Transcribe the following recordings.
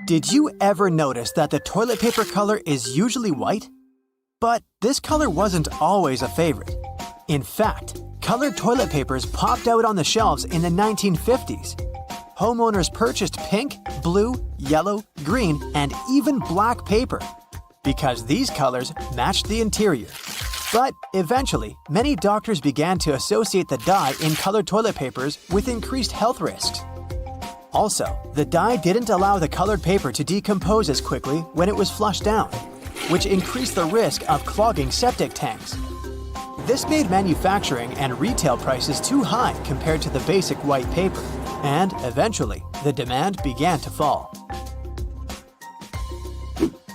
Did you ever notice that the toilet paper color is usually white? But this color wasn't always a favorite. In fact, colored toilet papers popped out on the shelves in the 1950s. Homeowners purchased pink, blue, yellow, green, and even black paper because these colors matched the interior. But eventually, many doctors began to associate the dye in colored toilet papers with increased health risks. Also, the dye didn't allow the colored paper to decompose as quickly when it was flushed down, which increased the risk of clogging septic tanks. This made manufacturing and retail prices too high compared to the basic white paper, and eventually, the demand began to fall.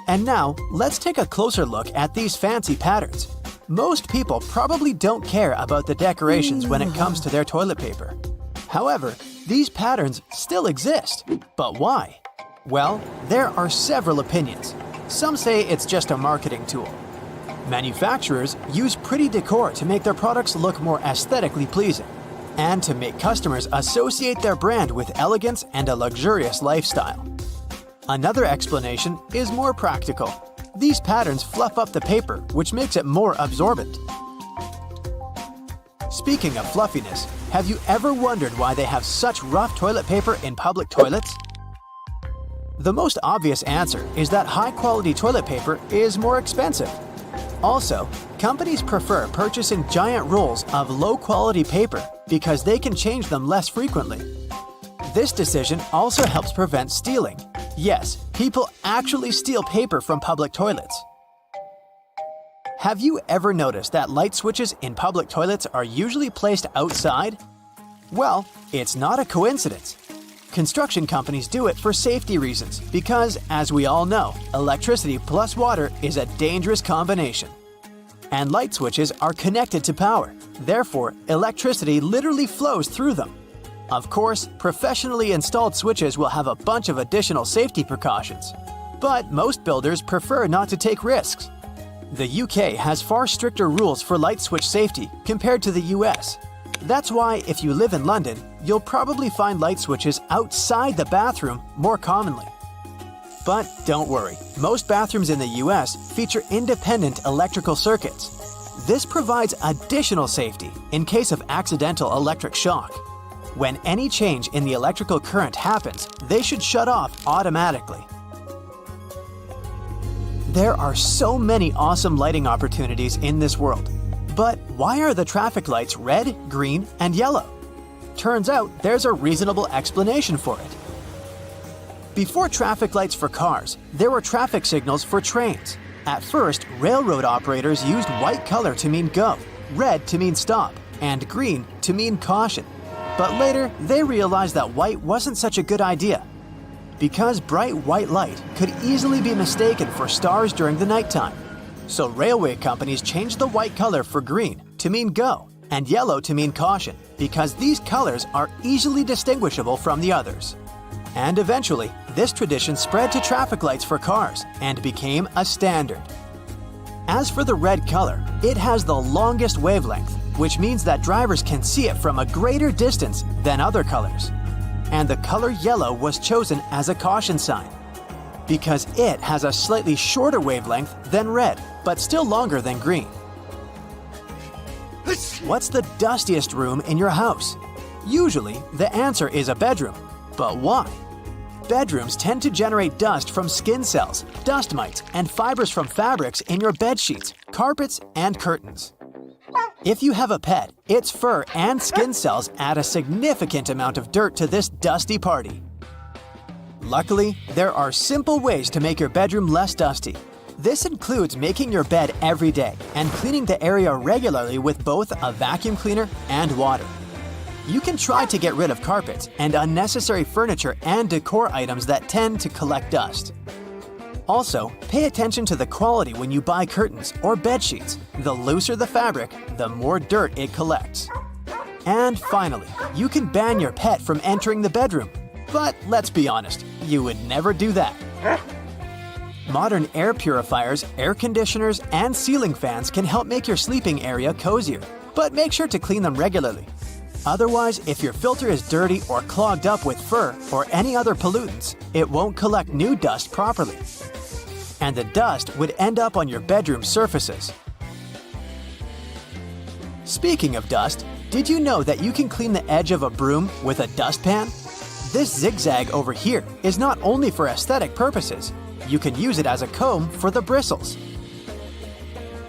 And now, let's take a closer look at these fancy patterns. Most people probably don't care about the decorations when it comes to their toilet paper. However, these patterns still exist. But why? Well, there are several opinions. Some say it's just a marketing tool. Manufacturers use pretty decor to make their products look more aesthetically pleasing, and to make customers associate their brand with elegance and a luxurious lifestyle. Another explanation is more practical. These patterns fluff up the paper, which makes it more absorbent. Speaking of fluffiness, have you ever wondered why they have such rough toilet paper in public toilets? The most obvious answer is that high-quality toilet paper is more expensive. Also, companies prefer purchasing giant rolls of low-quality paper because they can change them less frequently. This decision also helps prevent stealing. Yes, people actually steal paper from public toilets. Have you ever noticed that light switches in public toilets are usually placed outside? Well, it's not a coincidence. Construction companies do it for safety reasons because, as we all know, electricity plus water is a dangerous combination. And light switches are connected to power. Therefore, electricity literally flows through them. Of course, professionally installed switches will have a bunch of additional safety precautions. But most builders prefer not to take risks. The UK has far stricter rules for light switch safety compared to the US. That's why if you live in London, you'll probably find light switches outside the bathroom more commonly. But don't worry, most bathrooms in the US feature independent electrical circuits. This provides additional safety in case of accidental electric shock. When any change in the electrical current happens, they should shut off automatically. There are so many awesome lighting opportunities in this world. But why are the traffic lights red, green, and yellow? Turns out there's a reasonable explanation for it. Before traffic lights for cars, there were traffic signals for trains. At first, railroad operators used white color to mean go, red to mean stop, and green to mean caution. But later, they realized that white wasn't such a good idea, because bright white light could easily be mistaken for stars during the nighttime. So railway companies changed the white color for green to mean go and yellow to mean caution, because these colors are easily distinguishable from the others. And eventually, this tradition spread to traffic lights for cars and became a standard. As for the red color, it has the longest wavelength, which means that drivers can see it from a greater distance than other colors. And the color yellow was chosen as a caution sign because it has a slightly shorter wavelength than red, but still longer than green. What's the dustiest room in your house? Usually, the answer is a bedroom. But why? Bedrooms tend to generate dust from skin cells, dust mites, and fibers from fabrics in your bed sheets, carpets, and curtains. If you have a pet, its fur and skin cells add a significant amount of dirt to this dusty party. Luckily, there are simple ways to make your bedroom less dusty. This includes making your bed every day and cleaning the area regularly with both a vacuum cleaner and water. You can try to get rid of carpets and unnecessary furniture and decor items that tend to collect dust. Also, pay attention to the quality when you buy curtains or bed sheets. The looser the fabric, the more dirt it collects. And finally, you can ban your pet from entering the bedroom. But let's be honest, you would never do that. Modern air purifiers, air conditioners, and ceiling fans can help make your sleeping area cozier, but make sure to clean them regularly. Otherwise, if your filter is dirty or clogged up with fur or any other pollutants, it won't collect new dust properly. And the dust would end up on your bedroom surfaces. Speaking of dust, did you know that you can clean the edge of a broom with a dustpan? This zigzag over here is not only for aesthetic purposes, you can use it as a comb for the bristles.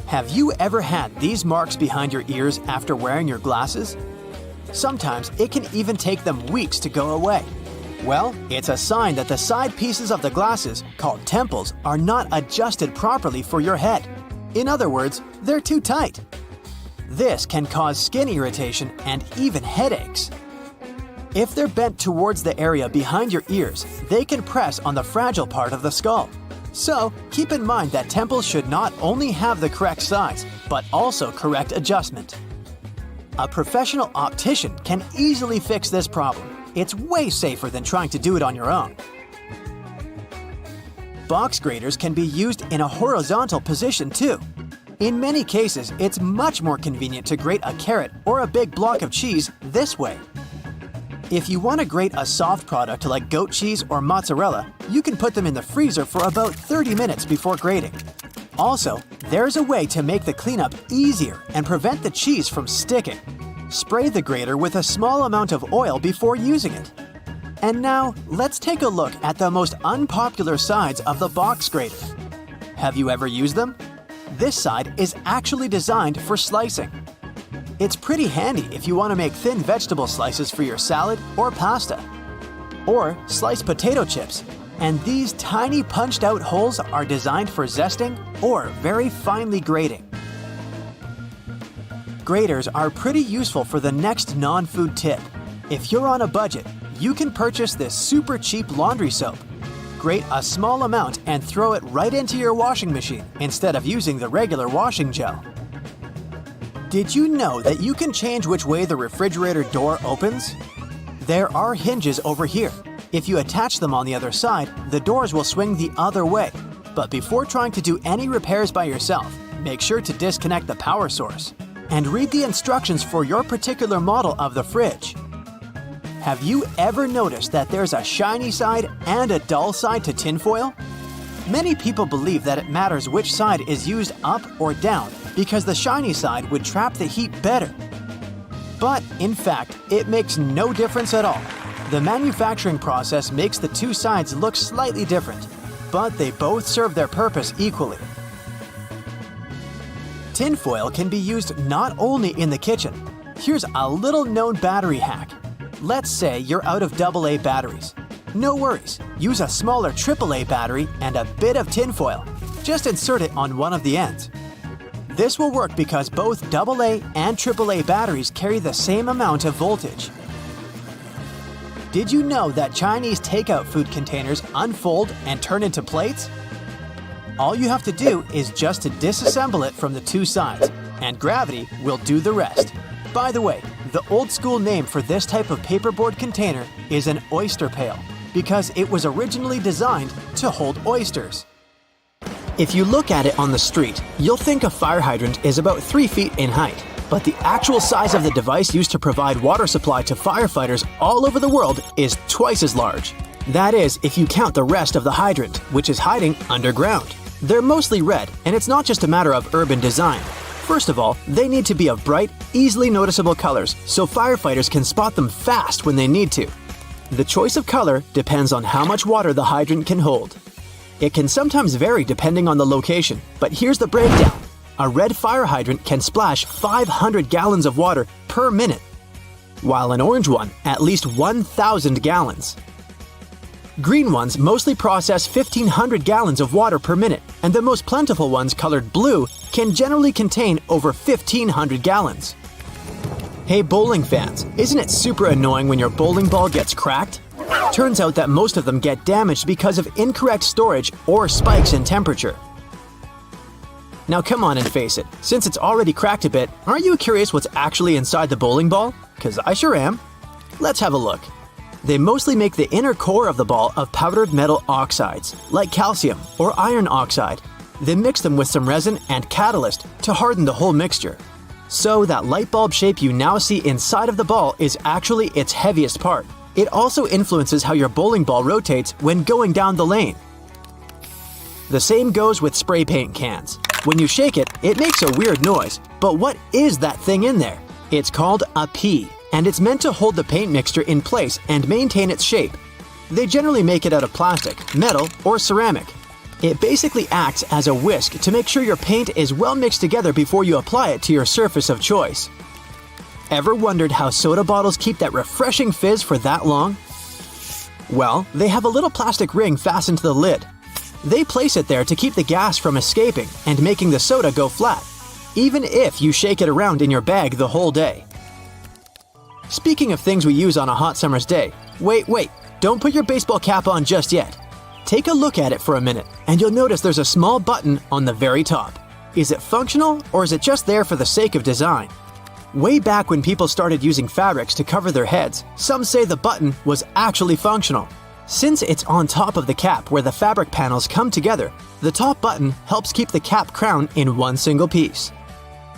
Have you ever had these marks behind your ears after wearing your glasses? Sometimes it can even take them weeks to go away. Well, it's a sign that the side pieces of the glasses, called temples, are not adjusted properly for your head. In other words, they're too tight. This can cause skin irritation and even headaches. If they're bent towards the area behind your ears, they can press on the fragile part of the skull. So, keep in mind that temples should not only have the correct size, but also correct adjustment. A professional optician can easily fix this problem. It's way safer than trying to do it on your own. Box graters can be used in a horizontal position too. In many cases, it's much more convenient to grate a carrot or a big block of cheese this way. If you want to grate a soft product like goat cheese or mozzarella, you can put them in the freezer for about 30 minutes before grating. Also, there's a way to make the cleanup easier and prevent the cheese from sticking. Spray the grater with a small amount of oil before using it. And now, let's take a look at the most unpopular sides of the box grater. Have you ever used them? This side is actually designed for slicing. It's pretty handy if you want to make thin vegetable slices for your salad or pasta. Or sliced potato chips. And these tiny punched-out holes are designed for zesting or very finely grating. Graters are pretty useful for the next non-food tip. If you're on a budget, you can purchase this super cheap laundry soap. Grate a small amount and throw it right into your washing machine instead of using the regular washing gel. Did you know that you can change which way the refrigerator door opens? There are hinges over here. If you attach them on the other side, the doors will swing the other way. But before trying to do any repairs by yourself, make sure to disconnect the power source. And read the instructions for your particular model of the fridge. Have you ever noticed that there's a shiny side and a dull side to tinfoil? Many people believe that it matters which side is used up or down because the shiny side would trap the heat better. But in fact, it makes no difference at all. The manufacturing process makes the two sides look slightly different, but they both serve their purpose equally. Tinfoil can be used not only in the kitchen. Here's a little known battery hack. Let's say you're out of AA batteries. No worries, use a smaller AAA battery and a bit of tinfoil. Just insert it on one of the ends. This will work because both AA and AAA batteries carry the same amount of voltage. Did you know that Chinese takeout food containers unfold and turn into plates? All you have to do is just to disassemble it from the two sides, and gravity will do the rest. By the way, the old school name for this type of paperboard container is an oyster pail, because it was originally designed to hold oysters. If you look at it on the street, you'll think a fire hydrant is about 3 feet in height, but the actual size of the device used to provide water supply to firefighters all over the world is twice as large. That is, if you count the rest of the hydrant, which is hiding underground. They're mostly red, and it's not just a matter of urban design. First of all, they need to be of bright, easily noticeable colors, so firefighters can spot them fast when they need to. The choice of color depends on how much water the hydrant can hold. It can sometimes vary depending on the location, but here's the breakdown. A red fire hydrant can splash 500 gallons of water per minute, while an orange one at least 1,000 gallons. Green ones mostly process 1,500 gallons of water per minute, and the most plentiful ones colored blue can generally contain over 1,500 gallons. Hey bowling fans, isn't it super annoying when your bowling ball gets cracked? Turns out that most of them get damaged because of incorrect storage or spikes in temperature. Now come on and face it, since it's already cracked a bit, aren't you curious what's actually inside the bowling ball? 'Cause I sure am. Let's have a look. They mostly make the inner core of the ball of powdered metal oxides, like calcium or iron oxide. They mix them with some resin and catalyst to harden the whole mixture. So that light bulb shape you now see inside of the ball is actually its heaviest part. It also influences how your bowling ball rotates when going down the lane. The same goes with spray paint cans. When you shake it, it makes a weird noise. But what is that thing in there? It's called a pea, and it's meant to hold the paint mixture in place and maintain its shape. They generally make it out of plastic, metal, or ceramic. It basically acts as a whisk to make sure your paint is well mixed together before you apply it to your surface of choice. Ever wondered how soda bottles keep that refreshing fizz for that long? Well, they have a little plastic ring fastened to the lid. They place it there to keep the gas from escaping and making the soda go flat, even if you shake it around in your bag the whole day. Speaking of things we use on a hot summer's day, wait, don't put your baseball cap on just yet. Take a look at it for a minute, and you'll notice there's a small button on the very top. Is it functional, or is it just there for the sake of design? Way back when people started using fabrics to cover their heads, some say the button was actually functional. Since it's on top of the cap where the fabric panels come together, the top button helps keep the cap crown in one single piece.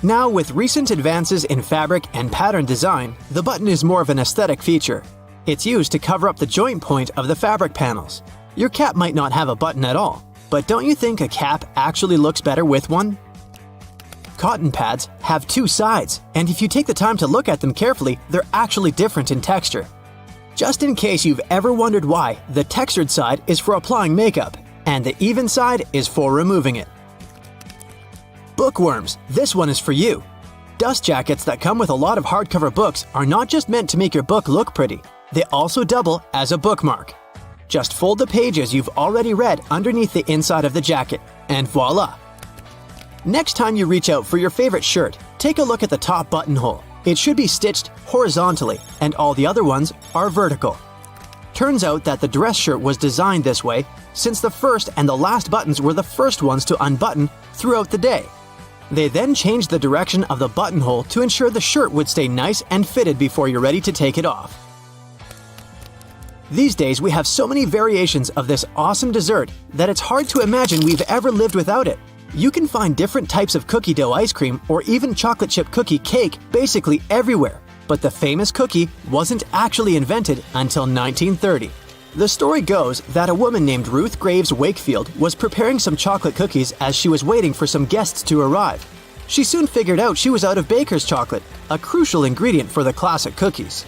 Now, with recent advances in fabric and pattern design, the button is more of an aesthetic feature. It's used to cover up the joint point of the fabric panels. Your cap might not have a button at all, but don't you think a cap actually looks better with one? Cotton pads have two sides, and if you take the time to look at them carefully, they're actually different in texture. Just in case you've ever wondered why, the textured side is for applying makeup, and the even side is for removing it. Bookworms, this one is for you. Dust jackets that come with a lot of hardcover books are not just meant to make your book look pretty, they also double as a bookmark. Just fold the pages you've already read underneath the inside of the jacket, and voila! Next time you reach out for your favorite shirt, take a look at the top buttonhole. It should be stitched horizontally, and all the other ones are vertical. Turns out that the dress shirt was designed this way since the first and the last buttons were the first ones to unbutton throughout the day. They then changed the direction of the buttonhole to ensure the shirt would stay nice and fitted before you're ready to take it off. These days, we have so many variations of this awesome dessert that it's hard to imagine we've ever lived without it. You can find different types of cookie dough ice cream or even chocolate chip cookie cake basically everywhere, but the famous cookie wasn't actually invented until 1930. The story goes that a woman named Ruth Graves Wakefield was preparing some chocolate cookies as she was waiting for some guests to arrive. She soon figured out she was out of baker's chocolate, a crucial ingredient for the classic cookies.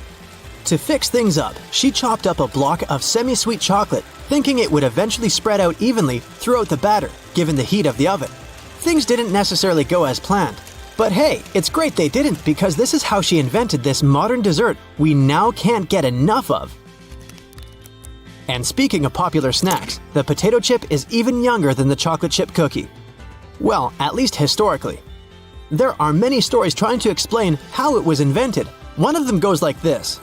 To fix things up, she chopped up a block of semi-sweet chocolate, thinking it would eventually spread out evenly throughout the batter, given the heat of the oven. Things didn't necessarily go as planned. But hey, it's great they didn't, because this is how she invented this modern dessert we now can't get enough of. And speaking of popular snacks, the potato chip is even younger than the chocolate chip cookie. Well, at least historically. There are many stories trying to explain how it was invented. One of them goes like this.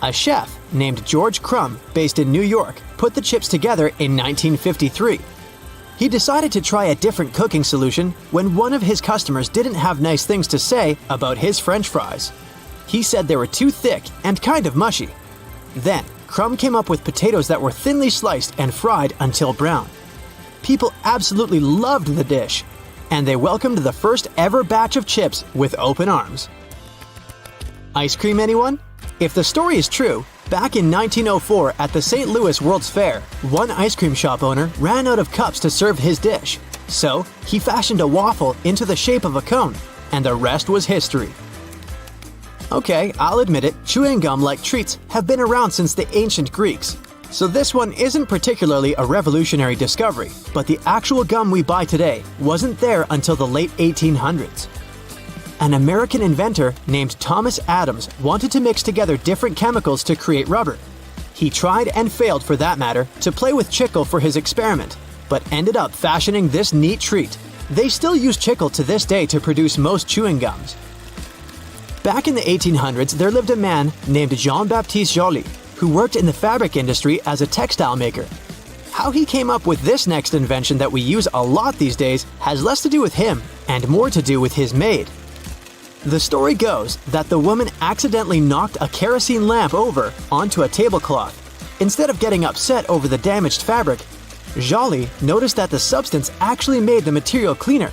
A chef named George Crumb, based in New York, put the chips together in 1953. He decided to try a different cooking solution when one of his customers didn't have nice things to say about his French fries. He said they were too thick and kind of mushy. Then, Crumb came up with potatoes that were thinly sliced and fried until brown. People absolutely loved the dish, and they welcomed the first ever batch of chips with open arms. Ice cream, anyone? If the story is true, back in 1904 at the St. Louis World's Fair, one ice cream shop owner ran out of cups to serve his dish. So, he fashioned a waffle into the shape of a cone, and the rest was history. Okay, I'll admit it, chewing gum-like treats have been around since the ancient Greeks. So this one isn't particularly a revolutionary discovery, but the actual gum we buy today wasn't there until the late 1800s. An American inventor named Thomas Adams wanted to mix together different chemicals to create rubber. He tried and failed, for that matter, to play with chicle for his experiment, but ended up fashioning this neat treat. They still use chicle to this day to produce most chewing gums. Back in the 1800s, there lived a man named Jean-Baptiste Joly, who worked in the fabric industry as a textile maker. How he came up with this next invention that we use a lot these days has less to do with him and more to do with his maid. The story goes that the woman accidentally knocked a kerosene lamp over onto a tablecloth. Instead of getting upset over the damaged fabric, Joly noticed that the substance actually made the material cleaner.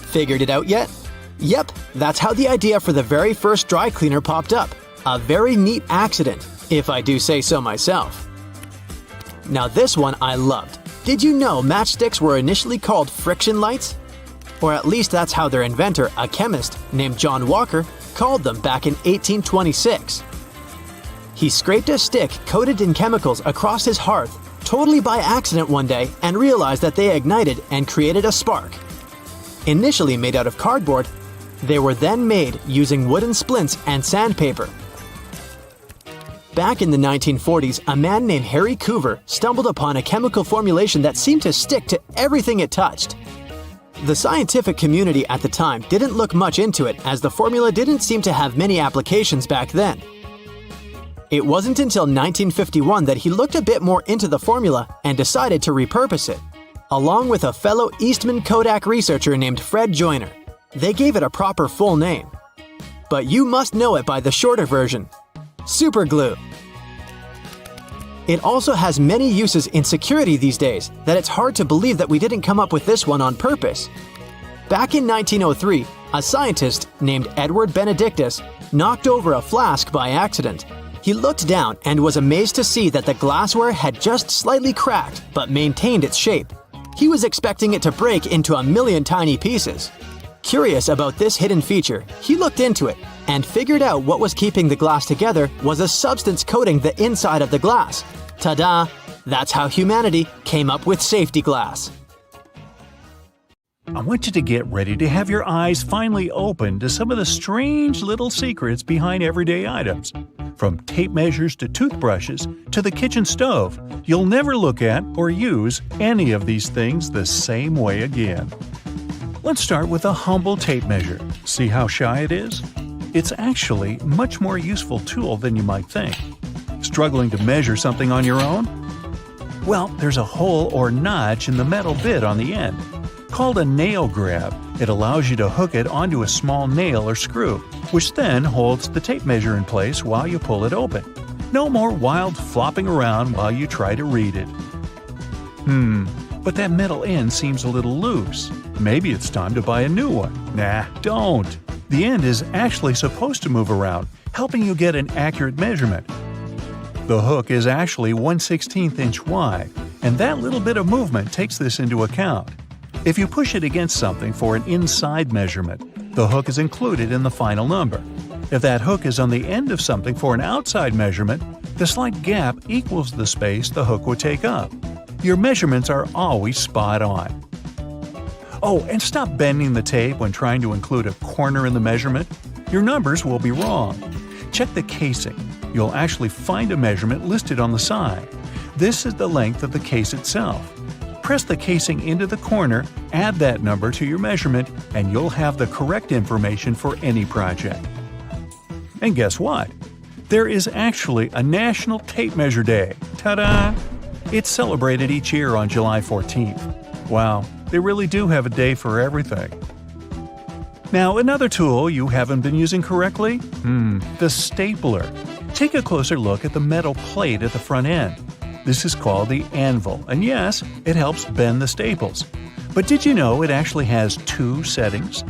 Figured it out yet? Yep, that's how the idea for the very first dry cleaner popped up. A very neat accident, if I do say so myself. Now this one I loved. Did you know matchsticks were initially called friction lights? Or at least that's how their inventor, a chemist named John Walker, called them back in 1826. He scraped a stick coated in chemicals across his hearth totally by accident one day and realized that they ignited and created a spark. Initially made out of cardboard, they were then made using wooden splints and sandpaper. Back in the 1940s, a man named Harry Coover stumbled upon a chemical formulation that seemed to stick to everything it touched. The scientific community at the time didn't look much into it, as the formula didn't seem to have many applications back then. It wasn't until 1951 that he looked a bit more into the formula and decided to repurpose it, along with a fellow Eastman Kodak researcher named Fred Joyner. They gave it a proper full name. But you must know it by the shorter version: super glue. It also has many uses in security these days that it's hard to believe that we didn't come up with this one on purpose. Back in 1903, a scientist named Edward Benedictus knocked over a flask by accident. He looked down and was amazed to see that the glassware had just slightly cracked but maintained its shape. He was expecting it to break into a million tiny pieces. Curious about this hidden feature, he looked into it and figured out what was keeping the glass together was a substance coating the inside of the glass. Ta-da! That's how humanity came up with safety glass. I want you to get ready to have your eyes finally open to some of the strange little secrets behind everyday items. From tape measures to toothbrushes to the kitchen stove, you'll never look at or use any of these things the same way again. Let's start with a humble tape measure. See how shy it is? It's actually a much more useful tool than you might think. Struggling to measure something on your own? Well, there's a hole or notch in the metal bit on the end. Called a nail grab, it allows you to hook it onto a small nail or screw, which then holds the tape measure in place while you pull it open. No more wild flopping around while you try to read it. But that metal end seems a little loose. Maybe it's time to buy a new one. Nah, don't. The end is actually supposed to move around, helping you get an accurate measurement. The hook is actually 1/16 inch wide, and that little bit of movement takes this into account. If you push it against something for an inside measurement, the hook is included in the final number. If that hook is on the end of something for an outside measurement, the slight gap equals the space the hook would take up. Your measurements are always spot on. Oh, and stop bending the tape when trying to include a corner in the measurement. Your numbers will be wrong. Check the casing. You'll actually find a measurement listed on the side. This is the length of the case itself. Press the casing into the corner, add that number to your measurement, and you'll have the correct information for any project. And guess what? There is actually a National Tape Measure Day. Ta-da! It's celebrated each year on July 14th. Wow, they really do have a day for everything. Now, another tool you haven't been using correctly? The stapler. Take a closer look at the metal plate at the front end. This is called the anvil, and yes, it helps bend the staples. But did you know it actually has two settings?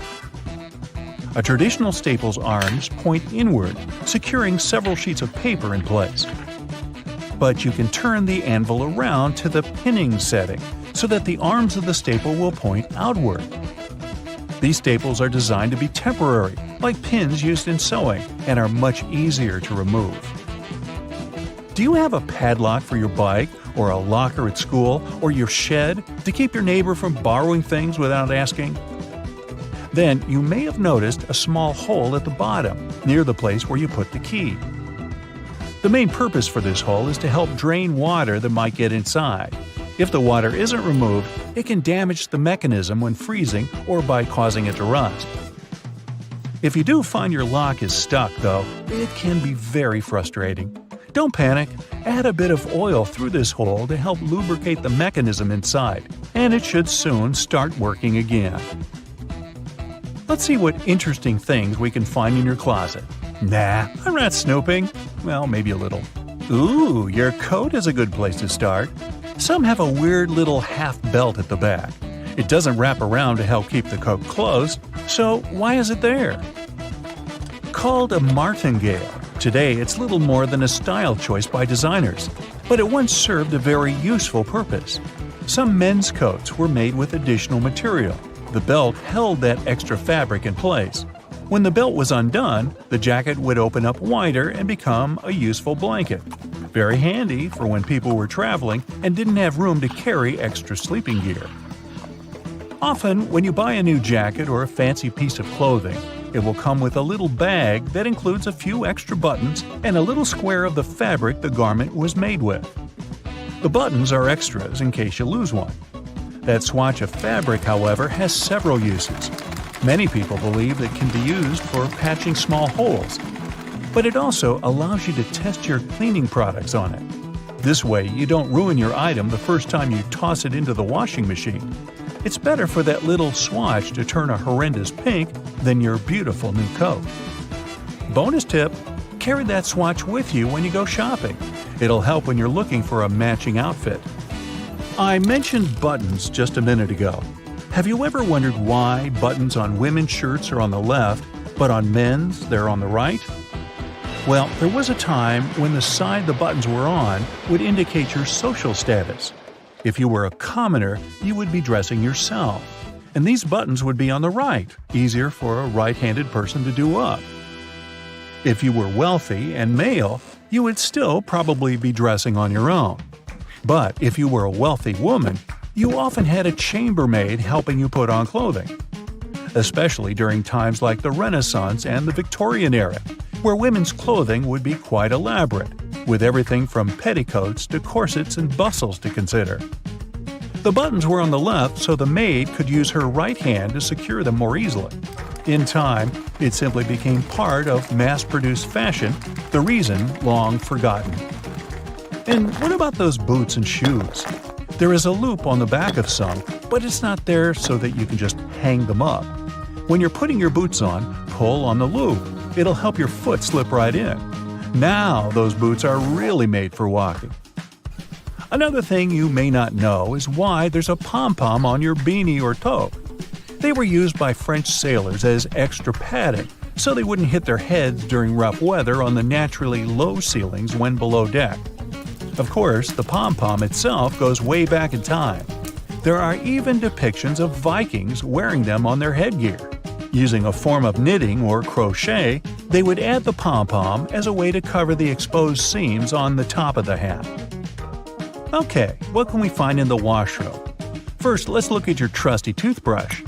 A traditional staple's arms point inward, securing several sheets of paper in place. But you can turn the anvil around to the pinning setting, so that the arms of the staple will point outward. These staples are designed to be temporary, like pins used in sewing, and are much easier to remove. Do you have a padlock for your bike, or a locker at school, or your shed to keep your neighbor from borrowing things without asking? Then you may have noticed a small hole at the bottom, near the place where you put the key. The main purpose for this hole is to help drain water that might get inside. If the water isn't removed, it can damage the mechanism when freezing or by causing it to rust. If you do find your lock is stuck, though, it can be very frustrating. Don't panic. Add a bit of oil through this hole to help lubricate the mechanism inside, and it should soon start working again. Let's see what interesting things we can find in your closet. Nah, I'm not snooping. Well, maybe a little. Ooh, your coat is a good place to start. Some have a weird little half belt at the back. It doesn't wrap around to help keep the coat closed, so why is it there? Called a martingale, today it's little more than a style choice by designers, but it once served a very useful purpose. Some men's coats were made with additional material. The belt held that extra fabric in place. When the belt was undone, the jacket would open up wider and become a useful blanket. Very handy for when people were traveling and didn't have room to carry extra sleeping gear. Often, when you buy a new jacket or a fancy piece of clothing, it will come with a little bag that includes a few extra buttons and a little square of the fabric the garment was made with. The buttons are extras in case you lose one. That swatch of fabric, however, has several uses. Many people believe it can be used for patching small holes, but it also allows you to test your cleaning products on it. This way, you don't ruin your item the first time you toss it into the washing machine. It's better for that little swatch to turn a horrendous pink than your beautiful new coat. Bonus tip: carry that swatch with you when you go shopping. It'll help when you're looking for a matching outfit. I mentioned buttons just a minute ago. Have you ever wondered why buttons on women's shirts are on the left, but on men's they're on the right? Well, there was a time when the side the buttons were on would indicate your social status. If you were a commoner, you would be dressing yourself, and these buttons would be on the right, easier for a right-handed person to do up. If you were wealthy and male, you would still probably be dressing on your own. But if you were a wealthy woman, you often had a chambermaid helping you put on clothing. Especially during times like the Renaissance and the Victorian era, where women's clothing would be quite elaborate, with everything from petticoats to corsets and bustles to consider. The buttons were on the left so the maid could use her right hand to secure them more easily. In time, it simply became part of mass-produced fashion, the reason long forgotten. And what about those boots and shoes? There is a loop on the back of some, but it's not there so that you can just hang them up. When you're putting your boots on, pull on the loop. It'll help your foot slip right in. Now those boots are really made for walking. Another thing you may not know is why there's a pom-pom on your beanie or toque. They were used by French sailors as extra padding, so they wouldn't hit their heads during rough weather on the naturally low ceilings when below deck. Of course, the pom-pom itself goes way back in time. There are even depictions of Vikings wearing them on their headgear. Using a form of knitting or crochet, they would add the pom-pom as a way to cover the exposed seams on the top of the hat. Okay, what can we find in the washroom? First, let's look at your trusty toothbrush.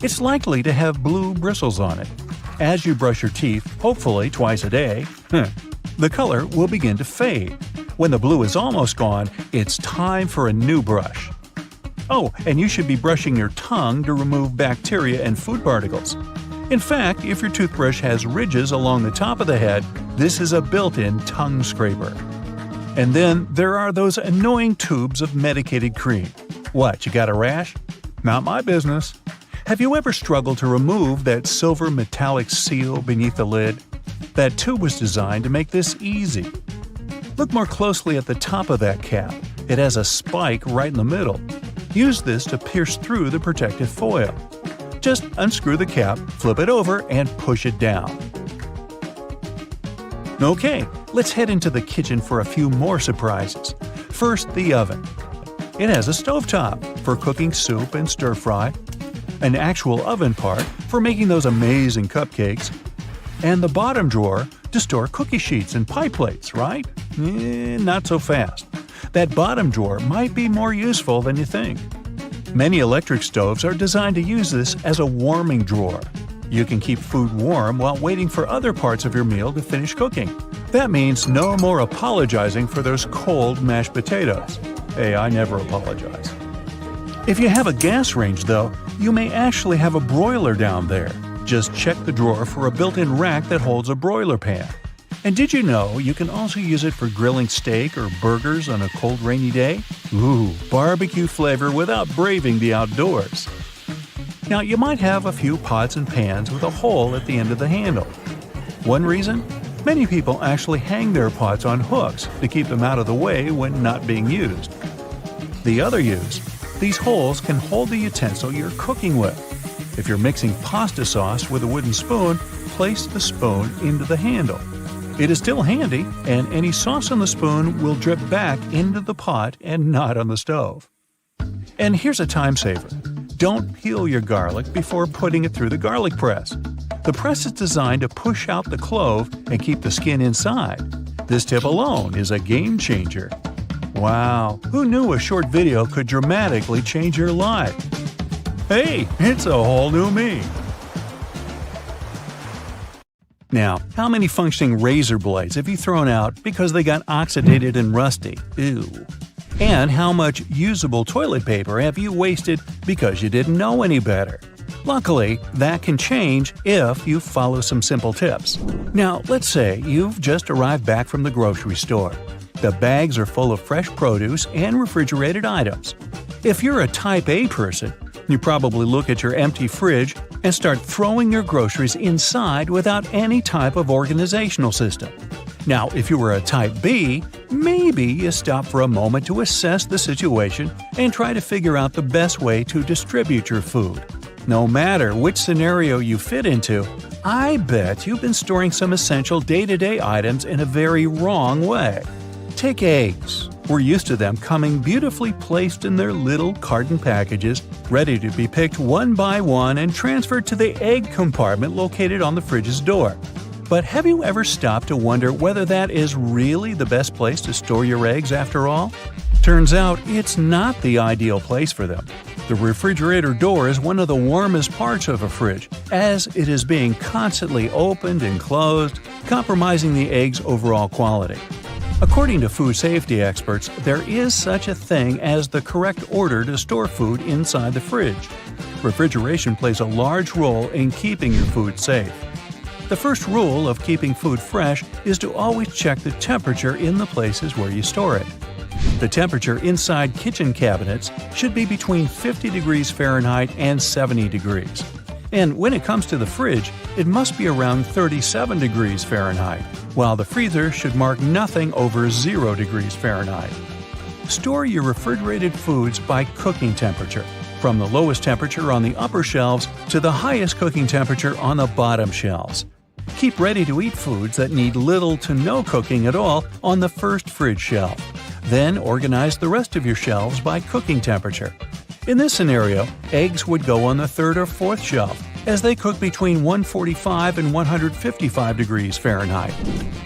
It's likely to have blue bristles on it. As you brush your teeth, hopefully twice a day, the color will begin to fade. When the blue is almost gone, it's time for a new brush. Oh, and you should be brushing your tongue to remove bacteria and food particles. In fact, if your toothbrush has ridges along the top of the head, this is a built-in tongue scraper. And then there are those annoying tubes of medicated cream. What, you got a rash? Not my business. Have you ever struggled to remove that silver metallic seal beneath the lid? That tube was designed to make this easy. Look more closely at the top of that cap. It has a spike right in the middle. Use this to pierce through the protective foil. Just unscrew the cap, flip it over, and push it down. Okay, let's head into the kitchen for a few more surprises. First, the oven. It has a stovetop for cooking soup and stir-fry, an actual oven part for making those amazing cupcakes, and the bottom drawer to store cookie sheets and pie plates, right? Not so fast. That bottom drawer might be more useful than you think. Many electric stoves are designed to use this as a warming drawer. You can keep food warm while waiting for other parts of your meal to finish cooking. That means no more apologizing for those cold mashed potatoes. Hey, I never apologize. If you have a gas range, though, you may actually have a broiler down there. Just check the drawer for a built-in rack that holds a broiler pan. And did you know you can also use it for grilling steak or burgers on a cold rainy day? Ooh, barbecue flavor without braving the outdoors. Now, you might have a few pots and pans with a hole at the end of the handle. One reason? Many people actually hang their pots on hooks to keep them out of the way when not being used. The other use? These holes can hold the utensil you're cooking with. If you're mixing pasta sauce with a wooden spoon, place the spoon into the handle. It is still handy, and any sauce on the spoon will drip back into the pot and not on the stove. And here's a time saver. Don't peel your garlic before putting it through the garlic press. The press is designed to push out the clove and keep the skin inside. This tip alone is a game changer. Wow, who knew a short video could dramatically change your life? Hey, it's a whole new me! Now, how many functioning razor blades have you thrown out because they got oxidated and rusty? Ew. And how much usable toilet paper have you wasted because you didn't know any better? Luckily, that can change if you follow some simple tips. Now, let's say you've just arrived back from the grocery store. The bags are full of fresh produce and refrigerated items. If you're a Type A person, you probably look at your empty fridge and start throwing your groceries inside without any type of organizational system. Now, if you were a Type B, maybe you stop for a moment to assess the situation and try to figure out the best way to distribute your food. No matter which scenario you fit into, I bet you've been storing some essential day-to-day items in a very wrong way. Take eggs. We're used to them coming beautifully placed in their little carton packages, ready to be picked one by one and transferred to the egg compartment located on the fridge's door. But have you ever stopped to wonder whether that is really the best place to store your eggs after all? Turns out it's not the ideal place for them. The refrigerator door is one of the warmest parts of a fridge, as it is being constantly opened and closed, compromising the egg's overall quality. According to food safety experts, there is such a thing as the correct order to store food inside the fridge. Refrigeration plays a large role in keeping your food safe. The first rule of keeping food fresh is to always check the temperature in the places where you store it. The temperature inside kitchen cabinets should be between 50 degrees Fahrenheit and 70 degrees. And when it comes to the fridge, it must be around 37 degrees Fahrenheit, while the freezer should mark nothing over 0 degrees Fahrenheit. Store your refrigerated foods by cooking temperature, from the lowest temperature on the upper shelves to the highest cooking temperature on the bottom shelves. Keep ready-to-eat foods that need little to no cooking at all on the first fridge shelf. Then organize the rest of your shelves by cooking temperature. In this scenario, eggs would go on the third or fourth shelf, as they cook between 145 and 155 degrees Fahrenheit.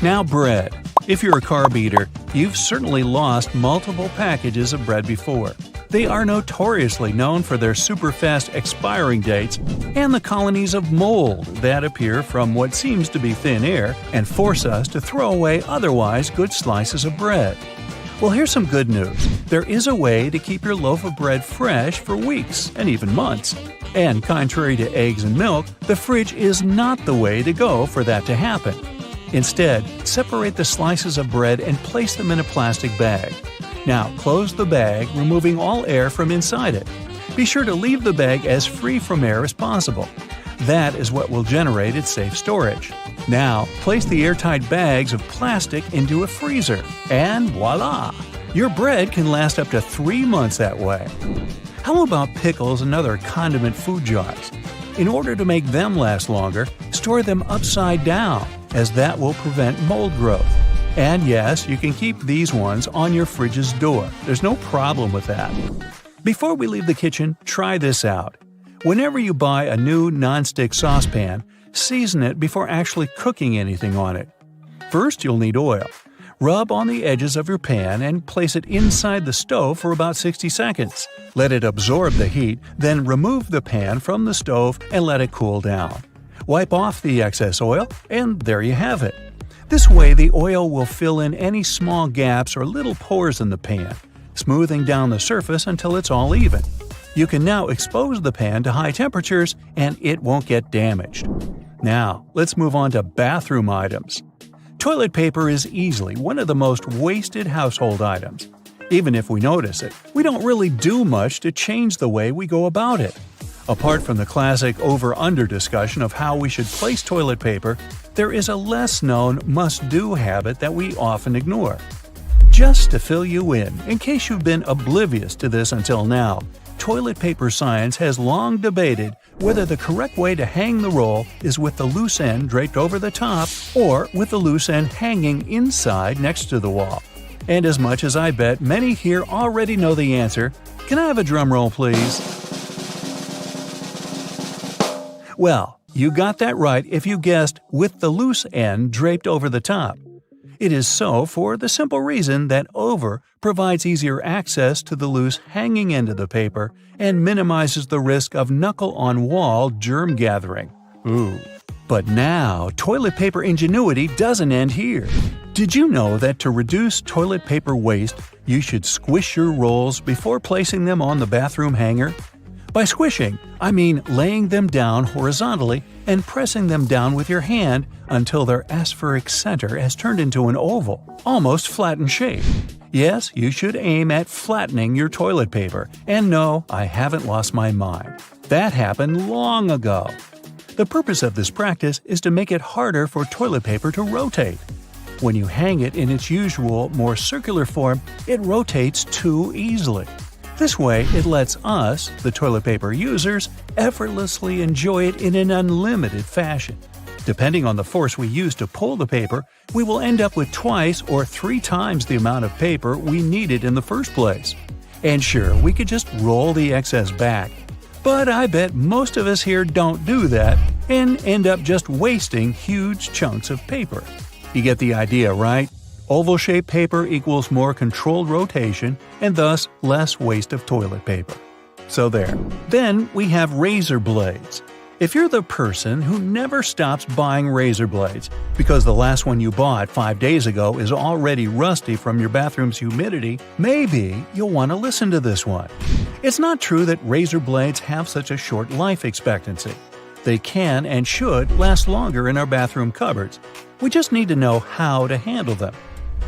Now bread. If you're a carb eater, you've certainly lost multiple packages of bread before. They are notoriously known for their super-fast expiring dates and the colonies of mold that appear from what seems to be thin air and force us to throw away otherwise good slices of bread. Well, here's some good news. There is a way to keep your loaf of bread fresh for weeks and even months. And contrary to eggs and milk, the fridge is not the way to go for that to happen. Instead, separate the slices of bread and place them in a plastic bag. Now, close the bag, removing all air from inside it. Be sure to leave the bag as free from air as possible. That is what will generate its safe storage. Now, place the airtight bags of plastic into a freezer, and voila! Your bread can last up to 3 months that way. How about pickles and other condiment food jars? In order to make them last longer, store them upside down, as that will prevent mold growth. And yes, you can keep these ones on your fridge's door. There's no problem with that. Before we leave the kitchen, try this out. Whenever you buy a new nonstick saucepan, season it before actually cooking anything on it. First, you'll need oil. Rub on the edges of your pan and place it inside the stove for about 60 seconds. Let it absorb the heat, then remove the pan from the stove and let it cool down. Wipe off the excess oil, and there you have it. This way, the oil will fill in any small gaps or little pores in the pan, smoothing down the surface until it's all even. You can now expose the pan to high temperatures and it won't get damaged. Now, let's move on to bathroom items. Toilet paper is easily one of the most wasted household items. Even if we notice it, we don't really do much to change the way we go about it. Apart from the classic over-under discussion of how we should place toilet paper, there is a less-known must-do habit that we often ignore. Just to fill you in case you've been oblivious to this until now, toilet paper science has long debated whether the correct way to hang the roll is with the loose end draped over the top or with the loose end hanging inside next to the wall. And as much as I bet many here already know the answer, can I have a drum roll, please? Well, you got that right if you guessed with the loose end draped over the top. It is so for the simple reason that over provides easier access to the loose hanging end of the paper and minimizes the risk of knuckle-on-wall germ gathering. Ooh. But now, toilet paper ingenuity doesn't end here. Did you know that to reduce toilet paper waste, you should squish your rolls before placing them on the bathroom hanger? By squishing, I mean laying them down horizontally and pressing them down with your hand until their aspheric center has turned into an oval, almost flattened shape. Yes, you should aim at flattening your toilet paper, and no, I haven't lost my mind. That happened long ago. The purpose of this practice is to make it harder for toilet paper to rotate. When you hang it in its usual, more circular form, it rotates too easily. This way, it lets us, the toilet paper users, effortlessly enjoy it in an unlimited fashion. Depending on the force we use to pull the paper, we will end up with twice or 3 times the amount of paper we needed in the first place. And sure, we could just roll the excess back. But I bet most of us here don't do that and end up just wasting huge chunks of paper. You get the idea, right? Oval-shaped paper equals more controlled rotation and thus less waste of toilet paper. So there. Then we have razor blades. If you're the person who never stops buying razor blades because the last one you bought 5 days ago is already rusty from your bathroom's humidity, maybe you'll want to listen to this one. It's not true that razor blades have such a short life expectancy. They can and should last longer in our bathroom cupboards. We just need to know how to handle them.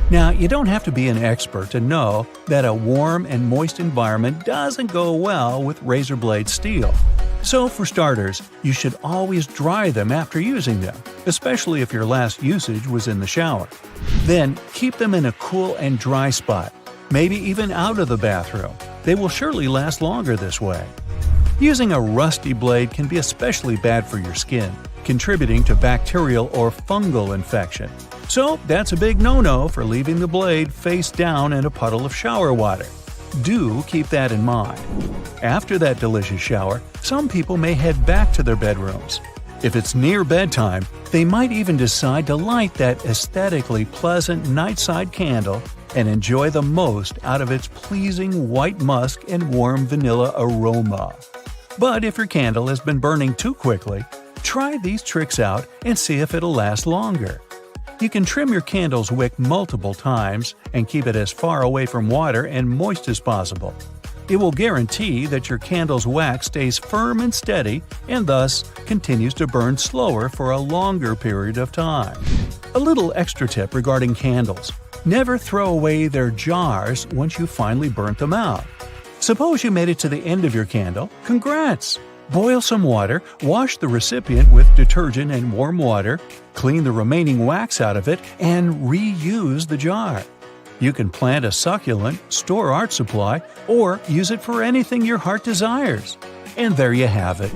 Now, you don't have to be an expert to know that a warm and moist environment doesn't go well with razor blade steel. So, for starters, you should always dry them after using them, especially if your last usage was in the shower. Then, keep them in a cool and dry spot, maybe even out of the bathroom. They will surely last longer this way. Using a rusty blade can be especially bad for your skin, contributing to bacterial or fungal infection. So that's a big no-no for leaving the blade face down in a puddle of shower water. Do keep that in mind. After that delicious shower, some people may head back to their bedrooms. If it's near bedtime, they might even decide to light that aesthetically pleasant nightside candle and enjoy the most out of its pleasing white musk and warm vanilla aroma. But if your candle has been burning too quickly, try these tricks out and see if it'll last longer. You can trim your candle's wick multiple times and keep it as far away from water and moist as possible. It will guarantee that your candle's wax stays firm and steady and thus continues to burn slower for a longer period of time. A little extra tip regarding candles: never throw away their jars once you finally burnt them out. Suppose you made it to the end of your candle. Congrats! Boil some water, wash the recipient with detergent and warm water, clean the remaining wax out of it, and reuse the jar. You can plant a succulent, store art supply, or use it for anything your heart desires. And there you have it.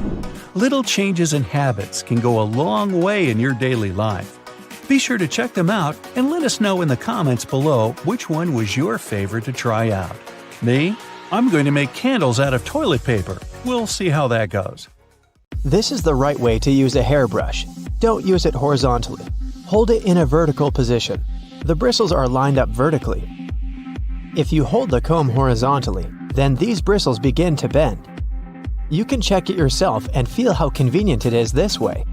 Little changes in habits can go a long way in your daily life. Be sure to check them out and let us know in the comments below which one was your favorite to try out. Me? I'm going to make candles out of toilet paper. We'll see how that goes. This is the right way to use a hairbrush. Don't use it horizontally. Hold it in a vertical position. The bristles are lined up vertically. If you hold the comb horizontally, then these bristles begin to bend. You can check it yourself and feel how convenient it is this way.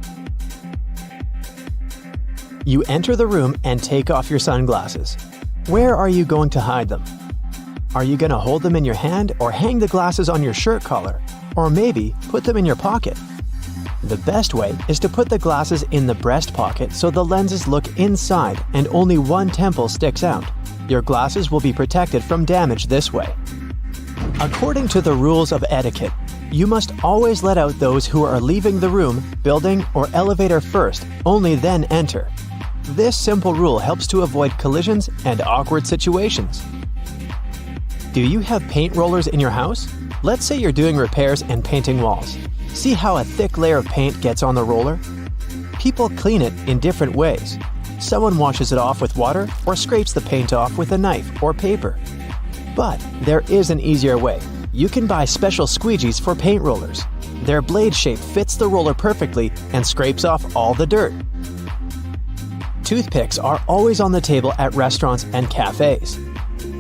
You enter the room and take off your sunglasses. Where are you going to hide them? Are you going to hold them in your hand or hang the glasses on your shirt collar? Or maybe put them in your pocket? The best way is to put the glasses in the breast pocket so the lenses look inside and only one temple sticks out. Your glasses will be protected from damage this way. According to the rules of etiquette, you must always let out those who are leaving the room, building, or elevator first, only then enter. This simple rule helps to avoid collisions and awkward situations. Do you have paint rollers in your house? Let's say you're doing repairs and painting walls. See how a thick layer of paint gets on the roller? People clean it in different ways. Someone washes it off with water or scrapes the paint off with a knife or paper. But there is an easier way. You can buy special squeegees for paint rollers. Their blade shape fits the roller perfectly and scrapes off all the dirt. Toothpicks are always on the table at restaurants and cafes.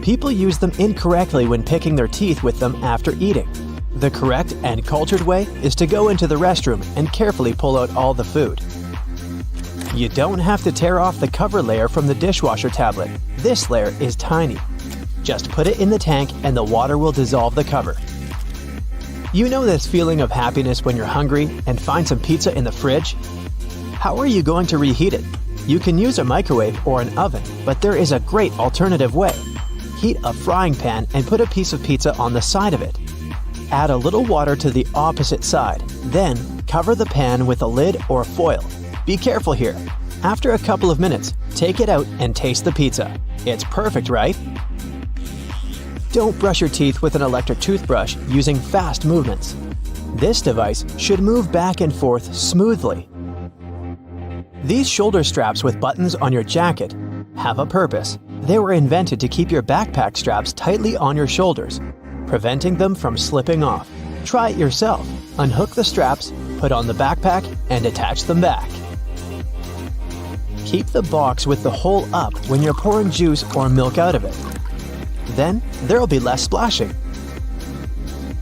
People use them incorrectly when picking their teeth with them after eating. The correct and cultured way is to go into the restroom and carefully pull out all the food. You don't have to tear off the cover layer from the dishwasher tablet. This layer is tiny. Just put it in the tank and the water will dissolve the cover. You know this feeling of happiness when you're hungry and find some pizza in the fridge? How are you going to reheat it? You can use a microwave or an oven, but there is a great alternative way. Heat a frying pan and put a piece of pizza on the side of it. Add a little water to the opposite side. Then, cover the pan with a lid or foil. Be careful here. After a couple of minutes, take it out and taste the pizza. It's perfect, right? Don't brush your teeth with an electric toothbrush using fast movements. This device should move back and forth smoothly. These shoulder straps with buttons on your jacket have a purpose. They were invented to keep your backpack straps tightly on your shoulders, preventing them from slipping off. Try it yourself. Unhook the straps, put on the backpack, and attach them back. Keep the box with the hole up when you're pouring juice or milk out of it. Then, there'll be less splashing.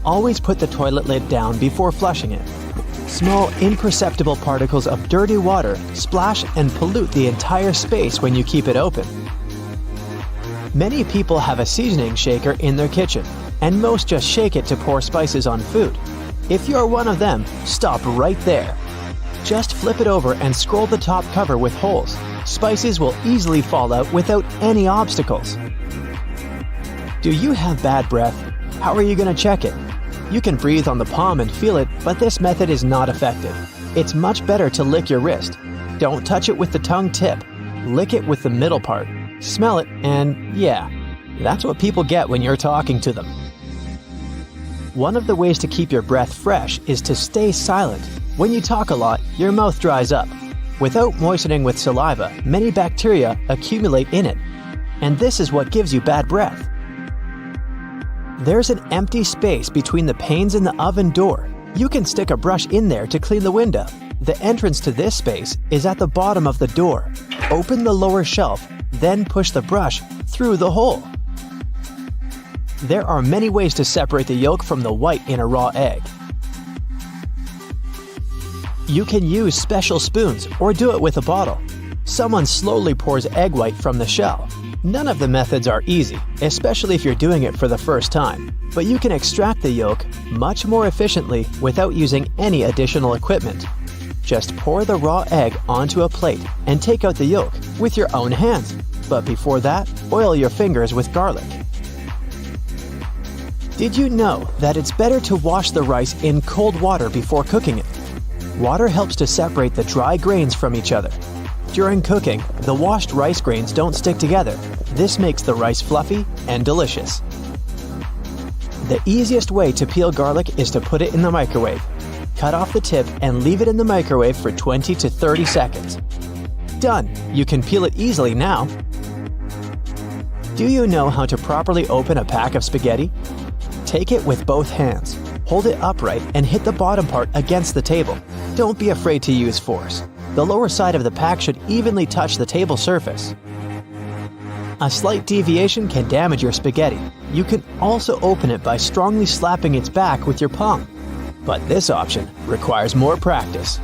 Always put the toilet lid down before flushing it. Small, imperceptible particles of dirty water splash and pollute the entire space when you keep it open. Many people have a seasoning shaker in their kitchen, and most just shake it to pour spices on food. If you're one of them, stop right there. Just flip it over and scroll the top cover with holes. Spices will easily fall out without any obstacles. Do you have bad breath? How are you going to check it? You can breathe on the palm and feel it, but this method is not effective. It's much better to lick your wrist. Don't touch it with the tongue tip. Lick it with the middle part. Smell it, and yeah, that's what people get when you're talking to them. One of the ways to keep your breath fresh is to stay silent. When you talk a lot, your mouth dries up. Without moistening with saliva, many bacteria accumulate in it, and this is what gives you bad breath. There's an empty space between the panes in the oven door. You can stick a brush in there to clean the window. The entrance to this space is at the bottom of the door. Open the lower shelf, then push the brush through the hole. There are many ways to separate the yolk from the white in a raw egg. You can use special spoons or do it with a bottle. Someone slowly pours egg white from the shell. None of the methods are easy, especially if you're doing it for the first time, but you can extract the yolk much more efficiently without using any additional equipment. Just pour the raw egg onto a plate and take out the yolk with your own hands, but before that, oil your fingers with garlic. Did you know that it's better to wash the rice in cold water before cooking it? Water helps to separate the dry grains from each other. During cooking, the washed rice grains don't stick together. This makes the rice fluffy and delicious. The easiest way to peel garlic is to put it in the microwave. Cut off the tip and leave it in the microwave for 20 to 30 seconds. Done! You can peel it easily now. Do you know how to properly open a pack of spaghetti? Take it with both hands. Hold it upright and hit the bottom part against the table. Don't be afraid to use force. The lower side of the pack should evenly touch the table surface. A slight deviation can damage your spaghetti. You can also open it by strongly slapping its back with your palm. But this option requires more practice.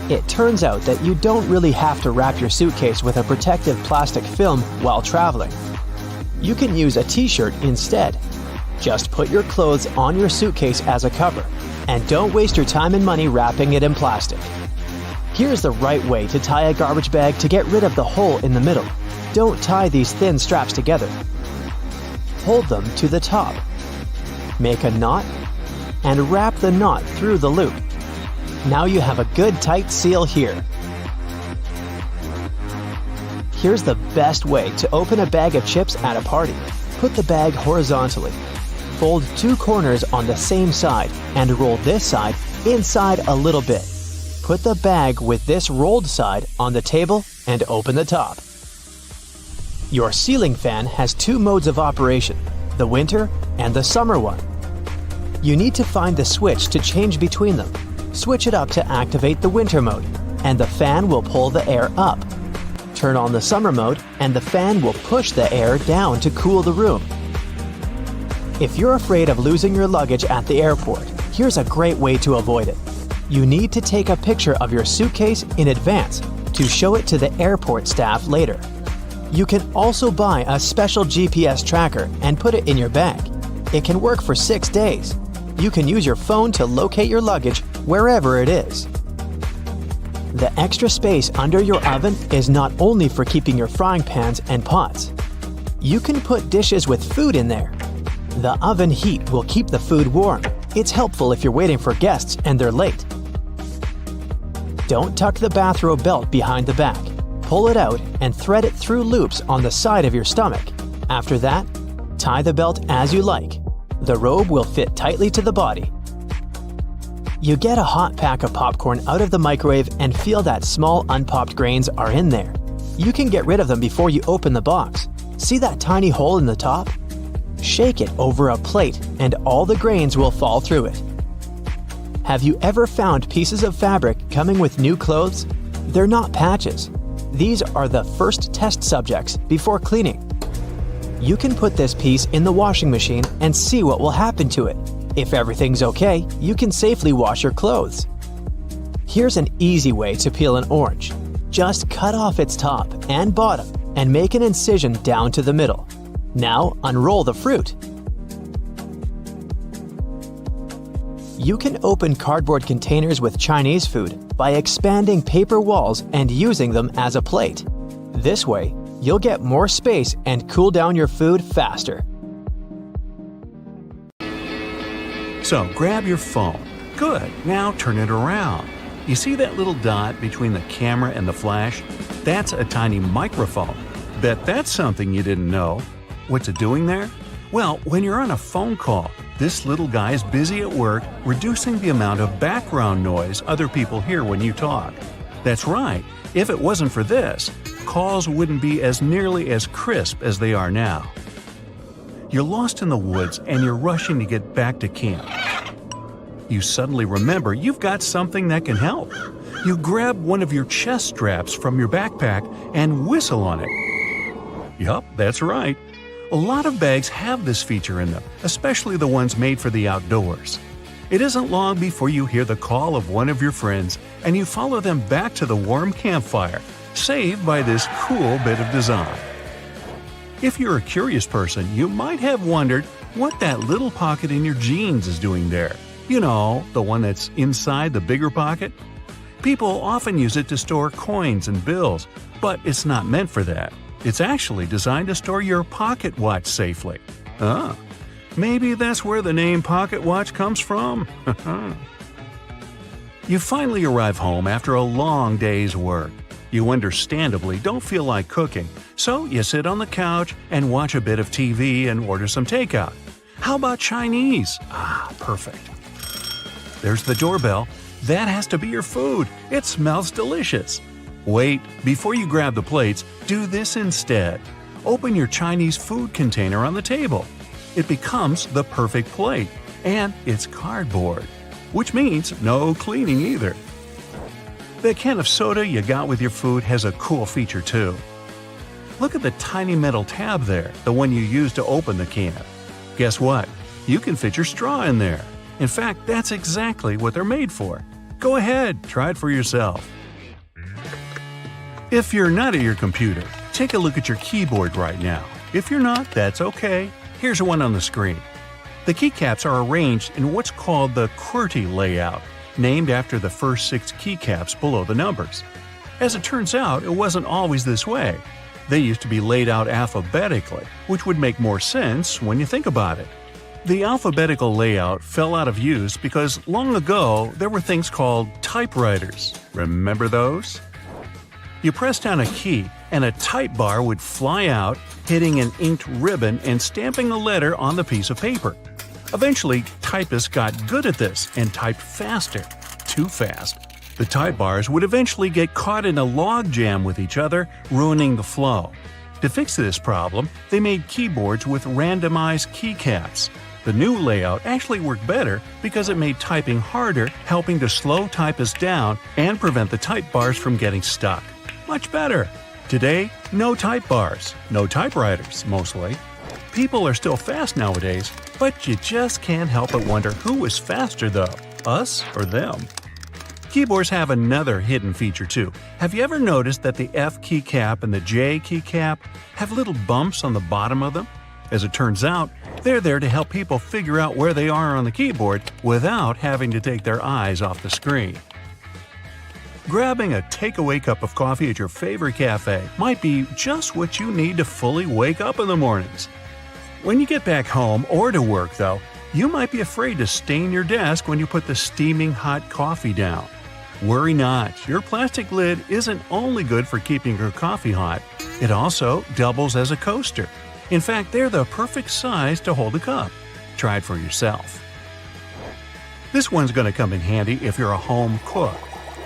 It turns out that you don't really have to wrap your suitcase with a protective plastic film while traveling. You can use a t-shirt instead. Just put your clothes on your suitcase as a cover, and don't waste your time and money wrapping it in plastic. Here's the right way to tie a garbage bag to get rid of the hole in the middle. Don't tie these thin straps together. Hold them to the top. Make a knot, and wrap the knot through the loop. Now you have a good tight seal here. Here's the best way to open a bag of chips at a party. Put the bag horizontally. Fold 2 corners on the same side and roll this side inside a little bit. Put the bag with this rolled side on the table and open the top. Your ceiling fan has 2 modes of operation, the winter and the summer one. You need to find the switch to change between them. Switch it up to activate the winter mode, and the fan will pull the air up. Turn on the summer mode, and the fan will push the air down to cool the room. If you're afraid of losing your luggage at the airport, here's a great way to avoid it. You need to take a picture of your suitcase in advance to show it to the airport staff later. You can also buy a special GPS tracker and put it in your bag. It can work for 6 days. You can use your phone to locate your luggage wherever it is. The extra space under your oven is not only for keeping your frying pans and pots. You can put dishes with food in there. The oven heat will keep the food warm. It's helpful if you're waiting for guests and they're late. Don't tuck the bathrobe belt behind the back. Pull it out and thread it through loops on the side of your stomach. After that, tie the belt as you like. The robe will fit tightly to the body. You get a hot pack of popcorn out of the microwave and feel that small unpopped grains are in there. You can get rid of them before you open the box. See that tiny hole in the top? Shake it over a plate and all the grains will fall through it. Have you ever found pieces of fabric coming with new clothes? They're not patches. These are the first test subjects before cleaning. You can put this piece in the washing machine and see what will happen to it. If everything's okay, you can safely wash your clothes. Here's an easy way to peel an orange. Just cut off its top and bottom and make an incision down to the middle. Now unroll the fruit. You can open cardboard containers with Chinese food by expanding paper walls and using them as a plate. This way, you'll get more space and cool down your food faster. So grab your phone. Good, now turn it around. You see that little dot between the camera and the flash? That's a tiny microphone. Bet that's something you didn't know. What's it doing there? Well, when you're on a phone call, this little guy is busy at work reducing the amount of background noise other people hear when you talk. That's right, if it wasn't for this, calls wouldn't be as nearly as crisp as they are now. You're lost in the woods and you're rushing to get back to camp. You suddenly remember you've got something that can help. You grab one of your chest straps from your backpack and whistle on it. Yup, that's right. A lot of bags have this feature in them, especially the ones made for the outdoors. It isn't long before you hear the call of one of your friends and you follow them back to the warm campfire, saved by this cool bit of design. If you're a curious person, you might have wondered what that little pocket in your jeans is doing there. You know, the one that's inside the bigger pocket? People often use it to store coins and bills, but it's not meant for that. It's actually designed to store your pocket watch safely. Maybe that's where the name pocket watch comes from? You finally arrive home after a long day's work. You understandably don't feel like cooking, so you sit on the couch and watch a bit of TV and order some takeout. How about Chinese? Perfect. There's the doorbell. That has to be your food. It smells delicious. Wait, before you grab the plates, do this instead. Open your Chinese food container on the table. It becomes the perfect plate, and it's cardboard, which means no cleaning either. The can of soda you got with your food has a cool feature too. Look at the tiny metal tab there, the one you use to open the can. Guess what? You can fit your straw in there. In fact, that's exactly what they're made for. Go ahead, try it for yourself. If you're not at your computer, take a look at your keyboard right now. If you're not, that's okay. Here's one on the screen. The keycaps are arranged in what's called the QWERTY layout, named after the first 6 keycaps below the numbers. As it turns out, it wasn't always this way. They used to be laid out alphabetically, which would make more sense when you think about it. The alphabetical layout fell out of use because long ago there were things called typewriters. Remember those? You press down a key and a type bar would fly out, hitting an inked ribbon and stamping a letter on the piece of paper. Eventually, typists got good at this and typed faster. Too fast. The type bars would eventually get caught in a log jam with each other, ruining the flow. To fix this problem, they made keyboards with randomized keycaps. The new layout actually worked better because it made typing harder, helping to slow typists down and prevent the type bars from getting stuck. Much better. Today, no type bars, no typewriters, mostly. People are still fast nowadays, but you just can't help but wonder who is faster though, us or them. Keyboards have another hidden feature too. Have you ever noticed that the F keycap and the J keycap have little bumps on the bottom of them? As it turns out, they're there to help people figure out where they are on the keyboard without having to take their eyes off the screen. Grabbing a takeaway cup of coffee at your favorite cafe might be just what you need to fully wake up in the mornings. When you get back home or to work, though, you might be afraid to stain your desk when you put the steaming hot coffee down. Worry not, your plastic lid isn't only good for keeping your coffee hot, it also doubles as a coaster. In fact, they're the perfect size to hold a cup. Try it for yourself. This one's going to come in handy if you're a home cook.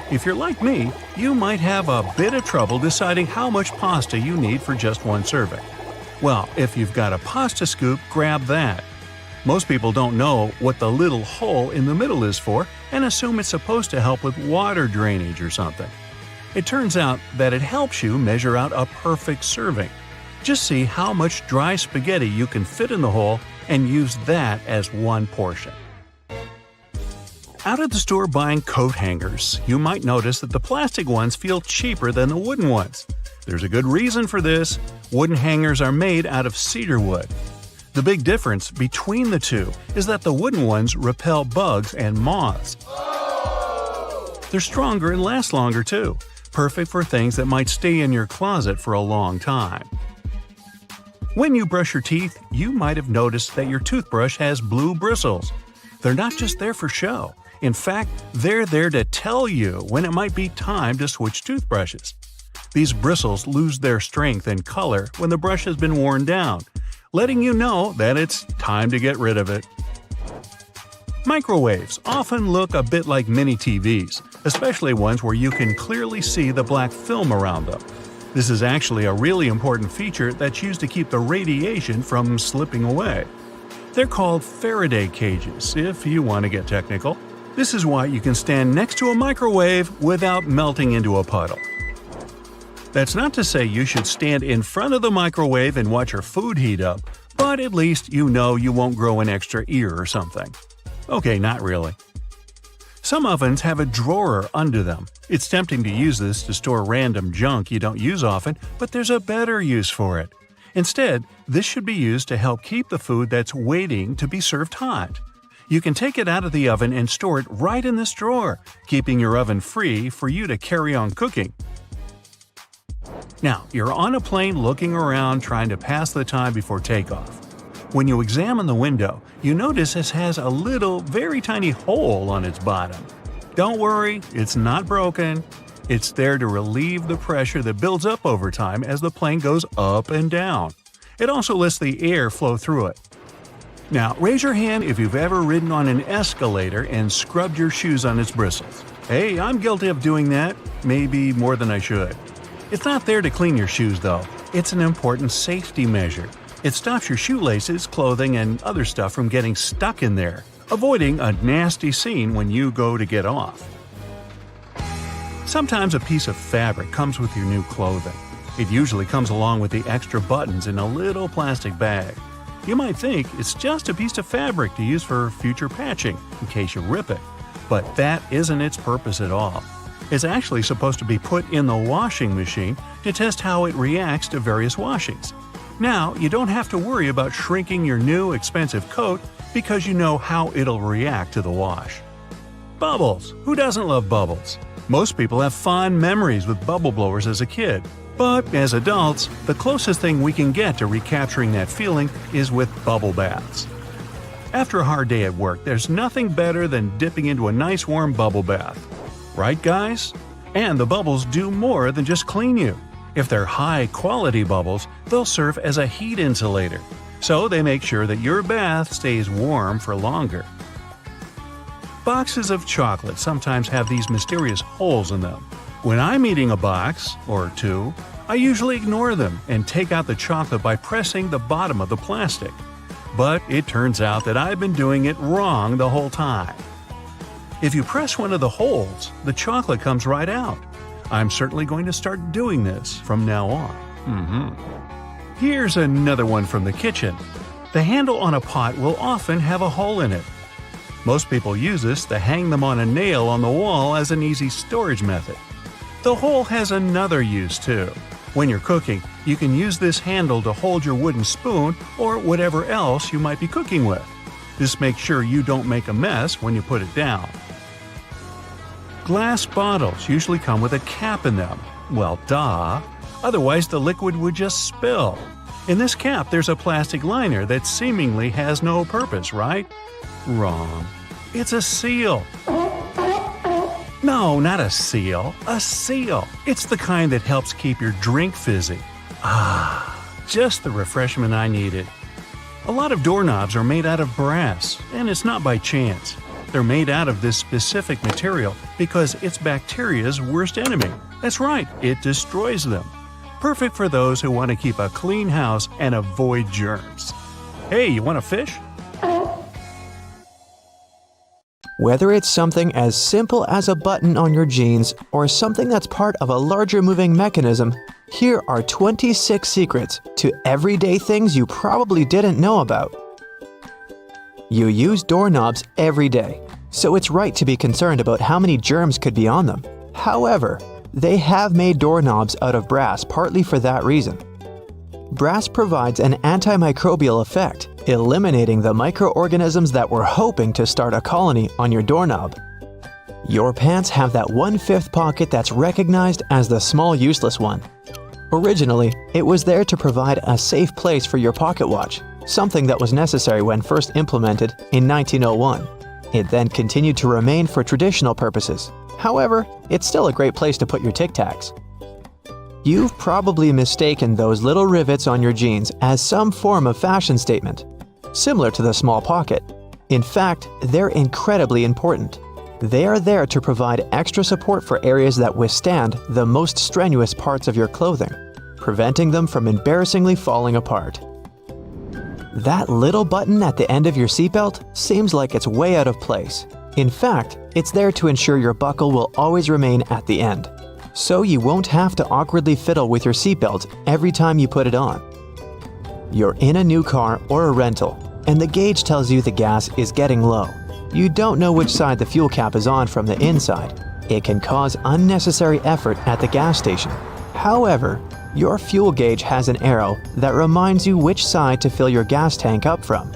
If you're like me, you might have a bit of trouble deciding how much pasta you need for just one serving. Well, if you've got a pasta scoop, grab that. Most people don't know what the little hole in the middle is for and assume it's supposed to help with water drainage or something. It turns out that it helps you measure out a perfect serving. Just see how much dry spaghetti you can fit in the hole and use that as one portion. Out at the store buying coat hangers, you might notice that the plastic ones feel cheaper than the wooden ones. There's a good reason for this. Wooden hangers are made out of cedar wood. The big difference between the two is that the wooden ones repel bugs and moths. They're stronger and last longer too, perfect for things that might stay in your closet for a long time. When you brush your teeth, you might have noticed that your toothbrush has blue bristles. They're not just there for show. In fact, they're there to tell you when it might be time to switch toothbrushes. These bristles lose their strength and color when the brush has been worn down, letting you know that it's time to get rid of it. Microwaves often look a bit like mini TVs, especially ones where you can clearly see the black film around them. This is actually a really important feature that's used to keep the radiation from slipping away. They're called Faraday cages, if you want to get technical. This is why you can stand next to a microwave without melting into a puddle. That's not to say you should stand in front of the microwave and watch your food heat up, but at least you know you won't grow an extra ear or something. Okay, not really. Some ovens have a drawer under them. It's tempting to use this to store random junk you don't use often, but there's a better use for it. Instead, this should be used to help keep the food that's waiting to be served hot. You can take it out of the oven and store it right in this drawer, keeping your oven free for you to carry on cooking. Now, you're on a plane looking around trying to pass the time before takeoff. When you examine the window, you notice it has a little, very tiny hole on its bottom. Don't worry, it's not broken. It's there to relieve the pressure that builds up over time as the plane goes up and down. It also lets the air flow through it. Now, raise your hand if you've ever ridden on an escalator and scrubbed your shoes on its bristles. Hey, I'm guilty of doing that, maybe more than I should. It's not there to clean your shoes, though. It's an important safety measure. It stops your shoelaces, clothing, and other stuff from getting stuck in there, avoiding a nasty scene when you go to get off. Sometimes a piece of fabric comes with your new clothing. It usually comes along with the extra buttons in a little plastic bag. You might think it's just a piece of fabric to use for future patching, in case you rip it. But that isn't its purpose at all. It's actually supposed to be put in the washing machine to test how it reacts to various washings. Now, you don't have to worry about shrinking your new expensive coat because you know how it'll react to the wash. Bubbles! Who doesn't love bubbles? Most people have fond memories with bubble blowers as a kid. But as adults, the closest thing we can get to recapturing that feeling is with bubble baths. After a hard day at work, there's nothing better than dipping into a nice warm bubble bath. Right, guys? And the bubbles do more than just clean you. If they're high-quality bubbles, they'll serve as a heat insulator, so they make sure that your bath stays warm for longer. Boxes of chocolate sometimes have these mysterious holes in them. When I'm eating a box, or two, I usually ignore them and take out the chocolate by pressing the bottom of the plastic. But it turns out that I've been doing it wrong the whole time. If you press one of the holes, the chocolate comes right out. I'm certainly going to start doing this from now on. Here's another one from the kitchen. The handle on a pot will often have a hole in it. Most people use this to hang them on a nail on the wall as an easy storage method. The hole has another use too. When you're cooking, you can use this handle to hold your wooden spoon or whatever else you might be cooking with. This makes sure you don't make a mess when you put it down. Glass bottles usually come with a cap in them. Well, duh. Otherwise, the liquid would just spill. In this cap, there's a plastic liner that seemingly has no purpose, right? Wrong. It's a seal. No, not a seal. A seal. It's the kind that helps keep your drink fizzy. Just the refreshment I needed. A lot of doorknobs are made out of brass, and it's not by chance. They're made out of this specific material because it's bacteria's worst enemy. That's right, it destroys them. Perfect for those who want to keep a clean house and avoid germs. Hey, you want a fish? Whether it's something as simple as a button on your jeans or something that's part of a larger moving mechanism, here are 26 secrets to everyday things you probably didn't know about. You use doorknobs every day, so it's right to be concerned about how many germs could be on them. However, they have made doorknobs out of brass partly for that reason. Brass provides an antimicrobial effect, eliminating the microorganisms that were hoping to start a colony on your doorknob. Your pants have that 1/5 pocket that's recognized as the small useless one. Originally, it was there to provide a safe place for your pocket watch, something that was necessary when first implemented in 1901. It then continued to remain for traditional purposes. However, it's still a great place to put your Tic Tacs. You've probably mistaken those little rivets on your jeans as some form of fashion statement, similar to the small pocket. In fact, they're incredibly important. They are there to provide extra support for areas that withstand the most strenuous parts of your clothing, preventing them from embarrassingly falling apart. That little button at the end of your seatbelt seems like it's way out of place. In fact, it's there to ensure your buckle will always remain at the end, so you won't have to awkwardly fiddle with your seatbelt every time you put it on. You're in a new car or a rental, and the gauge tells you the gas is getting low. You don't know which side the fuel cap is on from the inside. It can cause unnecessary effort at the gas station. However, your fuel gauge has an arrow that reminds you which side to fill your gas tank up from.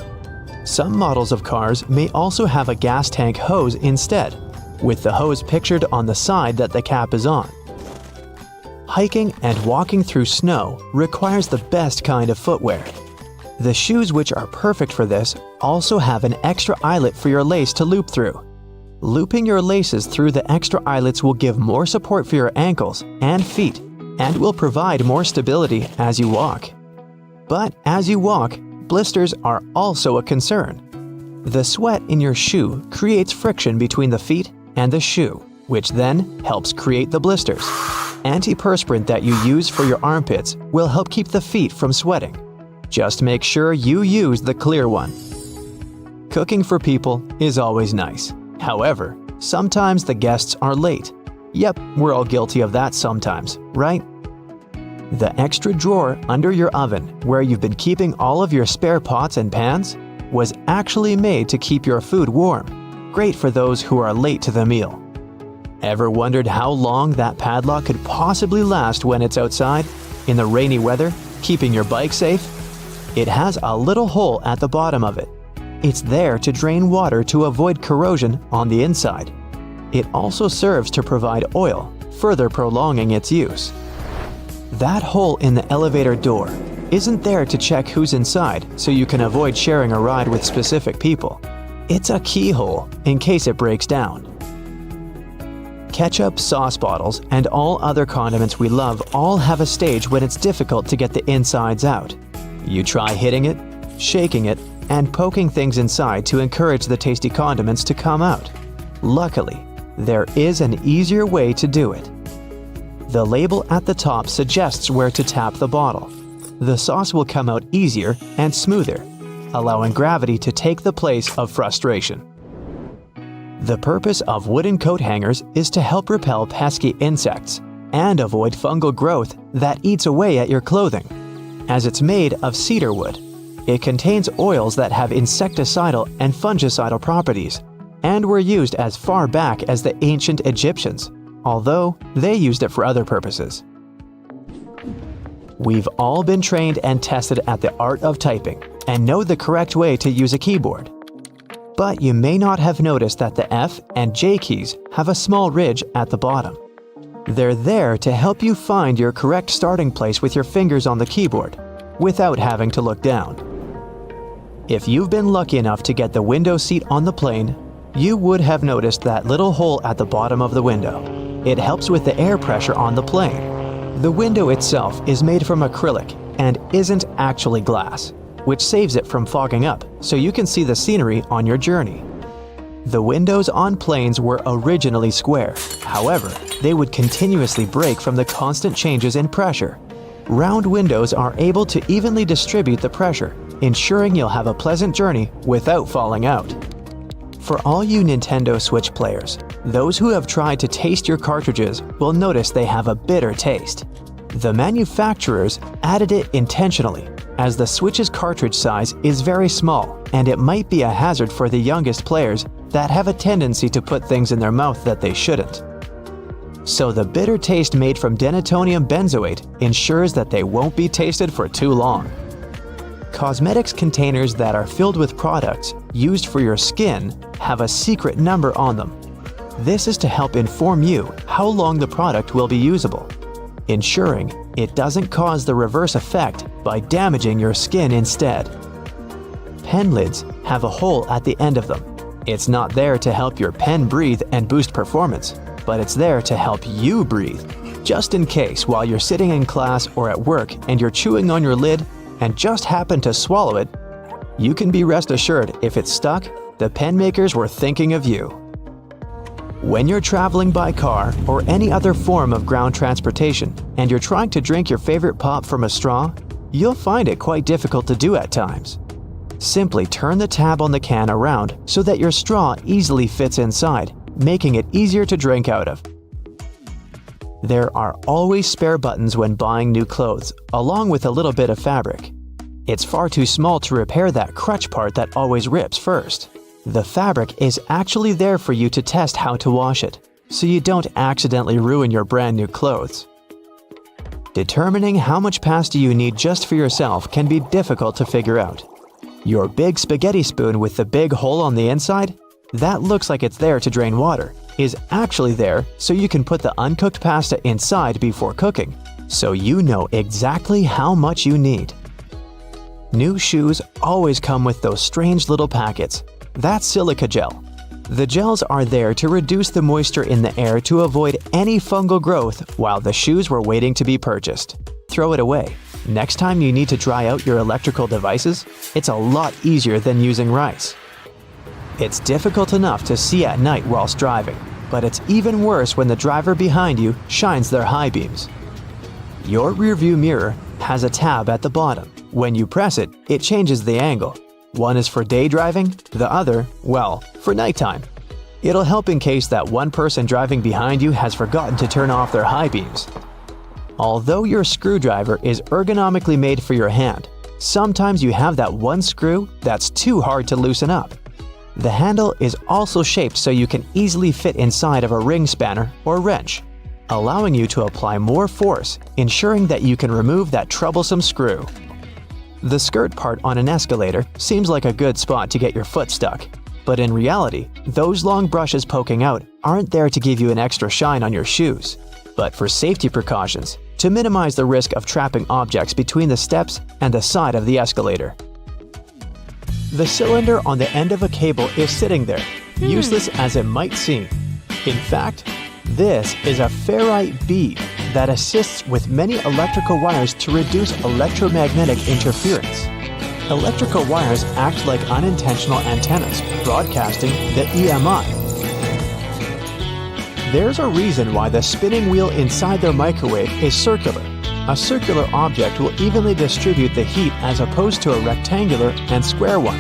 Some models of cars may also have a gas tank hose instead, with the hose pictured on the side that the cap is on. Hiking and walking through snow requires the best kind of footwear. The shoes which are perfect for this also have an extra eyelet for your lace to loop through. Looping your laces through the extra eyelets will give more support for your ankles and feet and will provide more stability as you walk. But as you walk, blisters are also a concern. The sweat in your shoe creates friction between the feet and the shoe, which then helps create the blisters. Antiperspirant that you use for your armpits will help keep the feet from sweating. Just make sure you use the clear one. Cooking for people is always nice. However, sometimes the guests are late. Yep, we're all guilty of that sometimes, right? The extra drawer under your oven, where you've been keeping all of your spare pots and pans, was actually made to keep your food warm. Great for those who are late to the meal. Ever wondered how long that padlock could possibly last when it's outside, in the rainy weather, keeping your bike safe? It has a little hole at the bottom of it. It's there to drain water to avoid corrosion on the inside. It also serves to provide oil, further prolonging its use. That hole in the elevator door isn't there to check who's inside so you can avoid sharing a ride with specific people. It's a keyhole in case it breaks down. Ketchup, sauce bottles, and all other condiments we love all have a stage when it's difficult to get the insides out. You try hitting it, shaking it, and poking things inside to encourage the tasty condiments to come out. Luckily, there is an easier way to do it. The label at the top suggests where to tap the bottle. The sauce will come out easier and smoother, allowing gravity to take the place of frustration. The purpose of wooden coat hangers is to help repel pesky insects and avoid fungal growth that eats away at your clothing. As it's made of cedar wood, it contains oils that have insecticidal and fungicidal properties and were used as far back as the ancient Egyptians, although they used it for other purposes. We've all been trained and tested at the art of typing and know the correct way to use a keyboard. But you may not have noticed that the F and J keys have a small ridge at the bottom. They're there to help you find your correct starting place with your fingers on the keyboard, without having to look down. If you've been lucky enough to get the window seat on the plane, you would have noticed that little hole at the bottom of the window. It helps with the air pressure on the plane. The window itself is made from acrylic and isn't actually glass, which saves it from fogging up so you can see the scenery on your journey. The windows on planes were originally square. However, they would continuously break from the constant changes in pressure. Round windows are able to evenly distribute the pressure, ensuring you'll have a pleasant journey without falling out. For all you Nintendo Switch players, those who have tried to taste your cartridges will notice they have a bitter taste. The manufacturers added it intentionally, as the Switch's cartridge size is very small and it might be a hazard for the youngest players that have a tendency to put things in their mouth that they shouldn't. So the bitter taste made from denatonium benzoate ensures that they won't be tasted for too long. Cosmetics containers that are filled with products used for your skin have a secret number on them. This is to help inform you how long the product will be usable, ensuring it doesn't cause the reverse effect by damaging your skin instead. Pen lids have a hole at the end of them. It's not there to help your pen breathe and boost performance, but it's there to help you breathe, just in case while you're sitting in class or at work and you're chewing on your lid and just happen to swallow it. You can be rest assured if it's stuck, the pen makers were thinking of you. When you're traveling by car or any other form of ground transportation and you're trying to drink your favorite pop from a straw, you'll find it quite difficult to do at times. Simply turn the tab on the can around so that your straw easily fits inside, making it easier to drink out of. There are always spare buttons when buying new clothes, along with a little bit of fabric. It's far too small to repair that crutch part that always rips first. The fabric is actually there for you to test how to wash it, so you don't accidentally ruin your brand new clothes. Determining how much pasta you need just for yourself can be difficult to figure out. Your big spaghetti spoon with the big hole on the inside, that looks like it's there to drain water, is actually there so you can put the uncooked pasta inside before cooking, so you know exactly how much you need. New shoes always come with those strange little packets. That's silica gel. The gels are there to reduce the moisture in the air to avoid any fungal growth while the shoes were waiting to be purchased. Throw it away. Next time you need to dry out your electrical devices, it's a lot easier than using rice. It's difficult enough to see at night whilst driving, but it's even worse when the driver behind you shines their high beams. Your rearview mirror has a tab at the bottom. When you press it, it changes the angle. One is for day driving, the other, well, for nighttime. It'll help in case that one person driving behind you has forgotten to turn off their high beams. Although your screwdriver is ergonomically made for your hand, sometimes you have that one screw that's too hard to loosen up. The handle is also shaped so you can easily fit inside of a ring spanner or wrench, allowing you to apply more force, ensuring that you can remove that troublesome screw. The skirt part on an escalator seems like a good spot to get your foot stuck, but in reality, those long brushes poking out aren't there to give you an extra shine on your shoes, but for safety precautions, to minimize the risk of trapping objects between the steps and the side of the escalator. The cylinder on the end of a cable is sitting there, useless as it might seem. In fact, This is a ferrite bead that assists with many electrical wires to reduce electromagnetic interference. Electrical wires act like unintentional antennas, broadcasting the EMI. There's a reason why the spinning wheel inside their microwave is circular. A circular object will evenly distribute the heat as opposed to a rectangular and square one.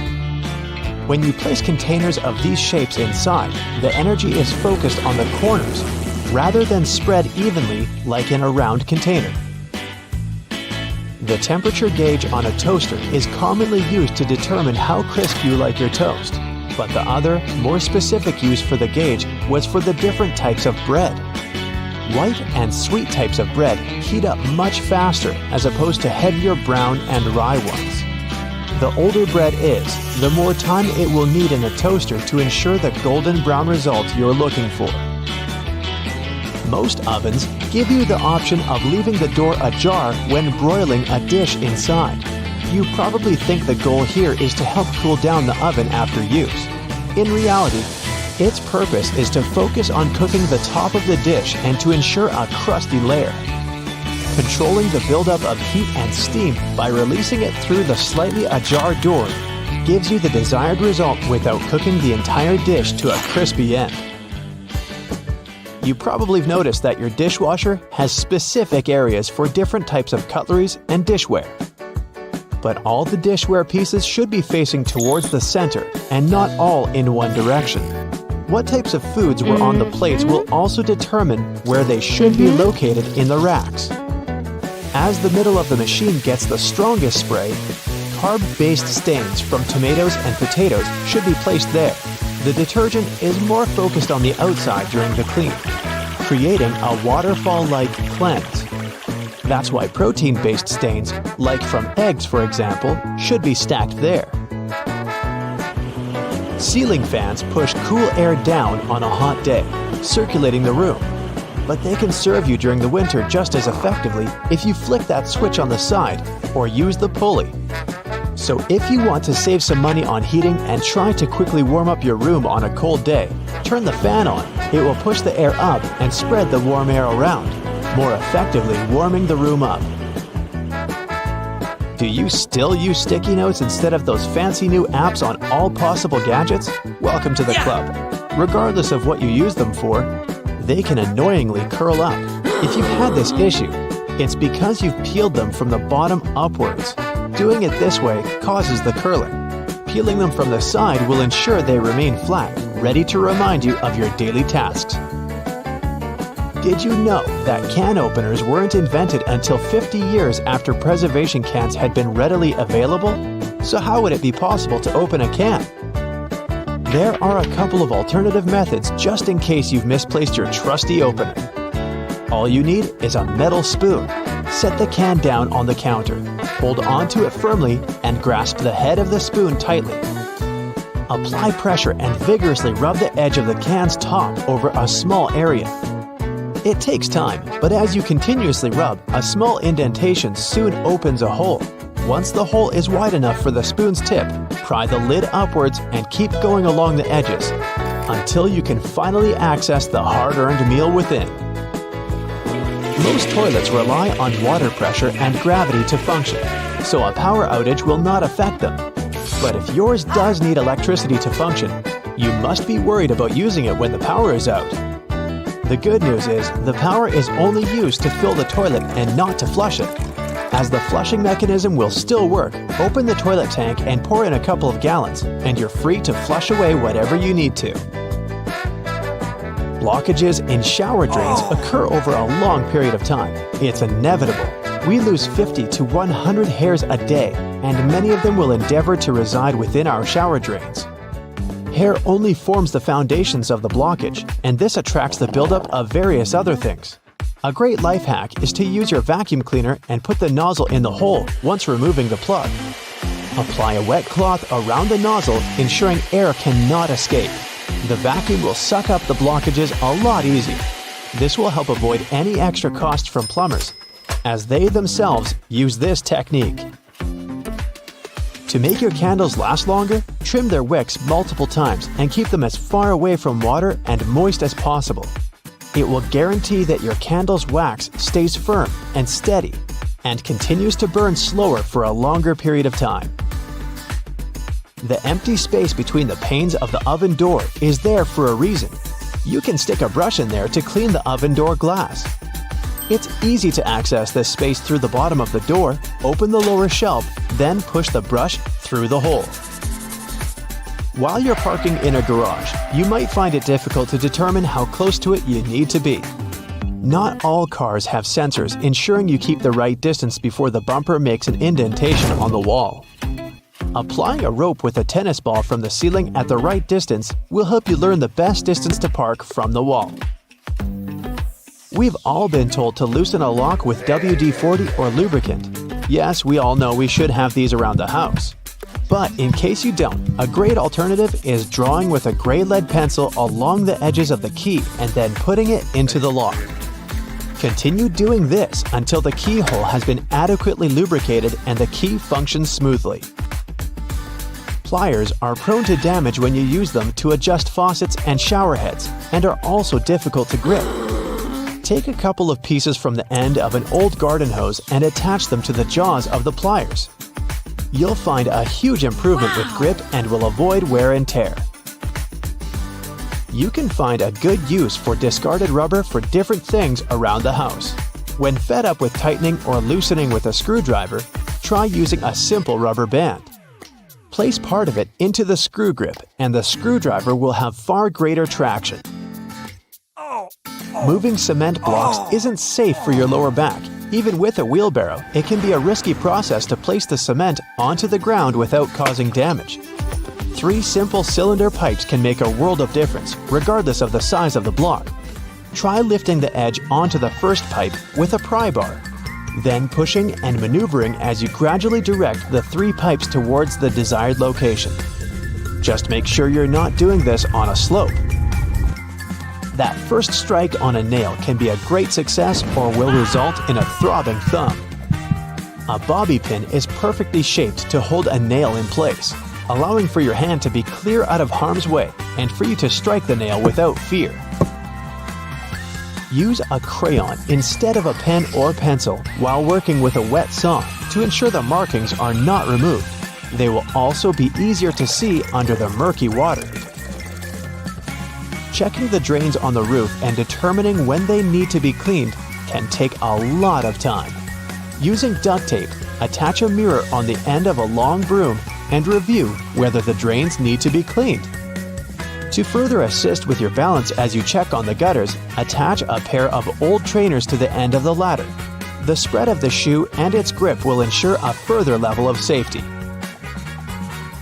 When you place containers of these shapes inside, the energy is focused on the corners rather than spread evenly like in a round container. The temperature gauge on a toaster is commonly used to determine how crisp you like your toast, but the other, more specific use for the gauge was for the different types of bread. White and sweet types of bread heat up much faster as opposed to heavier brown and rye ones. The older bread is, the more time it will need in the toaster to ensure the golden brown result you're looking for. Most ovens give you the option of leaving the door ajar when broiling a dish inside. You probably think the goal here is to help cool down the oven after use. In reality, its purpose is to focus on cooking the top of the dish and to ensure a crusty layer. Controlling the buildup of heat and steam by releasing it through the slightly ajar door gives you the desired result without cooking the entire dish to a crispy end. You probably have noticed that your dishwasher has specific areas for different types of cutleries and dishware. But all the dishware pieces should be facing towards the center and not all in one direction. What types of foods were on the plates will also determine where they should be located in the racks. As the middle of the machine gets the strongest spray, carb-based stains from tomatoes and potatoes should be placed there. The detergent is more focused on the outside during the clean, creating a waterfall-like cleanse. That's why protein-based stains, like from eggs for example, should be stacked there. Ceiling fans push cool air down on a hot day, circulating the room. But they can serve you during the winter just as effectively if you flick that switch on the side or use the pulley. So if you want to save some money on heating and try to quickly warm up your room on a cold day, turn the fan on. It will push the air up and spread the warm air around, more effectively warming the room up. Do you still use sticky notes instead of those fancy new apps on all possible gadgets? Welcome to the club. Regardless of what you use them for, they can annoyingly curl up. If you've had this issue, it's because you've peeled them from the bottom upwards. Doing it this way causes the curling. Peeling them from the side will ensure they remain flat, ready to remind you of your daily tasks. Did you know that can openers weren't invented until 50 years after preservation cans had been readily available? So how would it be possible to open a can? There are a couple of alternative methods just in case you've misplaced your trusty opener. All you need is a metal spoon. Set the can down on the counter. Hold onto it firmly and grasp the head of the spoon tightly. Apply pressure and vigorously rub the edge of the can's top over a small area. It takes time, but as you continuously rub, a small indentation soon opens a hole. Once the hole is wide enough for the spoon's tip, pry the lid upwards and keep going along the edges until you can finally access the hard-earned meal within. Most toilets rely on water pressure and gravity to function, so a power outage will not affect them. But if yours does need electricity to function, you must be worried about using it when the power is out. The good news is the power is only used to fill the toilet and not to flush it. As the flushing mechanism will still work, open the toilet tank and pour in a couple of gallons, and you're free to flush away whatever you need to. Blockages in shower drains occur over a long period of time. It's inevitable. We lose 50 to 100 hairs a day, and many of them will endeavor to reside within our shower drains. Hair only forms the foundations of the blockage, and this attracts the buildup of various other things. A great life hack is to use your vacuum cleaner and put the nozzle in the hole once removing the plug. Apply a wet cloth around the nozzle, ensuring air cannot escape. The vacuum will suck up the blockages a lot easier. This will help avoid any extra cost from plumbers, as they themselves use this technique. To make your candles last longer, trim their wicks multiple times and keep them as far away from water and moist as possible. It will guarantee that your candle's wax stays firm and steady and continues to burn slower for a longer period of time. The empty space between the panes of the oven door is there for a reason. You can stick a brush in there to clean the oven door glass. It's easy to access this space through the bottom of the door, open the lower shelf, then push the brush through the hole. While you're parking in a garage, you might find it difficult to determine how close to it you need to be. Not all cars have sensors ensuring you keep the right distance before the bumper makes an indentation on the wall. Applying a rope with a tennis ball from the ceiling at the right distance will help you learn the best distance to park from the wall. We've all been told to loosen a lock with WD-40 or lubricant. Yes, we all know we should have these around the house. But in case you don't, a great alternative is drawing with a gray lead pencil along the edges of the key and then putting it into the lock. Continue doing this until the keyhole has been adequately lubricated and the key functions smoothly. Pliers are prone to damage when you use them to adjust faucets and shower heads and are also difficult to grip. Take a couple of pieces from the end of an old garden hose and attach them to the jaws of the pliers. You'll find a huge improvement with grip and will avoid wear and tear. You can find a good use for discarded rubber for different things around the house. When fed up with tightening or loosening with a screwdriver, try using a simple rubber band. Place part of it into the screw grip and the screwdriver will have far greater traction. Moving cement blocks isn't safe for your lower back. Even with a wheelbarrow, it can be a risky process to place the cement onto the ground without causing damage. 3 simple cylinder pipes can make a world of difference, regardless of the size of the block. Try lifting the edge onto the first pipe with a pry bar, then pushing and maneuvering as you gradually direct the 3 pipes towards the desired location. Just make sure you're not doing this on a slope. That first strike on a nail can be a great success or will result in a throbbing thumb. A bobby pin is perfectly shaped to hold a nail in place, allowing for your hand to be clear out of harm's way and for you to strike the nail without fear. Use a crayon instead of a pen or pencil while working with a wet saw to ensure the markings are not removed. They will also be easier to see under the murky water. Checking the drains on the roof and determining when they need to be cleaned can take a lot of time. Using duct tape, attach a mirror on the end of a long broom and review whether the drains need to be cleaned. To further assist with your balance as you check on the gutters, attach a pair of old trainers to the end of the ladder. The spread of the shoe and its grip will ensure a further level of safety.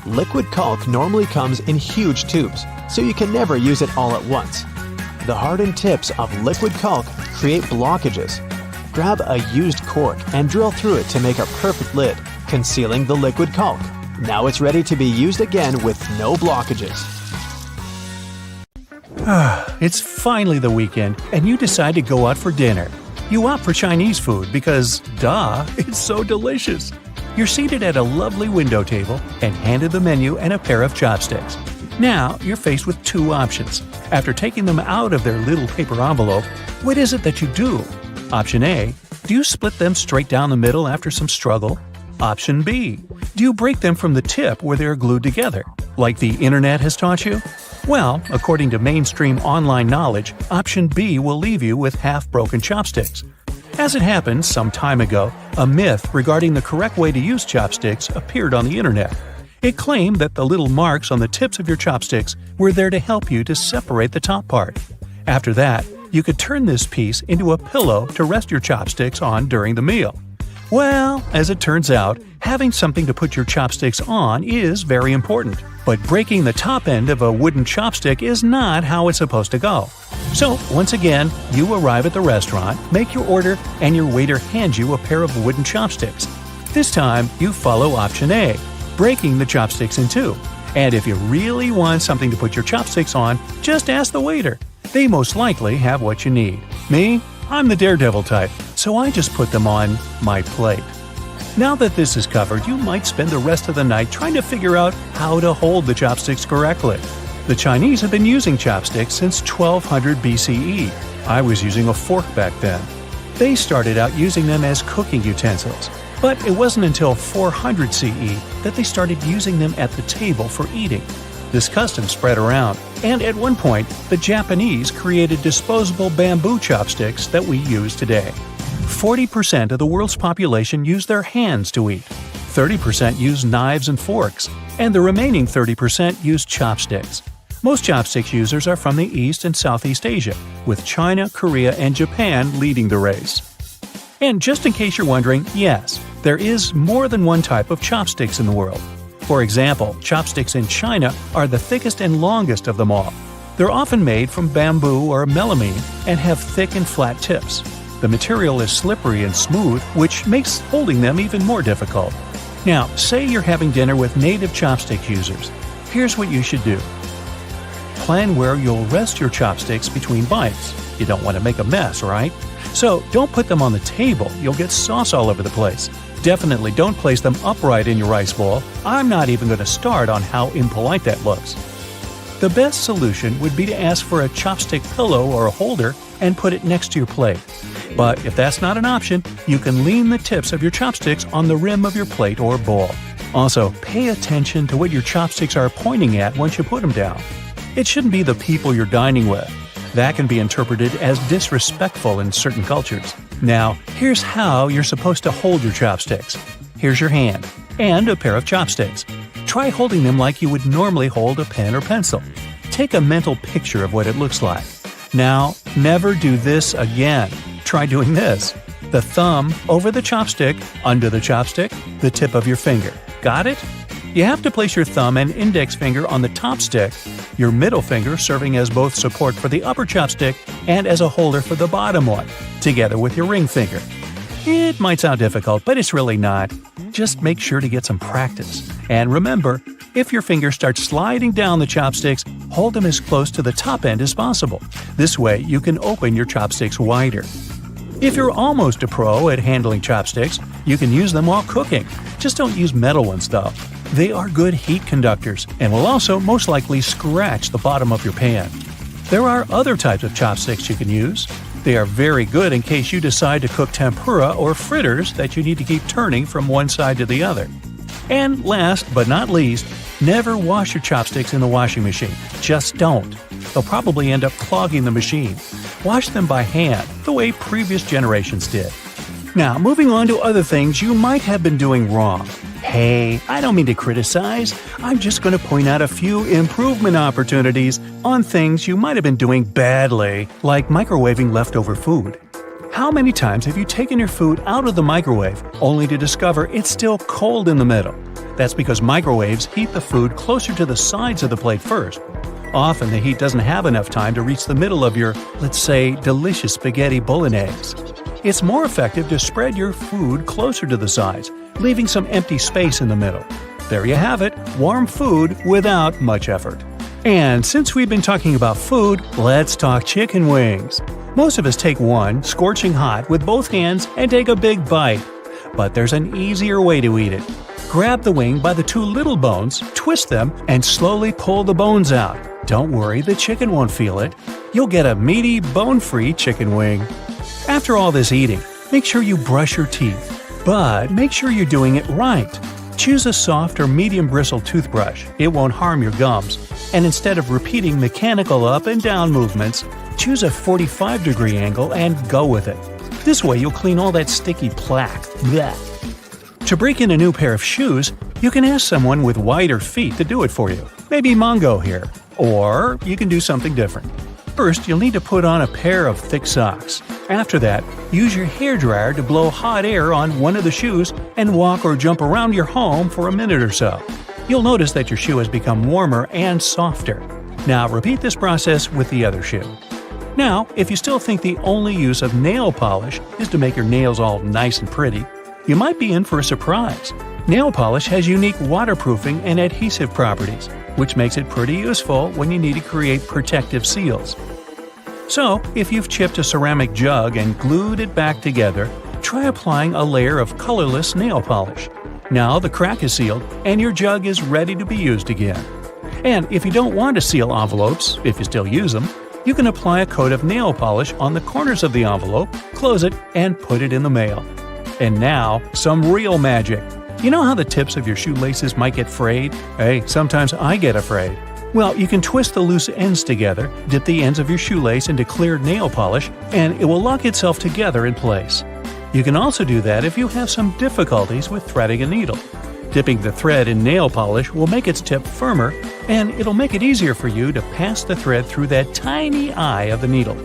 Liquid caulk normally comes in huge tubes, so you can never use it all at once. The hardened tips of liquid caulk create blockages. Grab a used cork and drill through it to make a perfect lid, concealing the liquid caulk. Now it's ready to be used again with no blockages. It's finally the weekend, and you decide to go out for dinner. You opt for Chinese food because, duh, it's so delicious. You're seated at a lovely window table and handed the menu and a pair of chopsticks. Now, you're faced with 2 options. After taking them out of their little paper envelope, what is it that you do? Option A. Do you split them straight down the middle after some struggle? Option B. Do you break them from the tip where they are glued together, like the internet has taught you? Well, according to mainstream online knowledge, option B will leave you with half-broken chopsticks. As it happened some time ago, a myth regarding the correct way to use chopsticks appeared on the internet. It claimed that the little marks on the tips of your chopsticks were there to help you to separate the top part. After that, you could turn this piece into a pillow to rest your chopsticks on during the meal. Well, as it turns out, having something to put your chopsticks on is very important. But breaking the top end of a wooden chopstick is not how it's supposed to go. So, once again, you arrive at the restaurant, make your order, and your waiter hands you a pair of wooden chopsticks. This time, you follow option A, breaking the chopsticks in 2. And if you really want something to put your chopsticks on, just ask the waiter. They most likely have what you need. Me? I'm the daredevil type, so I just put them on my plate. Now that this is covered, you might spend the rest of the night trying to figure out how to hold the chopsticks correctly. The Chinese have been using chopsticks since 1200 BCE. I was using a fork back then. They started out using them as cooking utensils, but it wasn't until 400 CE that they started using them at the table for eating. This custom spread around, and at one point, the Japanese created disposable bamboo chopsticks that we use today. 40% of the world's population use their hands to eat, 30% use knives and forks, and the remaining 30% use chopsticks. Most chopsticks users are from the East and Southeast Asia, with China, Korea, and Japan leading the race. And just in case you're wondering, yes, there is more than one type of chopsticks in the world. For example, chopsticks in China are the thickest and longest of them all. They're often made from bamboo or melamine and have thick and flat tips. The material is slippery and smooth, which makes holding them even more difficult. Now, say you're having dinner with native chopstick users. Here's what you should do. Plan where you'll rest your chopsticks between bites. You don't want to make a mess, right? So don't put them on the table, you'll get sauce all over the place. Definitely don't place them upright in your rice bowl. I'm not even going to start on how impolite that looks. The best solution would be to ask for a chopstick pillow or a holder and put it next to your plate. But if that's not an option, you can lean the tips of your chopsticks on the rim of your plate or bowl. Also, pay attention to what your chopsticks are pointing at once you put them down. It shouldn't be the people you're dining with. That can be interpreted as disrespectful in certain cultures. Now, here's how you're supposed to hold your chopsticks. Here's your hand, and a pair of chopsticks. Try holding them like you would normally hold a pen or pencil. Take a mental picture of what it looks like. Now, never do this again. Try doing this. The thumb over the chopstick, under the chopstick, the tip of your finger. Got it? You have to place your thumb and index finger on the top stick, your middle finger serving as both support for the upper chopstick and as a holder for the bottom one, together with your ring finger. It might sound difficult, but it's really not. Just make sure to get some practice. And remember, if your finger starts sliding down the chopsticks, hold them as close to the top end as possible. This way, you can open your chopsticks wider. If you're almost a pro at handling chopsticks, you can use them while cooking. Just don't use metal ones though. They are good heat conductors and will also most likely scratch the bottom of your pan. There are other types of chopsticks you can use. They are very good in case you decide to cook tempura or fritters that you need to keep turning from one side to the other. And last but not least, never wash your chopsticks in the washing machine. Just don't. They'll probably end up clogging the machine. Wash them by hand, the way previous generations did. Now, moving on to other things you might have been doing wrong. Hey, I don't mean to criticize. I'm just going to point out a few improvement opportunities on things you might have been doing badly, like microwaving leftover food. How many times have you taken your food out of the microwave only to discover it's still cold in the middle? That's because microwaves heat the food closer to the sides of the plate first. Often the heat doesn't have enough time to reach the middle of your, let's say, delicious spaghetti bolognese. It's more effective to spread your food closer to the sides, leaving some empty space in the middle. There you have it, warm food without much effort. And since we've been talking about food, let's talk chicken wings. Most of us take one, scorching hot, with both hands and take a big bite. But there's an easier way to eat it. Grab the wing by the two little bones, twist them, and slowly pull the bones out. Don't worry, the chicken won't feel it. You'll get a meaty, bone-free chicken wing. After all this eating, make sure you brush your teeth. But make sure you're doing it right. Choose a soft or medium bristle toothbrush. It won't harm your gums. And instead of repeating mechanical up and down movements, choose a 45-degree angle and go with it. This way you'll clean all that sticky plaque. Blech. To break in a new pair of shoes, you can ask someone with wider feet to do it for you. Maybe Mongo here. Or you can do something different. First, you'll need to put on a pair of thick socks. After that, use your hairdryer to blow hot air on one of the shoes and walk or jump around your home for a minute or so. You'll notice that your shoe has become warmer and softer. Now repeat this process with the other shoe. Now, if you still think the only use of nail polish is to make your nails all nice and pretty, you might be in for a surprise. Nail polish has unique waterproofing and adhesive properties, which makes it pretty useful when you need to create protective seals. So, if you've chipped a ceramic jug and glued it back together, try applying a layer of colorless nail polish. Now the crack is sealed and your jug is ready to be used again. And if you don't want to seal envelopes, if you still use them, you can apply a coat of nail polish on the corners of the envelope, close it, and put it in the mail. And now, some real magic. You know how the tips of your shoelaces might get frayed? Hey, sometimes I get afraid. Well, you can twist the loose ends together, dip the ends of your shoelace into clear nail polish, and it will lock itself together in place. You can also do that if you have some difficulties with threading a needle. Dipping the thread in nail polish will make its tip firmer, and it'll make it easier for you to pass the thread through that tiny eye of the needle.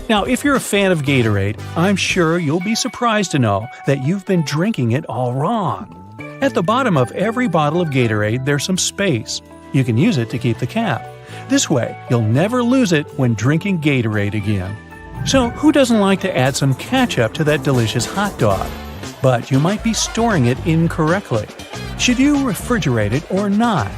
Now, if you're a fan of Gatorade, I'm sure you'll be surprised to know that you've been drinking it all wrong. At the bottom of every bottle of Gatorade, there's some space. You can use it to keep the cap. This way, you'll never lose it when drinking Gatorade again. So, who doesn't like to add some ketchup to that delicious hot dog? But you might be storing it incorrectly. Should you refrigerate it or not?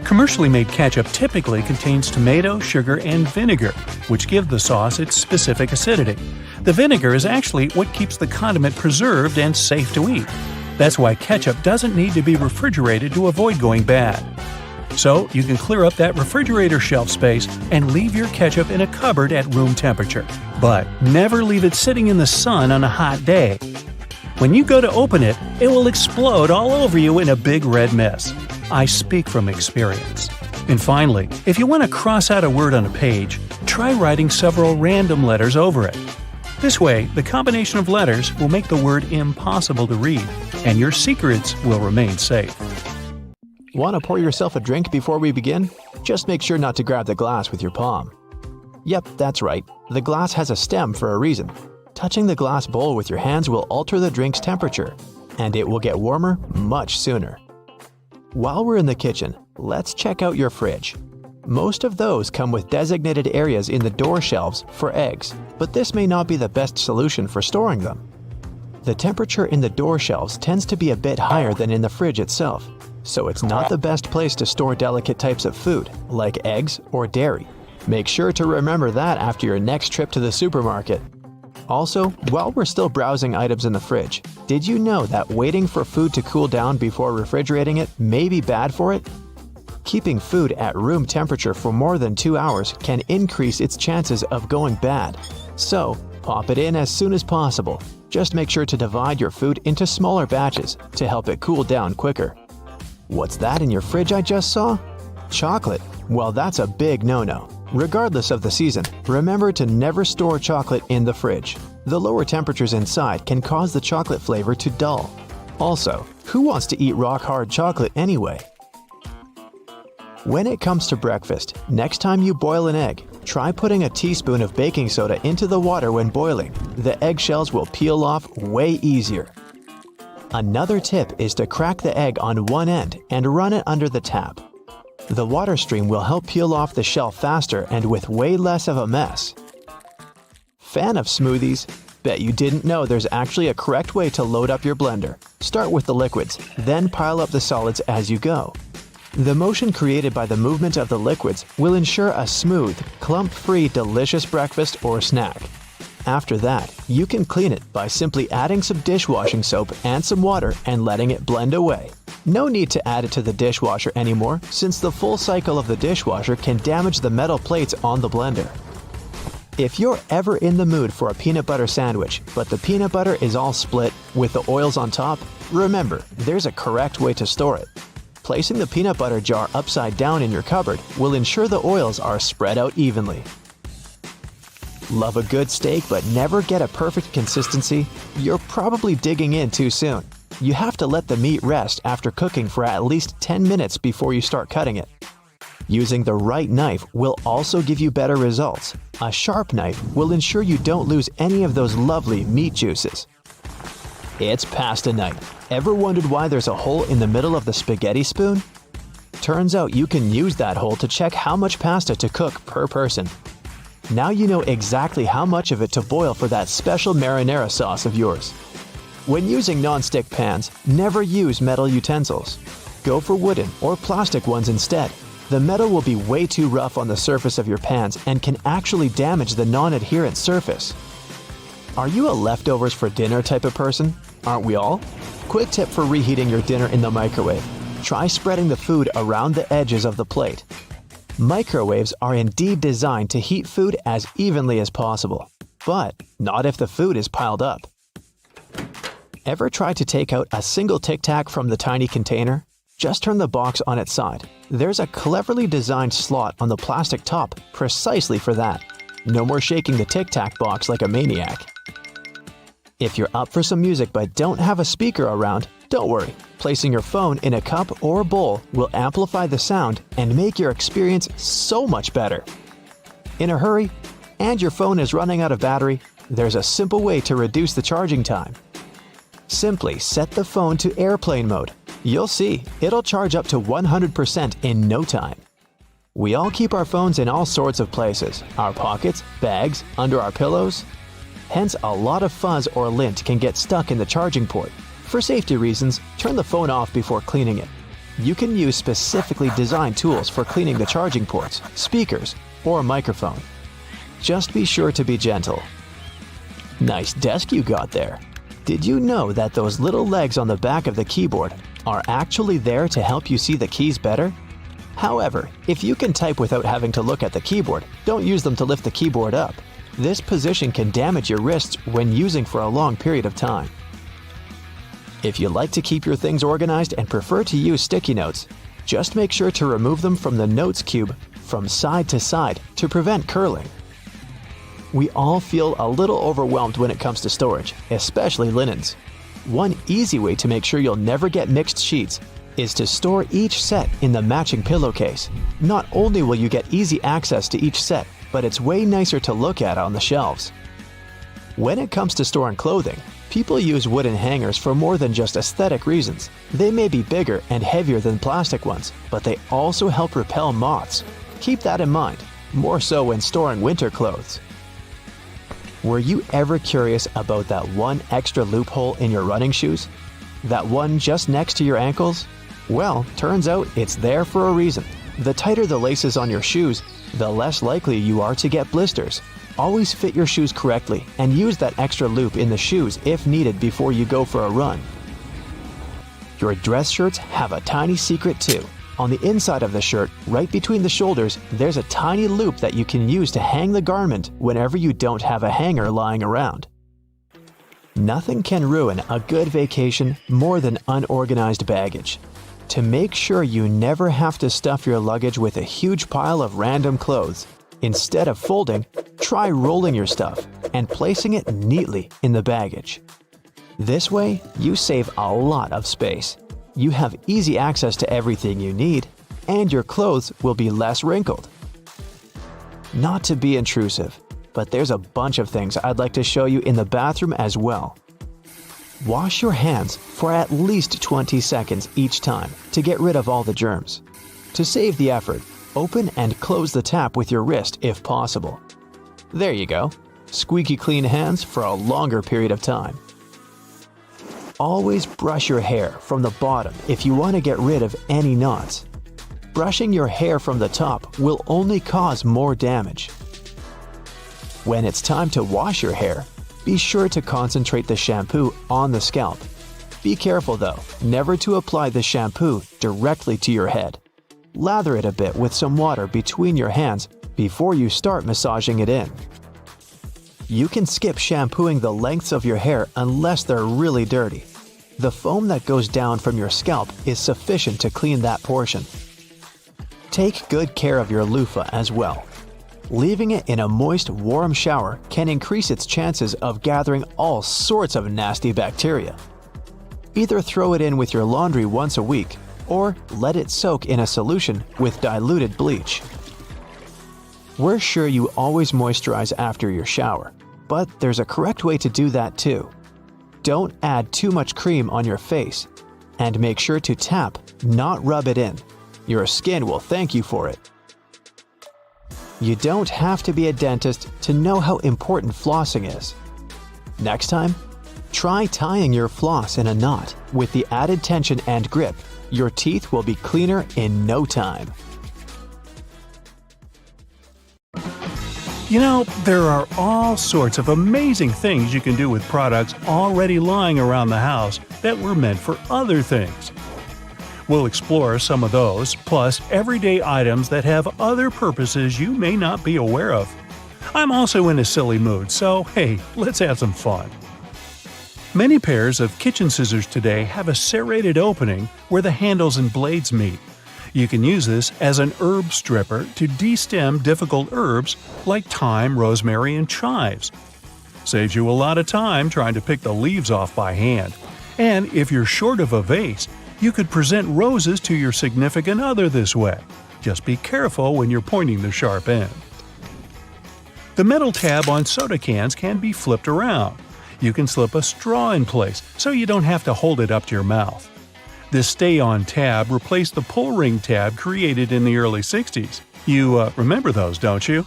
Commercially made ketchup typically contains tomato, sugar, and vinegar, which give the sauce its specific acidity. The vinegar is actually what keeps the condiment preserved and safe to eat. That's why ketchup doesn't need to be refrigerated to avoid going bad. So, you can clear up that refrigerator shelf space and leave your ketchup in a cupboard at room temperature. But never leave it sitting in the sun on a hot day. When you go to open it, it will explode all over you in a big red mess. I speak from experience. And finally, if you want to cross out a word on a page, try writing several random letters over it. This way, the combination of letters will make the word impossible to read, and your secrets will remain safe. Want to pour yourself a drink before we begin? Just make sure not to grab the glass with your palm. Yep, that's right. The glass has a stem for a reason. Touching the glass bowl with your hands will alter the drink's temperature, and it will get warmer much sooner. While we're in the kitchen, let's check out your fridge. Most of those come with designated areas in the door shelves for eggs, but this may not be the best solution for storing them. The temperature in the door shelves tends to be a bit higher than in the fridge itself, so it's not the best place to store delicate types of food, like eggs or dairy. Make sure to remember that after your next trip to the supermarket. Also, while we're still browsing items in the fridge, did you know that waiting for food to cool down before refrigerating it may be bad for it? Keeping food at room temperature for more than 2 hours can increase its chances of going bad. So, pop it in as soon as possible. Just make sure to divide your food into smaller batches to help it cool down quicker. What's that in your fridge I just saw? Chocolate. Well, that's a big no-no. Regardless of the season, remember to never store chocolate in the fridge. The lower temperatures inside can cause the chocolate flavor to dull. Also, who wants to eat rock-hard chocolate anyway? When it comes to breakfast, next time you boil an egg, try putting a teaspoon of baking soda into the water when boiling. The eggshells will peel off way easier. Another tip is to crack the egg on one end and run it under the tap. The water stream will help peel off the shell faster and with way less of a mess. Fan of smoothies? Bet you didn't know there's actually a correct way to load up your blender. Start with the liquids, then pile up the solids as you go. The motion created by the movement of the liquids will ensure a smooth, clump-free, delicious breakfast or snack. After that, you can clean it by simply adding some dishwashing soap and some water and letting it blend away. No need to add it to the dishwasher anymore, since the full cycle of the dishwasher can damage the metal plates on the blender. If you're ever in the mood for a peanut butter sandwich, but the peanut butter is all split with the oils on top, remember, there's a correct way to store it. Placing the peanut butter jar upside down in your cupboard will ensure the oils are spread out evenly. Love a good steak but never get a perfect consistency? You're probably digging in too soon. You have to let the meat rest after cooking for at least 10 minutes before you start cutting it. Using the right knife will also give you better results. A sharp knife will ensure you don't lose any of those lovely meat juices. It's pasta night. Ever wondered why there's a hole in the middle of the spaghetti spoon? Turns out you can use that hole to check how much pasta to cook per person. Now you know exactly how much of it to boil for that special marinara sauce of yours. When using non-stick pans, never use metal utensils. Go for wooden or plastic ones instead. The metal will be way too rough on the surface of your pans and can actually damage the non-adherent surface. Are you a leftovers for dinner type of person? Aren't we all? Quick tip for reheating your dinner in the microwave. try spreading the food around the edges of the plate. Microwaves are indeed designed to heat food as evenly as possible, but not if the food is piled up. Ever try to take out a single Tic Tac from the tiny container? Just turn the box on its side. There's a cleverly designed slot on the plastic top precisely for that. No more shaking the Tic Tac box like a maniac. If you're up for some music but don't have a speaker around, don't worry. Placing your phone in a cup or bowl will amplify the sound and make your experience so much better. In a hurry, and your phone is running out of battery, there's a simple way to reduce the charging time. Simply set the phone to airplane mode. You'll see, it'll charge up to 100% in no time. We all keep our phones in all sorts of places, our pockets, bags, under our pillows. Hence, a lot of fuzz or lint can get stuck in the charging port. For safety reasons, turn the phone off before cleaning it. You can use specifically designed tools for cleaning the charging ports, speakers, or microphone. Just be sure to be gentle. Nice desk you got there. Did you know that those little legs on the back of the keyboard are actually there to help you see the keys better? However, if you can type without having to look at the keyboard, don't use them to lift the keyboard up. This position can damage your wrists when using for a long period of time. If you like to keep your things organized and prefer to use sticky notes, just make sure to remove them from the notes cube from side to side to prevent curling. We all feel a little overwhelmed when it comes to storage, especially linens. One easy way to make sure you'll never get mixed sheets is to store each set in the matching pillowcase. Not only will you get easy access to each set, but it's way nicer to look at on the shelves. When it comes to storing clothing, people use wooden hangers for more than just aesthetic reasons. They may be bigger and heavier than plastic ones, but they also help repel moths. Keep that in mind, more so when storing winter clothes. Were you ever curious about that one extra loophole in your running shoes? That one just next to your ankles? Well, turns out it's there for a reason. The tighter the laces on your shoes, the less likely you are to get blisters. Always fit your shoes correctly and use that extra loop in the shoes if needed before you go for a run. Your dress shirts have a tiny secret too. On the inside of the shirt, right between the shoulders, there's a tiny loop that you can use to hang the garment whenever you don't have a hanger lying around. Nothing can ruin a good vacation more than unorganized baggage. To make sure you never have to stuff your luggage with a huge pile of random clothes, instead of folding, try rolling your stuff and placing it neatly in the baggage. This way, you save a lot of space. You have easy access to everything you need, and your clothes will be less wrinkled. Not to be intrusive, but there's a bunch of things I'd like to show you in the bathroom as well. Wash your hands for at least 20 seconds each time to get rid of all the germs. To save the effort, open and close the tap with your wrist if possible. There you go. Squeaky clean hands for a longer period of time. Always brush your hair from the bottom if you want to get rid of any knots. Brushing your hair from the top will only cause more damage. When it's time to wash your hair, be sure to concentrate the shampoo on the scalp. Be careful though, never to apply the shampoo directly to your head. Lather it a bit with some water between your hands before you start massaging it in. You can skip shampooing the lengths of your hair unless they're really dirty. The foam that goes down from your scalp is sufficient to clean that portion. Take good care of your loofah as well. Leaving it in a moist, warm shower can increase its chances of gathering all sorts of nasty bacteria. Either throw it in with your laundry once a week, or let it soak in a solution with diluted bleach. We're sure you always moisturize after your shower, but there's a correct way to do that too. Don't add too much cream on your face, and make sure to tap, not rub it in. Your skin will thank you for it. You don't have to be a dentist to know how important flossing is. Next time, try tying your floss in a knot. With the added tension and grip, your teeth will be cleaner in no time. You know, there are all sorts of amazing things you can do with products already lying around the house that were meant for other things. We'll explore some of those, plus everyday items that have other purposes you may not be aware of. I'm also in a silly mood, so hey, let's have some fun. Many pairs of kitchen scissors today have a serrated opening where the handles and blades meet. You can use this as an herb stripper to destem difficult herbs like thyme, rosemary, and chives. Saves you a lot of time trying to pick the leaves off by hand. And if you're short of a vase, you could present roses to your significant other this way. Just be careful when you're pointing the sharp end. The metal tab on soda cans can be flipped around. You can slip a straw in place so you don't have to hold it up to your mouth. This stay-on tab replaced the pull ring tab created in the early 60s. You remember those, don't you?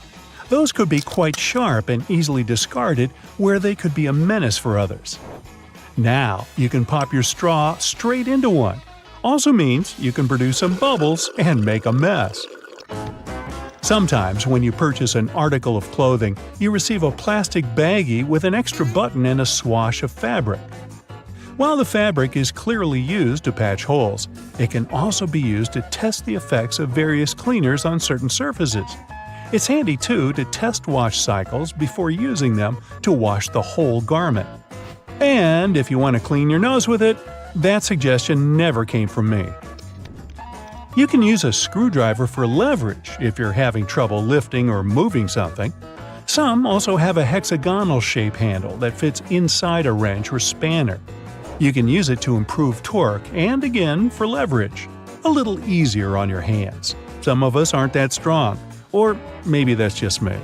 Those could be quite sharp and easily discarded where they could be a menace for others. Now, you can pop your straw straight into one. Also means you can produce some bubbles and make a mess. Sometimes when you purchase an article of clothing, you receive a plastic baggie with an extra button and a swash of fabric. While the fabric is clearly used to patch holes, it can also be used to test the effects of various cleaners on certain surfaces. It's handy too to test wash cycles before using them to wash the whole garment. And if you want to clean your nose with it, that suggestion never came from me. You can use a screwdriver for leverage if you're having trouble lifting or moving something. Some also have a hexagonal shape handle that fits inside a wrench or spanner. You can use it to improve torque and, again, for leverage. A little easier on your hands. Some of us aren't that strong, or maybe that's just me.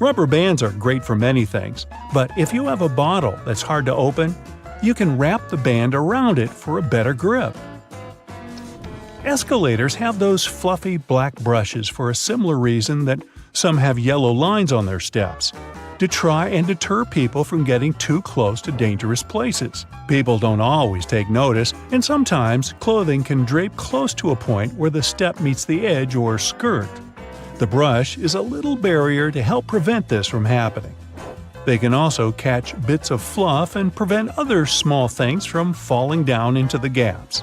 Rubber bands are great for many things, but if you have a bottle that's hard to open, you can wrap the band around it for a better grip. Escalators have those fluffy black brushes for a similar reason that some have yellow lines on their steps, to try and deter people from getting too close to dangerous places. People don't always take notice, and sometimes clothing can drape close to a point where the step meets the edge or skirt. The brush is a little barrier to help prevent this from happening. They can also catch bits of fluff and prevent other small things from falling down into the gaps.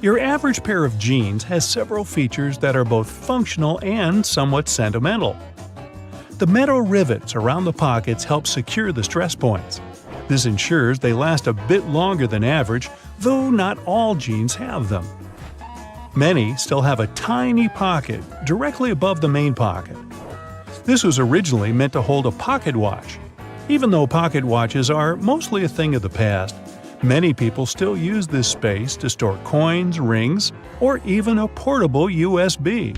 Your average pair of jeans has several features that are both functional and somewhat sentimental. The metal rivets around the pockets help secure the stress points. This ensures they last a bit longer than average, though not all jeans have them. Many still have a tiny pocket directly above the main pocket. This was originally meant to hold a pocket watch. Even though pocket watches are mostly a thing of the past, many people still use this space to store coins, rings, or even a portable USB.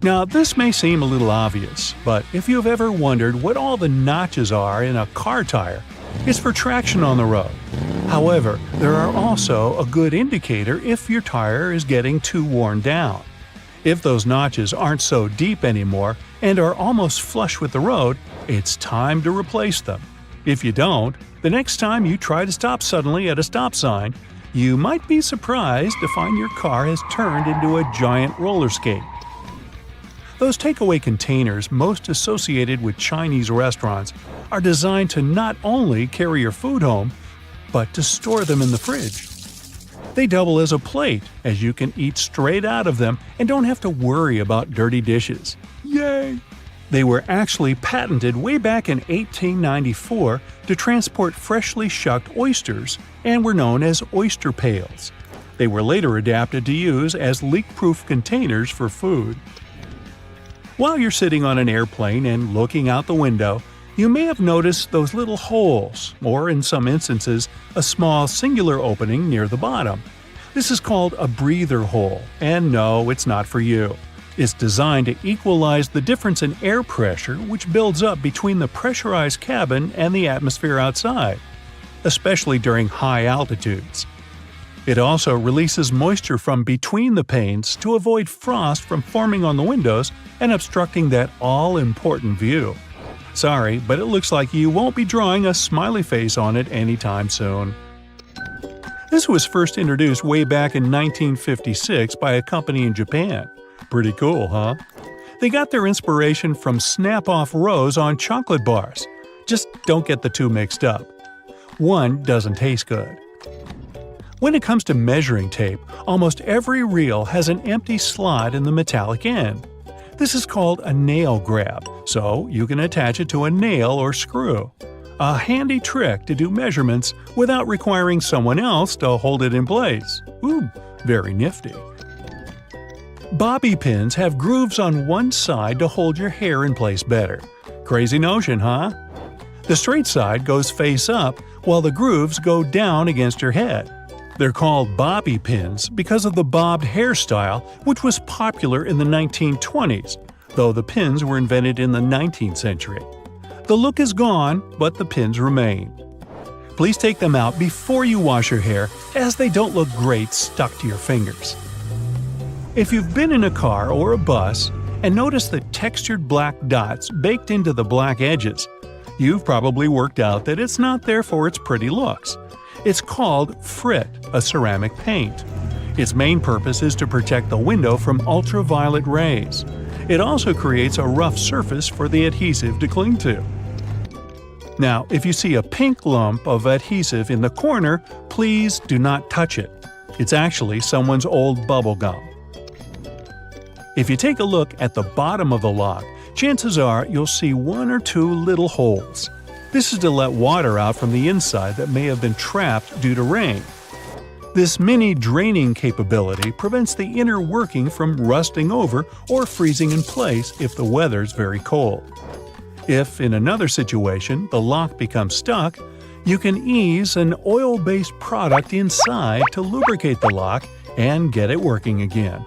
Now, this may seem a little obvious, but if you've ever wondered what all the notches are in a car tire, it's for traction on the road. However, there are also a good indicator if your tire is getting too worn down. If those notches aren't so deep anymore and are almost flush with the road, it's time to replace them. If you don't, the next time you try to stop suddenly at a stop sign, you might be surprised to find your car has turned into a giant roller skate. Those takeaway containers most associated with Chinese restaurants are designed to not only carry your food home, but to store them in the fridge. They double as a plate, as you can eat straight out of them and don't have to worry about dirty dishes. Yay! They were actually patented way back in 1894 to transport freshly shucked oysters and were known as oyster pails. They were later adapted to use as leak-proof containers for food. While you're sitting on an airplane and looking out the window, you may have noticed those little holes, or in some instances, a small singular opening near the bottom. This is called a breather hole, and no, it's not for you. It's designed to equalize the difference in air pressure which builds up between the pressurized cabin and the atmosphere outside, especially during high altitudes. It also releases moisture from between the panes to avoid frost from forming on the windows and obstructing that all-important view. Sorry, but it looks like you won't be drawing a smiley face on it anytime soon. This was first introduced way back in 1956 by a company in Japan. Pretty cool, huh? They got their inspiration from snap-off rows on chocolate bars. Just don't get the two mixed up. One doesn't taste good. When it comes to measuring tape, almost every reel has an empty slot in the metallic end. This is called a nail grab, so you can attach it to a nail or screw. A handy trick to do measurements without requiring someone else to hold it in place. Ooh, very nifty. Bobby pins have grooves on one side to hold your hair in place better. Crazy notion, huh? The straight side goes face up, while the grooves go down against your head. They're called bobby pins because of the bobbed hairstyle, which was popular in the 1920s, though the pins were invented in the 19th century. The look is gone, but the pins remain. Please take them out before you wash your hair, as they don't look great stuck to your fingers. If you've been in a car or a bus and noticed the textured black dots baked into the black edges, you've probably worked out that it's not there for its pretty looks. It's called frit, a ceramic paint. Its main purpose is to protect the window from ultraviolet rays. It also creates a rough surface for the adhesive to cling to. Now, if you see a pink lump of adhesive in the corner, please do not touch it. It's actually someone's old bubble gum. If you take a look at the bottom of the lock, chances are you'll see one or two little holes. This is to let water out from the inside that may have been trapped due to rain. This mini draining capability prevents the inner working from rusting over or freezing in place if the weather's very cold. If, in another situation, the lock becomes stuck, you can ease an oil-based product inside to lubricate the lock and get it working again.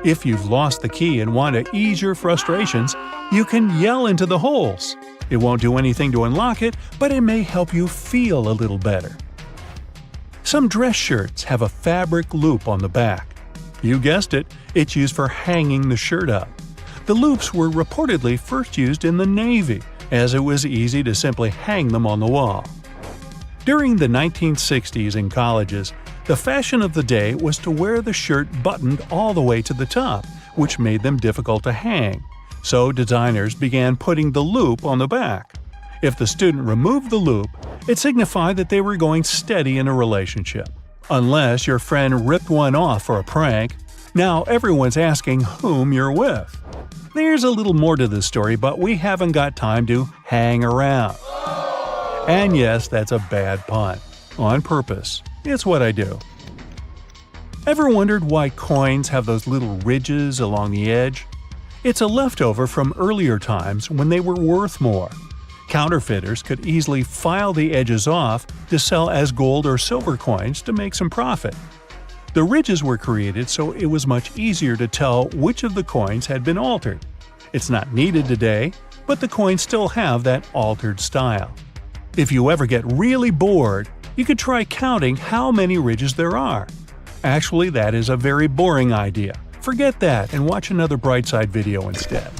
If you've lost the key and want to ease your frustrations, you can yell into the holes. It won't do anything to unlock it, but it may help you feel a little better. Some dress shirts have a fabric loop on the back. You guessed it, it's used for hanging the shirt up. The loops were reportedly first used in the Navy, as it was easy to simply hang them on the wall. During the 1960s in colleges, the fashion of the day was to wear the shirt buttoned all the way to the top, which made them difficult to hang. So designers began putting the loop on the back. If the student removed the loop, it signified that they were going steady in a relationship. Unless your friend ripped one off for a prank, now everyone's asking whom you're with. There's a little more to this story, but we haven't got time to hang around. And yes, that's a bad pun. On purpose. It's what I do. Ever wondered why coins have those little ridges along the edge? It's a leftover from earlier times when they were worth more. Counterfeiters could easily file the edges off to sell as gold or silver coins to make some profit. The ridges were created so it was much easier to tell which of the coins had been altered. It's not needed today, but the coins still have that altered style. If you ever get really bored, you could try counting how many ridges there are. Actually, that is a very boring idea. Forget that and watch another Brightside video instead.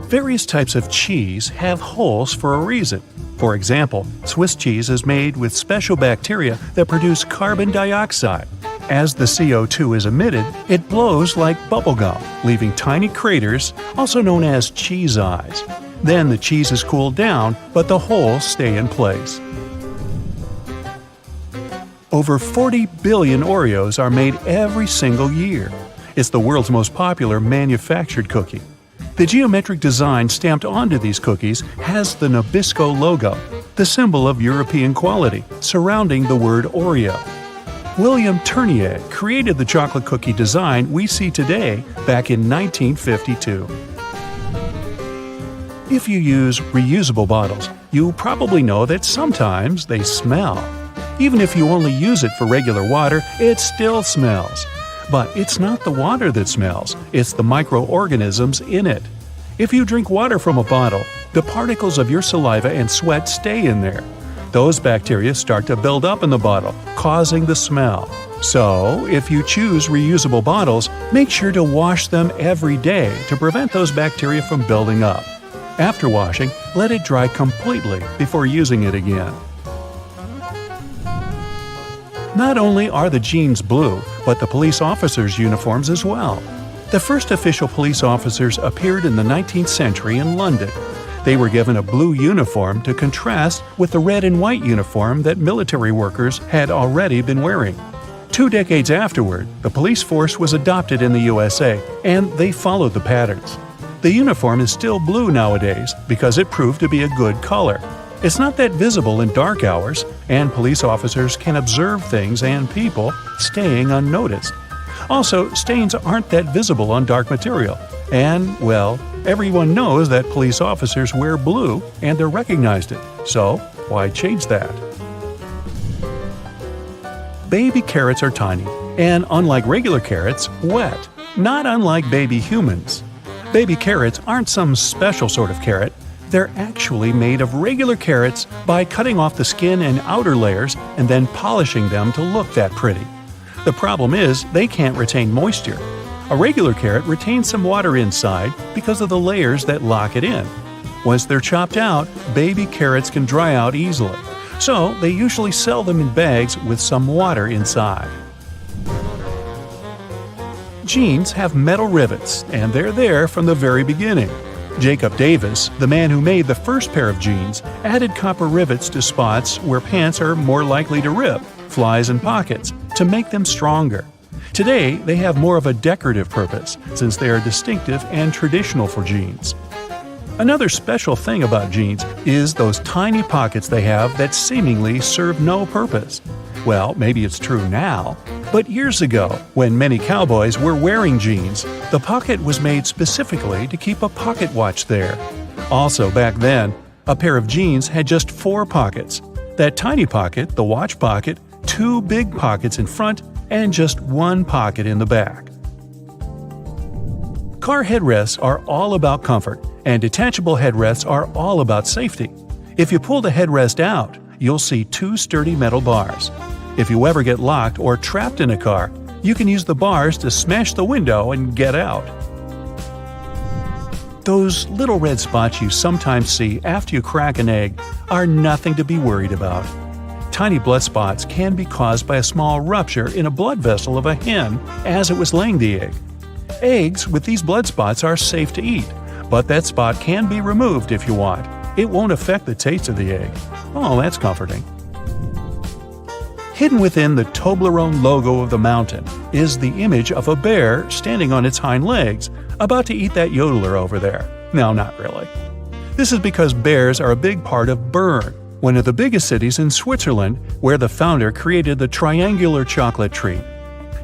Various types of cheese have holes for a reason. For example, Swiss cheese is made with special bacteria that produce carbon dioxide. As the CO2 is emitted, it blows like bubblegum, leaving tiny craters, also known as cheese eyes. Then the cheese is cooled down, but the holes stay in place. Over 40 billion Oreos are made every single year. It's the world's most popular manufactured cookie. The geometric design stamped onto these cookies has the Nabisco logo, the symbol of European quality, surrounding the word Oreo. William Tournier created the chocolate cookie design we see today back in 1952. If you use reusable bottles, you probably know that sometimes they smell. Even if you only use it for regular water, it still smells. But it's not the water that smells, it's the microorganisms in it. If you drink water from a bottle, the particles of your saliva and sweat stay in there. Those bacteria start to build up in the bottle, causing the smell. So, if you choose reusable bottles, make sure to wash them every day to prevent those bacteria from building up. After washing, let it dry completely before using it again. Not only are the jeans blue, but the police officers' uniforms as well. The first official police officers appeared in the 19th century in London. They were given a blue uniform to contrast with the red and white uniform that military workers had already been wearing. 2 decades afterward, the police force was adopted in the USA, and they followed the patterns. The uniform is still blue nowadays because it proved to be a good color. It's not that visible in dark hours, and police officers can observe things and people staying unnoticed. Also, stains aren't that visible on dark material. And, well, everyone knows that police officers wear blue and they're recognized it. So, why change that? Baby carrots are tiny, and unlike regular carrots, wet, not unlike baby humans. Baby carrots aren't some special sort of carrot. They're actually made of regular carrots by cutting off the skin and outer layers and then polishing them to look that pretty. The problem is they can't retain moisture. A regular carrot retains some water inside because of the layers that lock it in. Once they're chopped out, baby carrots can dry out easily. So they usually sell them in bags with some water inside. Jeans have metal rivets, and they're there from the very beginning. Jacob Davis, the man who made the first pair of jeans, added copper rivets to spots where pants are more likely to rip, flies and pockets, to make them stronger. Today, they have more of a decorative purpose, since they are distinctive and traditional for jeans. Another special thing about jeans is those tiny pockets they have that seemingly serve no purpose. Well, maybe it's true now, but years ago, when many cowboys were wearing jeans, the pocket was made specifically to keep a pocket watch there. Also, back then, a pair of jeans had just 4 pockets. That tiny pocket, the watch pocket, 2 big pockets in front, and just 1 pocket in the back. Car headrests are all about comfort, and detachable headrests are all about safety. If you pull the headrest out, you'll see 2 sturdy metal bars. If you ever get locked or trapped in a car, you can use the bars to smash the window and get out. Those little red spots you sometimes see after you crack an egg are nothing to be worried about. Tiny blood spots can be caused by a small rupture in a blood vessel of a hen as it was laying the egg. Eggs with these blood spots are safe to eat, but that spot can be removed if you want. It won't affect the taste of the egg. Oh, that's comforting. Hidden within the Toblerone logo of the mountain is the image of a bear standing on its hind legs, about to eat that yodeler over there. No, not really. This is because bears are a big part of Bern, one of the biggest cities in Switzerland, where the founder created the triangular chocolate treat.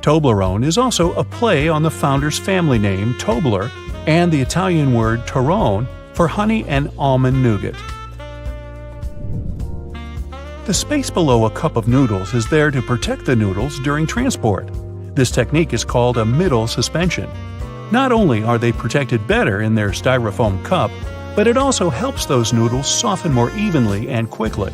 Toblerone is also a play on the founder's family name, Tobler, and the Italian word Torrone for honey and almond nougat. The space below a cup of noodles is there to protect the noodles during transport. This technique is called a middle suspension. Not only are they protected better in their styrofoam cup, but it also helps those noodles soften more evenly and quickly.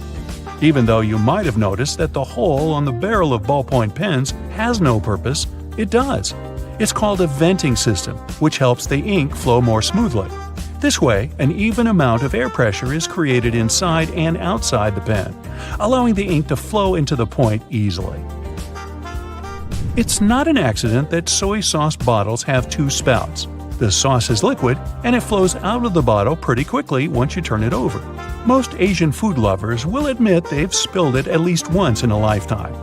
Even though you might have noticed that the hole on the barrel of ballpoint pens has no purpose, it does. It's called a venting system, which helps the ink flow more smoothly. This way, an even amount of air pressure is created inside and outside the pen, allowing the ink to flow into the point easily. It's not an accident that soy sauce bottles have 2 spouts. The sauce is liquid, and it flows out of the bottle pretty quickly once you turn it over. Most Asian food lovers will admit they've spilled it at least once in a lifetime.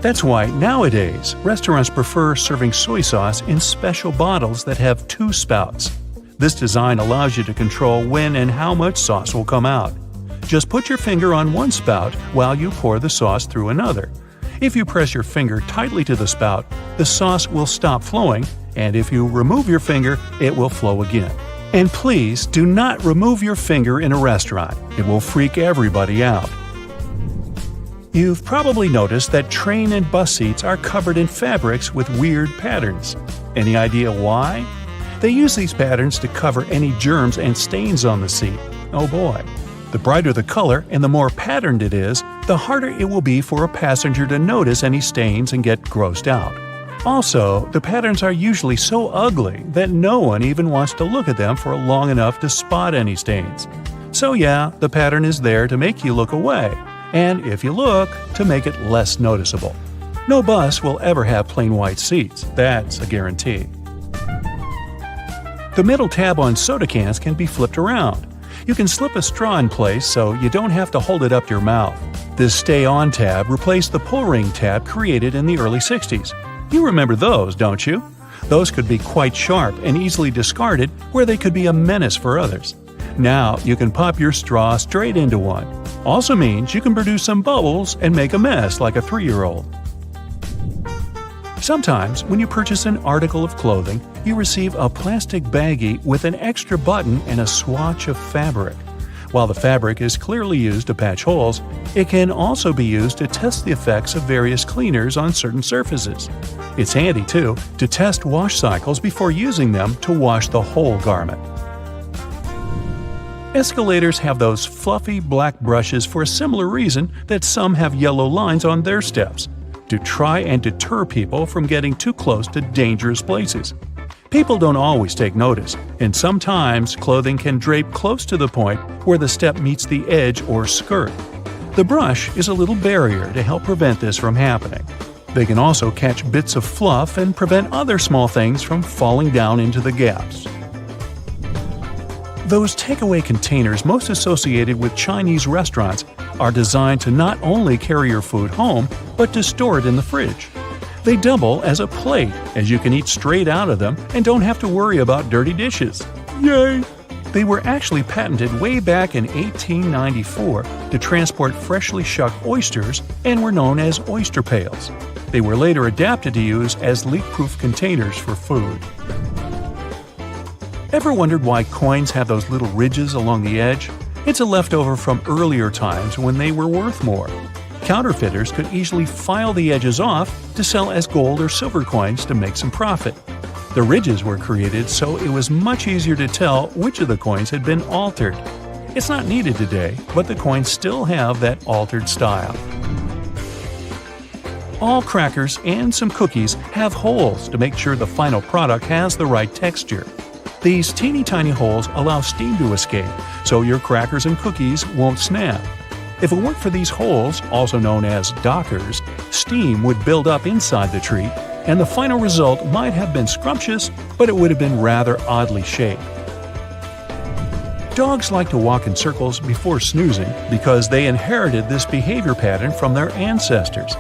That's why nowadays, restaurants prefer serving soy sauce in special bottles that have 2 spouts. This design allows you to control when and how much sauce will come out. Just put your finger on one spout while you pour the sauce through another. If you press your finger tightly to the spout, the sauce will stop flowing, and if you remove your finger, it will flow again. And please do not remove your finger in a restaurant. It will freak everybody out. You've probably noticed that train and bus seats are covered in fabrics with weird patterns. Any idea why? They use these patterns to cover any germs and stains on the seat. Oh boy. The brighter the color and the more patterned it is, the harder it will be for a passenger to notice any stains and get grossed out. Also, the patterns are usually so ugly that no one even wants to look at them for long enough to spot any stains. So yeah, the pattern is there to make you look away, and if you look, to make it less noticeable. No bus will ever have plain white seats, that's a guarantee. The metal tab on soda cans can be flipped around. You can slip a straw in place so you don't have to hold it up your mouth. This Stay On tab replaced the pull ring tab created in the early 60s. You remember those, don't you? Those could be quite sharp and easily discarded where they could be a menace for others. Now you can pop your straw straight into one. Also means you can produce some bubbles and make a mess like a 3-year-old. Sometimes, when you purchase an article of clothing, you receive a plastic baggie with an extra button and a swatch of fabric. While the fabric is clearly used to patch holes, it can also be used to test the effects of various cleaners on certain surfaces. It's handy, too, to test wash cycles before using them to wash the whole garment. Escalators have those fluffy black brushes for a similar reason that some have yellow lines on their steps, to try and deter people from getting too close to dangerous places. People don't always take notice, and sometimes clothing can drape close to the point where the step meets the edge or skirt. The brush is a little barrier to help prevent this from happening. They can also catch bits of fluff and prevent other small things from falling down into the gaps. Those takeaway containers most associated with Chinese restaurants are designed to not only carry your food home, but to store it in the fridge. They double as a plate, as you can eat straight out of them and don't have to worry about dirty dishes. Yay! They were actually patented way back in 1894 to transport freshly shucked oysters and were known as oyster pails. They were later adapted to use as leak-proof containers for food. Ever wondered why coins have those little ridges along the edge? It's a leftover from earlier times when they were worth more. Counterfeiters could easily file the edges off to sell as gold or silver coins to make some profit. The ridges were created so it was much easier to tell which of the coins had been altered. It's not needed today, but the coins still have that altered style. All crackers and some cookies have holes to make sure the final product has the right texture. These teeny tiny holes allow steam to escape, so your crackers and cookies won't snap. If it weren't for these holes, also known as dockers, steam would build up inside the treat, and the final result might have been scrumptious, but it would have been rather oddly shaped. Dogs like to walk in circles before snoozing because they inherited this behavior pattern from their ancestors.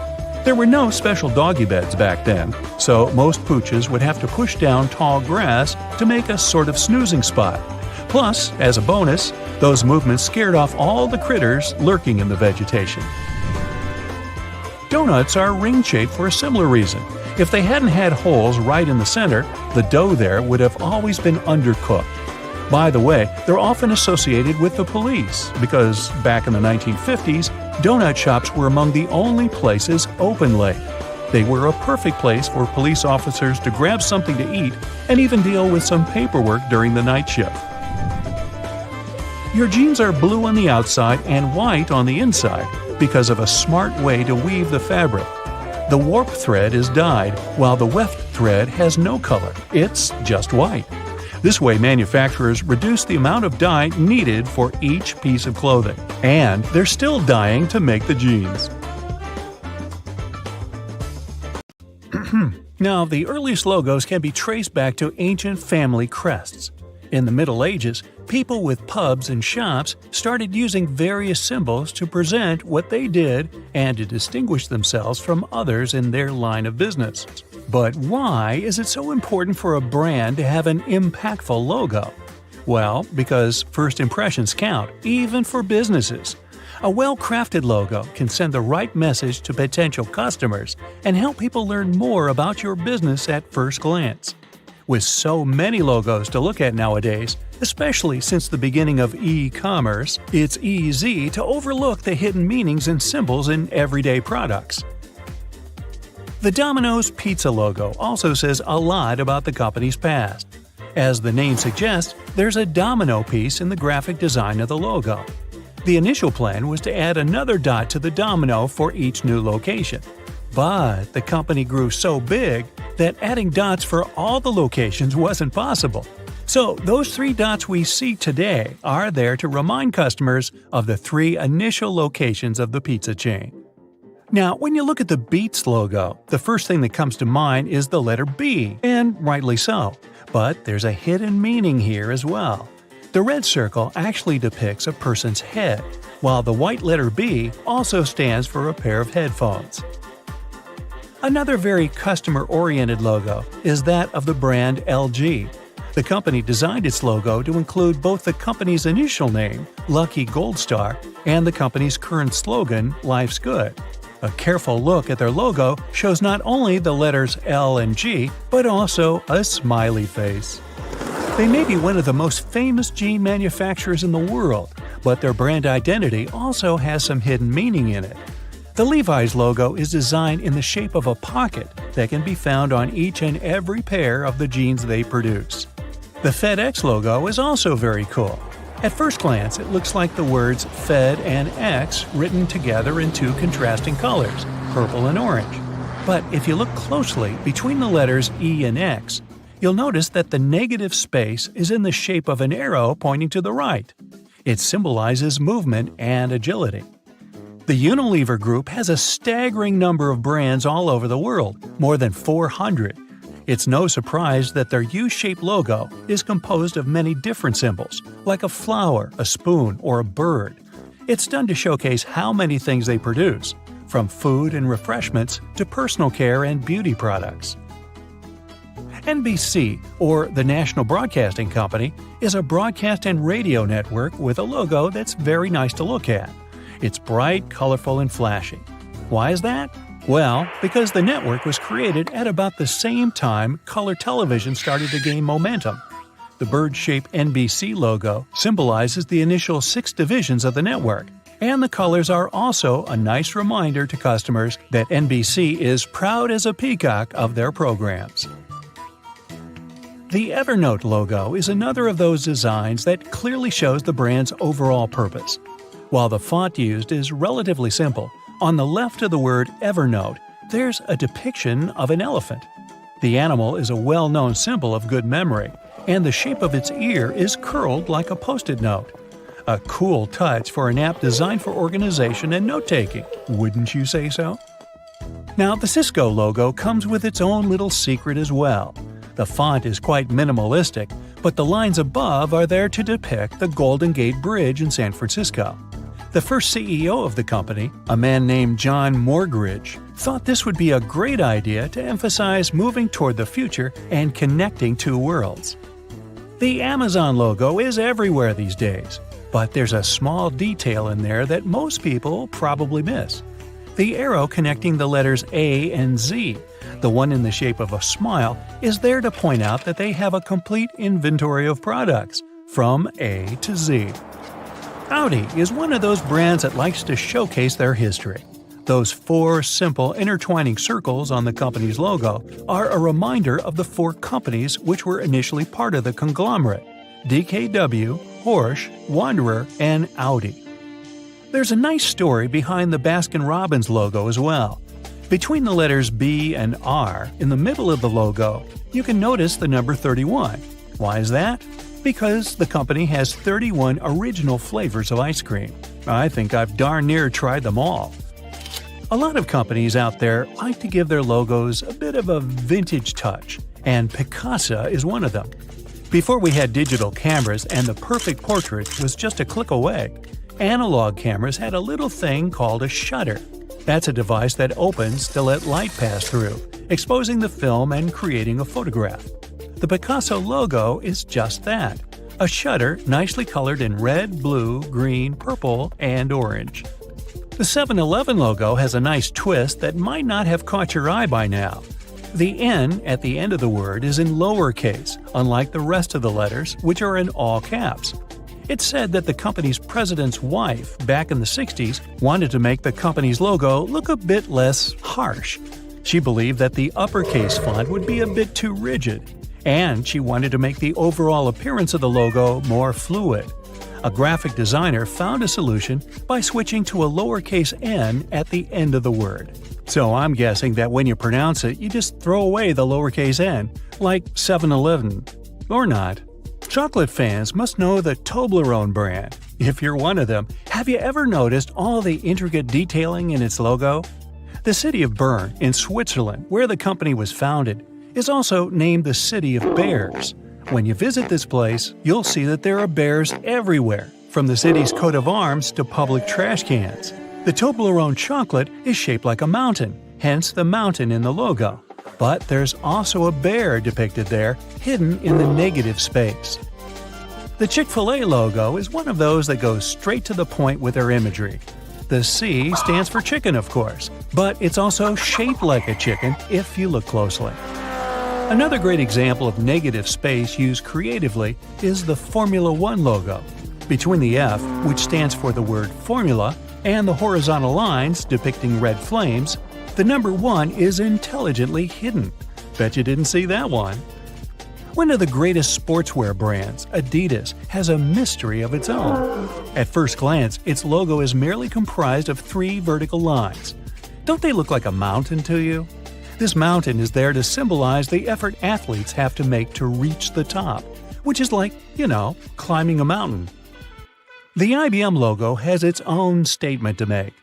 There were no special doggy beds back then, so most pooches would have to push down tall grass to make a sort of snoozing spot. Plus, as a bonus, those movements scared off all the critters lurking in the vegetation. Donuts are ring-shaped for a similar reason. If they hadn't had holes right in the center, the dough there would have always been undercooked. By the way, they're often associated with the police because back in the 1950s, donut shops were among the only places open late. They were a perfect place for police officers to grab something to eat and even deal with some paperwork during the night shift. Your jeans are blue on the outside and white on the inside because of a smart way to weave the fabric. The warp thread is dyed, while the weft thread has no color. It's just white. This way, manufacturers reduce the amount of dye needed for each piece of clothing. And they're still dyeing to make the jeans. Now, the earliest logos can be traced back to ancient family crests. In the Middle Ages, people with pubs and shops started using various symbols to present what they did and to distinguish themselves from others in their line of business. But why is it so important for a brand to have an impactful logo? Well, because first impressions count, even for businesses. A well-crafted logo can send the right message to potential customers and help people learn more about your business at first glance. With so many logos to look at nowadays, especially since the beginning of e-commerce, it's easy to overlook the hidden meanings and symbols in everyday products. The Domino's pizza logo also says a lot about the company's past. As the name suggests, there's a domino piece in the graphic design of the logo. The initial plan was to add another dot to the domino for each new location. But the company grew so big that adding dots for all the locations wasn't possible. So those 3 dots we see today are there to remind customers of the 3 initial locations of the pizza chain. Now, when you look at the Beats logo, the first thing that comes to mind is the letter B, and rightly so. But there's a hidden meaning here as well. The red circle actually depicts a person's head, while the white letter B also stands for a pair of headphones. Another very customer-oriented logo is that of the brand LG. The company designed its logo to include both the company's initial name, Lucky Gold Star, and the company's current slogan, Life's Good. A careful look at their logo shows not only the letters L and G, but also a smiley face. They may be one of the most famous jean manufacturers in the world, but their brand identity also has some hidden meaning in it. The Levi's logo is designed in the shape of a pocket that can be found on each and every pair of the jeans they produce. The FedEx logo is also very cool. At first glance, it looks like the words Fed and X written together in two contrasting colors, purple and orange. But if you look closely between the letters E and X, you'll notice that the negative space is in the shape of an arrow pointing to the right. It symbolizes movement and agility. The Unilever Group has a staggering number of brands all over the world, more than 400. It's no surprise that their U-shaped logo is composed of many different symbols, like a flower, a spoon, or a bird. It's done to showcase how many things they produce, from food and refreshments to personal care and beauty products. NBC, or the National Broadcasting Company, is a broadcast and radio network with a logo that's very nice to look at. It's bright, colorful, and flashy. Why is that? Well, because the network was created at about the same time color television started to gain momentum. The bird-shaped NBC logo symbolizes the initial 6 divisions of the network, and the colors are also a nice reminder to customers that NBC is proud as a peacock of their programs. The Evernote logo is another of those designs that clearly shows the brand's overall purpose. While the font used is relatively simple, on the left of the word Evernote, there's a depiction of an elephant. The animal is a well-known symbol of good memory, and the shape of its ear is curled like a Post-it note. A cool touch for an app designed for organization and note-taking, wouldn't you say so? Now, the Cisco logo comes with its own little secret as well. The font is quite minimalistic, but the lines above are there to depict the Golden Gate Bridge in San Francisco. The first CEO of the company, a man named John Morgridge, thought this would be a great idea to emphasize moving toward the future and connecting two worlds. The Amazon logo is everywhere these days, but there's a small detail in there that most people probably miss. The arrow connecting the letters A and Z, the one in the shape of a smile, is there to point out that they have a complete inventory of products, from A to Z. Audi is one of those brands that likes to showcase their history. Those 4 simple intertwining circles on the company's logo are a reminder of the 4 companies which were initially part of the conglomerate: DKW, Porsche, Wanderer, and Audi. There's a nice story behind the Baskin-Robbins logo as well. Between the letters B and R, in the middle of the logo, you can notice the number 31. Why is that? Because the company has 31 original flavors of ice cream. I think I've darn near tried them all. A lot of companies out there like to give their logos a bit of a vintage touch, and Picasso is one of them. Before we had digital cameras and the perfect portrait was just a click away, analog cameras had a little thing called a shutter. That's a device that opens to let light pass through, exposing the film and creating a photograph. The Picasso logo is just that, a shutter nicely colored in red, blue, green, purple, and orange. The 7-Eleven logo has a nice twist that might not have caught your eye by now. The N at the end of the word is in lowercase, unlike the rest of the letters, which are in all caps. It's said that the company's president's wife, back in the 60s, wanted to make the company's logo look a bit less harsh. She believed that the uppercase font would be a bit too rigid, and she wanted to make the overall appearance of the logo more fluid. A graphic designer found a solution by switching to a lowercase n at the end of the word. So I'm guessing that when you pronounce it, you just throw away the lowercase n, like 7-Eleven. Or not. Chocolate fans must know the Toblerone brand. If you're one of them, have you ever noticed all the intricate detailing in its logo? The city of Bern, in Switzerland, where the company was founded, is also named the City of Bears. When you visit this place, you'll see that there are bears everywhere, from the city's coat of arms to public trash cans. The Toblerone chocolate is shaped like a mountain, hence the mountain in the logo. But there's also a bear depicted there, hidden in the negative space. The Chick-fil-A logo is one of those that goes straight to the point with their imagery. The C stands for chicken, of course, but it's also shaped like a chicken if you look closely. Another great example of negative space used creatively is the Formula One logo. Between the F, which stands for the word formula, and the horizontal lines depicting red flames, the number 1 is intelligently hidden. Bet you didn't see that one. One of the greatest sportswear brands, Adidas, has a mystery of its own. At first glance, its logo is merely comprised of 3 vertical lines. Don't they look like a mountain to you? This mountain is there to symbolize the effort athletes have to make to reach the top, which is like, climbing a mountain. The IBM logo has its own statement to make.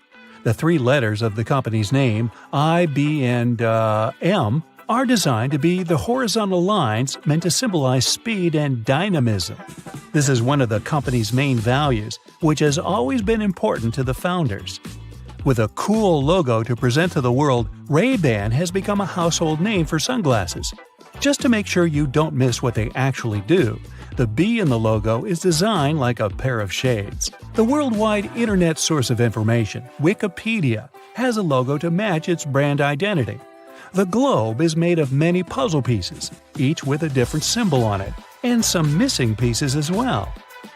The 3 letters of the company's name, I, B, and M, are designed to be the horizontal lines meant to symbolize speed and dynamism. This is one of the company's main values, which has always been important to the founders. With a cool logo to present to the world, Ray-Ban has become a household name for sunglasses. Just to make sure you don't miss what they actually do, the B in the logo is designed like a pair of shades. The worldwide internet source of information, Wikipedia, has a logo to match its brand identity. The globe is made of many puzzle pieces, each with a different symbol on it, and some missing pieces as well.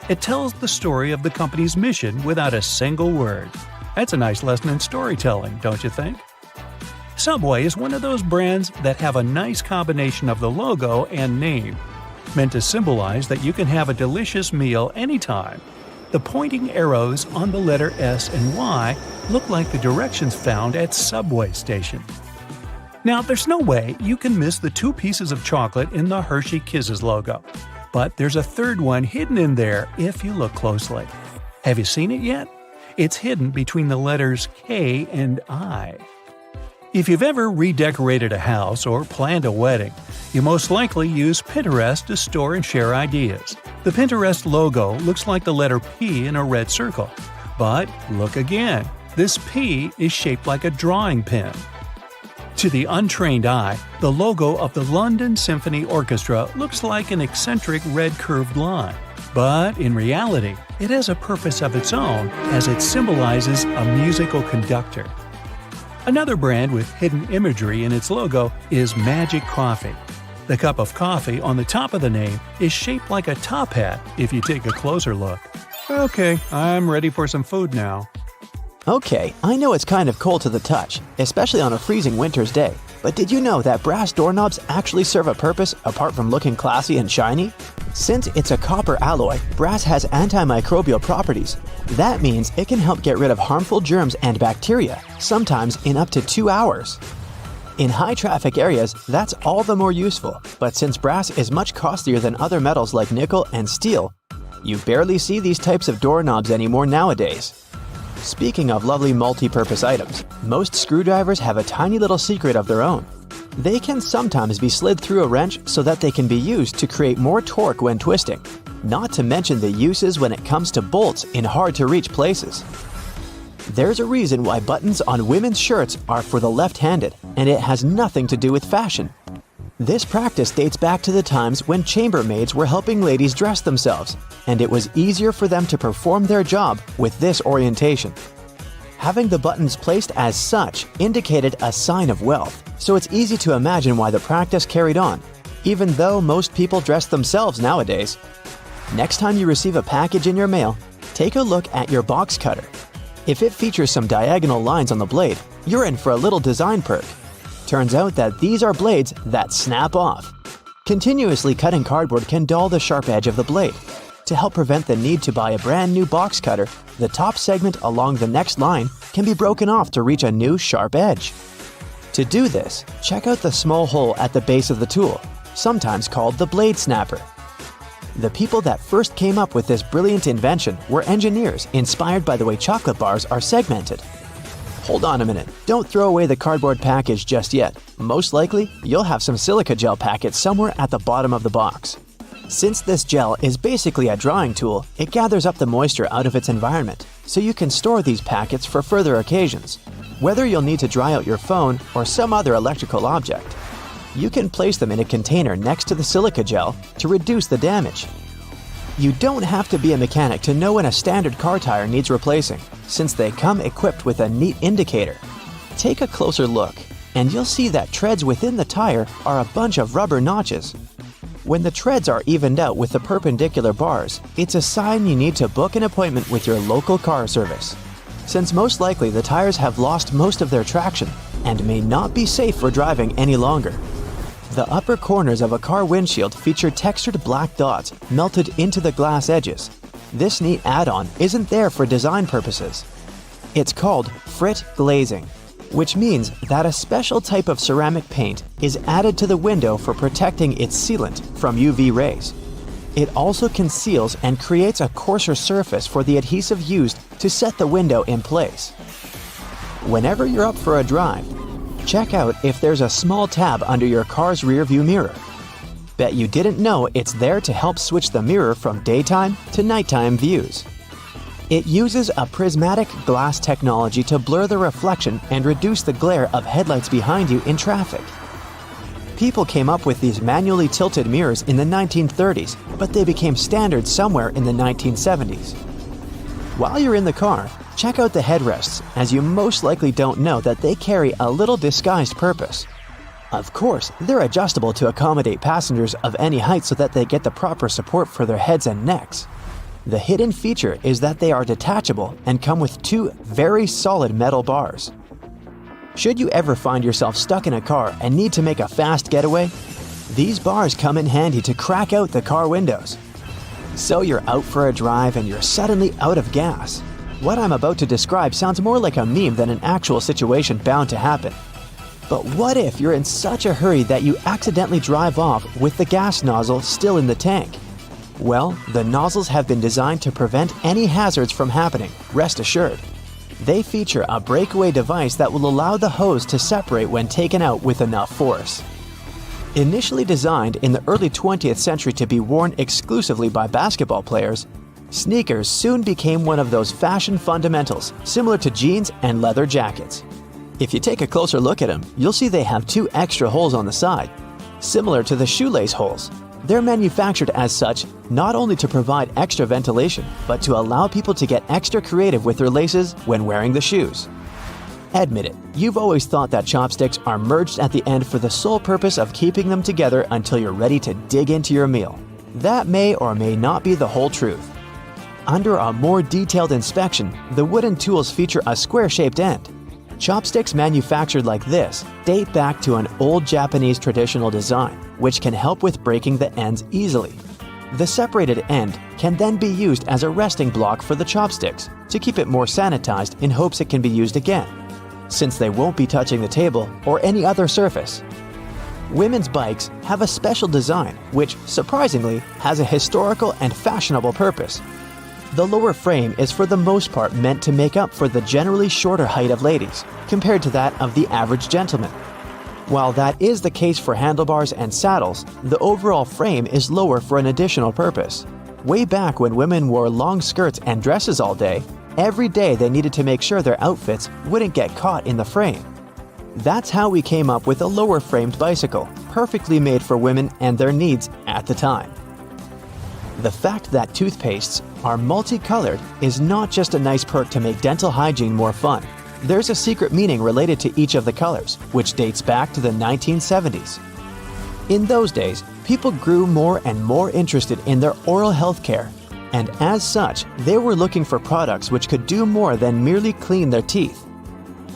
It tells the story of the company's mission without a single word. That's a nice lesson in storytelling, don't you think? Subway is one of those brands that have a nice combination of the logo and name, meant to symbolize that you can have a delicious meal anytime. The pointing arrows on the letter S and Y look like the directions found at subway station. Now, there's no way you can miss the 2 pieces of chocolate in the Hershey Kisses logo. But there's a third one hidden in there if you look closely. Have you seen it yet? It's hidden between the letters K and I. If you've ever redecorated a house or planned a wedding, you most likely use Pinterest to store and share ideas. The Pinterest logo looks like the letter P in a red circle. But look again. This P is shaped like a drawing pen. To the untrained eye, the logo of the London Symphony Orchestra looks like an eccentric red curved line. But in reality, it has a purpose of its own as it symbolizes a musical conductor. Another brand with hidden imagery in its logo is Magic Coffee. The cup of coffee on the top of the name is shaped like a top hat if you take a closer look. Okay, I'm ready for some food now. Okay, I know it's kind of cold to the touch, especially on a freezing winter's day, but did you know that brass doorknobs actually serve a purpose apart from looking classy and shiny? Since it's a copper alloy, brass has antimicrobial properties. That means it can help get rid of harmful germs and bacteria, sometimes in up to 2 hours. In high-traffic areas, that's all the more useful, but since brass is much costlier than other metals like nickel and steel, you barely see these types of doorknobs anymore nowadays. Speaking of lovely multi-purpose items, most screwdrivers have a tiny little secret of their own. They can sometimes be slid through a wrench so that they can be used to create more torque when twisting, not to mention the uses when it comes to bolts in hard-to-reach places. There's a reason why buttons on women's shirts are for the left-handed, and it has nothing to do with fashion. This practice dates back to the times when chambermaids were helping ladies dress themselves, and it was easier for them to perform their job with this orientation. Having the buttons placed as such indicated a sign of wealth, so it's easy to imagine why the practice carried on, even though most people dress themselves nowadays. Next time you receive a package in your mail, take a look at your box cutter. If it features some diagonal lines on the blade, you're in for a little design perk. Turns out that these are blades that snap off. Continuously cutting cardboard can dull the sharp edge of the blade. To help prevent the need to buy a brand new box cutter, the top segment along the next line can be broken off to reach a new sharp edge. To do this, check out the small hole at the base of the tool, sometimes called the blade snapper. The people that first came up with this brilliant invention were engineers inspired by the way chocolate bars are segmented. Hold on a minute, don't throw away the cardboard package just yet. Most likely, you'll have some silica gel packets somewhere at the bottom of the box. Since this gel is basically a drying tool, it gathers up the moisture out of its environment, so you can store these packets for further occasions. Whether you'll need to dry out your phone or some other electrical object, you can place them in a container next to the silica gel to reduce the damage. You don't have to be a mechanic to know when a standard car tire needs replacing, since they come equipped with a neat indicator. Take a closer look, and you'll see that treads within the tire are a bunch of rubber notches. When the treads are evened out with the perpendicular bars, it's a sign you need to book an appointment with your local car service, since most likely the tires have lost most of their traction and may not be safe for driving any longer. The upper corners of a car windshield feature textured black dots melted into the glass edges. This neat add-on isn't there for design purposes. It's called frit glazing, which means that a special type of ceramic paint is added to the window for protecting its sealant from UV rays. It also conceals and creates a coarser surface for the adhesive used to set the window in place. Whenever you're up for a drive, check out if there's a small tab under your car's rearview mirror. Bet you didn't know it's there to help switch the mirror from daytime to nighttime views. It uses a prismatic glass technology to blur the reflection and reduce the glare of headlights behind you in traffic. People came up with these manually tilted mirrors in the 1930s, but they became standard somewhere in the 1970s. While you're in the car, check out the headrests, as you most likely don't know that they carry a little disguised purpose. Of course, they're adjustable to accommodate passengers of any height so that they get the proper support for their heads and necks. The hidden feature is that they are detachable and come with two very solid metal bars. Should you ever find yourself stuck in a car and need to make a fast getaway, these bars come in handy to crack out the car windows. So you're out for a drive and you're suddenly out of gas. What I'm about to describe sounds more like a meme than an actual situation bound to happen. But what if you're in such a hurry that you accidentally drive off with the gas nozzle still in the tank? Well, the nozzles have been designed to prevent any hazards from happening, rest assured. They feature a breakaway device that will allow the hose to separate when taken out with enough force. Initially designed in the early 20th century to be worn exclusively by basketball players, sneakers soon became one of those fashion fundamentals, similar to jeans and leather jackets. If you take a closer look at them, you'll see they have two extra holes on the side, similar to the shoelace holes. They're manufactured as such not only to provide extra ventilation, but to allow people to get extra creative with their laces when wearing the shoes. Admit it, you've always thought that chopsticks are merged at the end for the sole purpose of keeping them together until you're ready to dig into your meal. That may or may not be the whole truth. Under a more detailed inspection, the wooden tools feature a square-shaped end. Chopsticks manufactured like this date back to an old Japanese traditional design, which can help with breaking the ends easily. The separated end can then be used as a resting block for the chopsticks to keep it more sanitized in hopes it can be used again, since they won't be touching the table or any other surface. Women's bikes have a special design which, surprisingly, has a historical and fashionable purpose. The lower frame is for the most part meant to make up for the generally shorter height of ladies, compared to that of the average gentleman. While that is the case for handlebars and saddles, the overall frame is lower for an additional purpose. Way back when women wore long skirts and dresses all day, every day they needed to make sure their outfits wouldn't get caught in the frame. That's how we came up with a lower-framed bicycle, perfectly made for women and their needs at the time. The fact that toothpastes are multicolored is not just a nice perk to make dental hygiene more fun. There's a secret meaning related to each of the colors, which dates back to the 1970s. In those days, people grew more and more interested in their oral health care, and as such, they were looking for products which could do more than merely clean their teeth.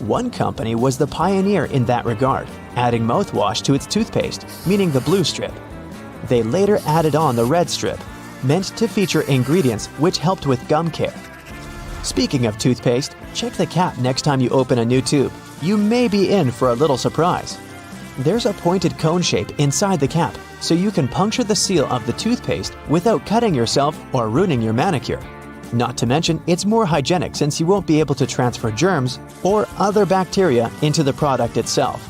One company was the pioneer in that regard, adding mouthwash to its toothpaste, meaning the blue strip. They later added on the red strip, meant to feature ingredients which helped with gum care. Speaking of toothpaste, check the cap next time you open a new tube. You may be in for a little surprise. There's a pointed cone shape inside the cap, so you can puncture the seal of the toothpaste without cutting yourself or ruining your manicure. Not to mention, it's more hygienic since you won't be able to transfer germs or other bacteria into the product itself.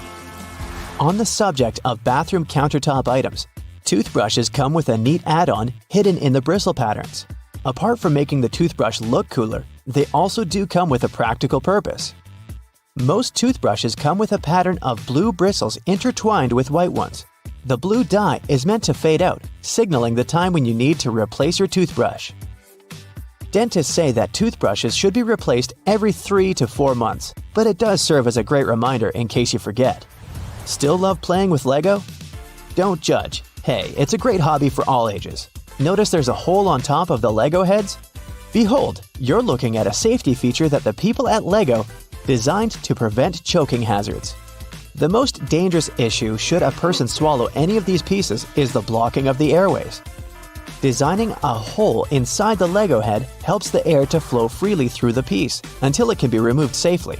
On the subject of bathroom countertop items, Toothbrushes come with a neat add-on hidden in the bristle patterns. Apart from making the toothbrush look cooler, they also do come with a practical purpose. Most toothbrushes come with a pattern of blue bristles intertwined with white ones. The blue dye is meant to fade out, signaling the time when you need to replace your toothbrush. Dentists say that toothbrushes should be replaced every 3 to 4 months, but it does serve as a great reminder in case you forget. Still love playing with Lego? Don't judge. Hey, it's a great hobby for all ages. Notice there's a hole on top of the Lego heads? Behold, you're looking at a safety feature that the people at Lego designed to prevent choking hazards. The most dangerous issue should a person swallow any of these pieces is the blocking of the airways. Designing a hole inside the Lego head helps the air to flow freely through the piece until it can be removed safely.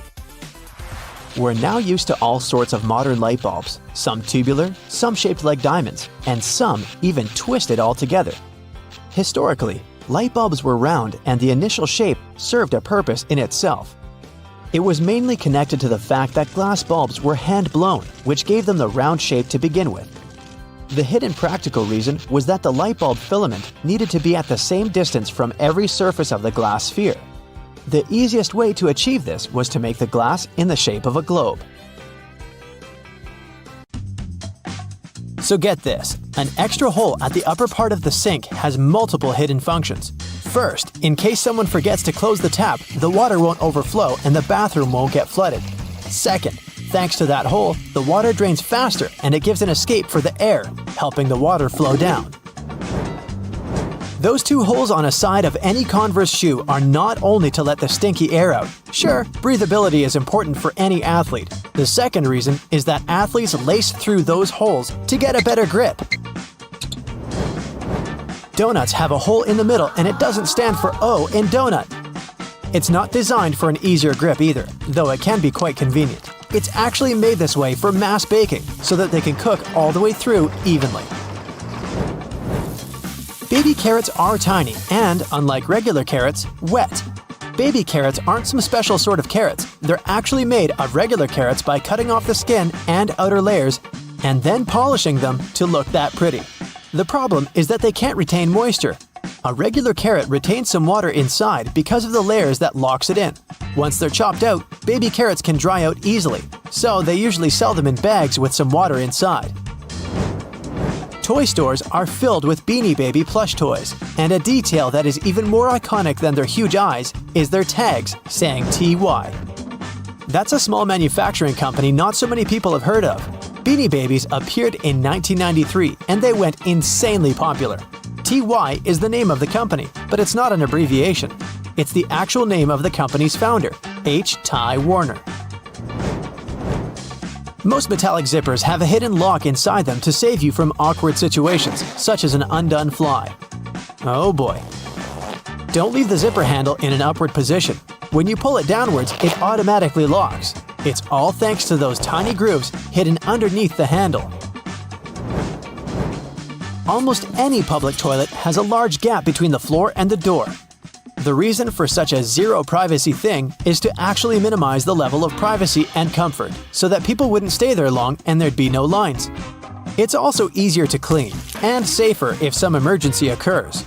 We're now used to all sorts of modern light bulbs, some tubular, some shaped like diamonds, and some even twisted altogether. Historically, light bulbs were round and the initial shape served a purpose in itself. It was mainly connected to the fact that glass bulbs were hand-blown, which gave them the round shape to begin with. The hidden practical reason was that the light bulb filament needed to be at the same distance from every surface of the glass sphere. The easiest way to achieve this was to make the glass in the shape of a globe. So get this, an extra hole at the upper part of the sink has multiple hidden functions. First, in case someone forgets to close the tap, the water won't overflow and the bathroom won't get flooded. Second, thanks to that hole, the water drains faster and it gives an escape for the air, helping the water flow down. Those 2 holes on a side of any Converse shoe are not only to let the stinky air out. Sure, breathability is important for any athlete. The second reason is that athletes lace through those holes to get a better grip. Donuts have a hole in the middle and it doesn't stand for O in donut. It's not designed for an easier grip either, though it can be quite convenient. It's actually made this way for mass baking so that they can cook all the way through evenly. Baby carrots are tiny and, unlike regular carrots, wet. Baby carrots aren't some special sort of carrots. They're actually made of regular carrots by cutting off the skin and outer layers and then polishing them to look that pretty. The problem is that they can't retain moisture. A regular carrot retains some water inside because of the layers that locks it in. Once they're chopped out, baby carrots can dry out easily, so they usually sell them in bags with some water inside. Toy stores are filled with Beanie Baby plush toys, and a detail that is even more iconic than their huge eyes is their tags saying TY. That's a small manufacturing company not so many people have heard of. Beanie Babies appeared in 1993 and they went insanely popular. TY is the name of the company, but it's not an abbreviation. It's the actual name of the company's founder, H. Ty Warner. Most metallic zippers have a hidden lock inside them to save you from awkward situations, such as an undone fly. Oh boy. Don't leave the zipper handle in an upward position. When you pull it downwards, it automatically locks. It's all thanks to those tiny grooves hidden underneath the handle. Almost any public toilet has a large gap between the floor and the door. The reason for such a zero privacy thing is to actually minimize the level of privacy and comfort, so that people wouldn't stay there long and there'd be no lines. It's also easier to clean, and safer if some emergency occurs.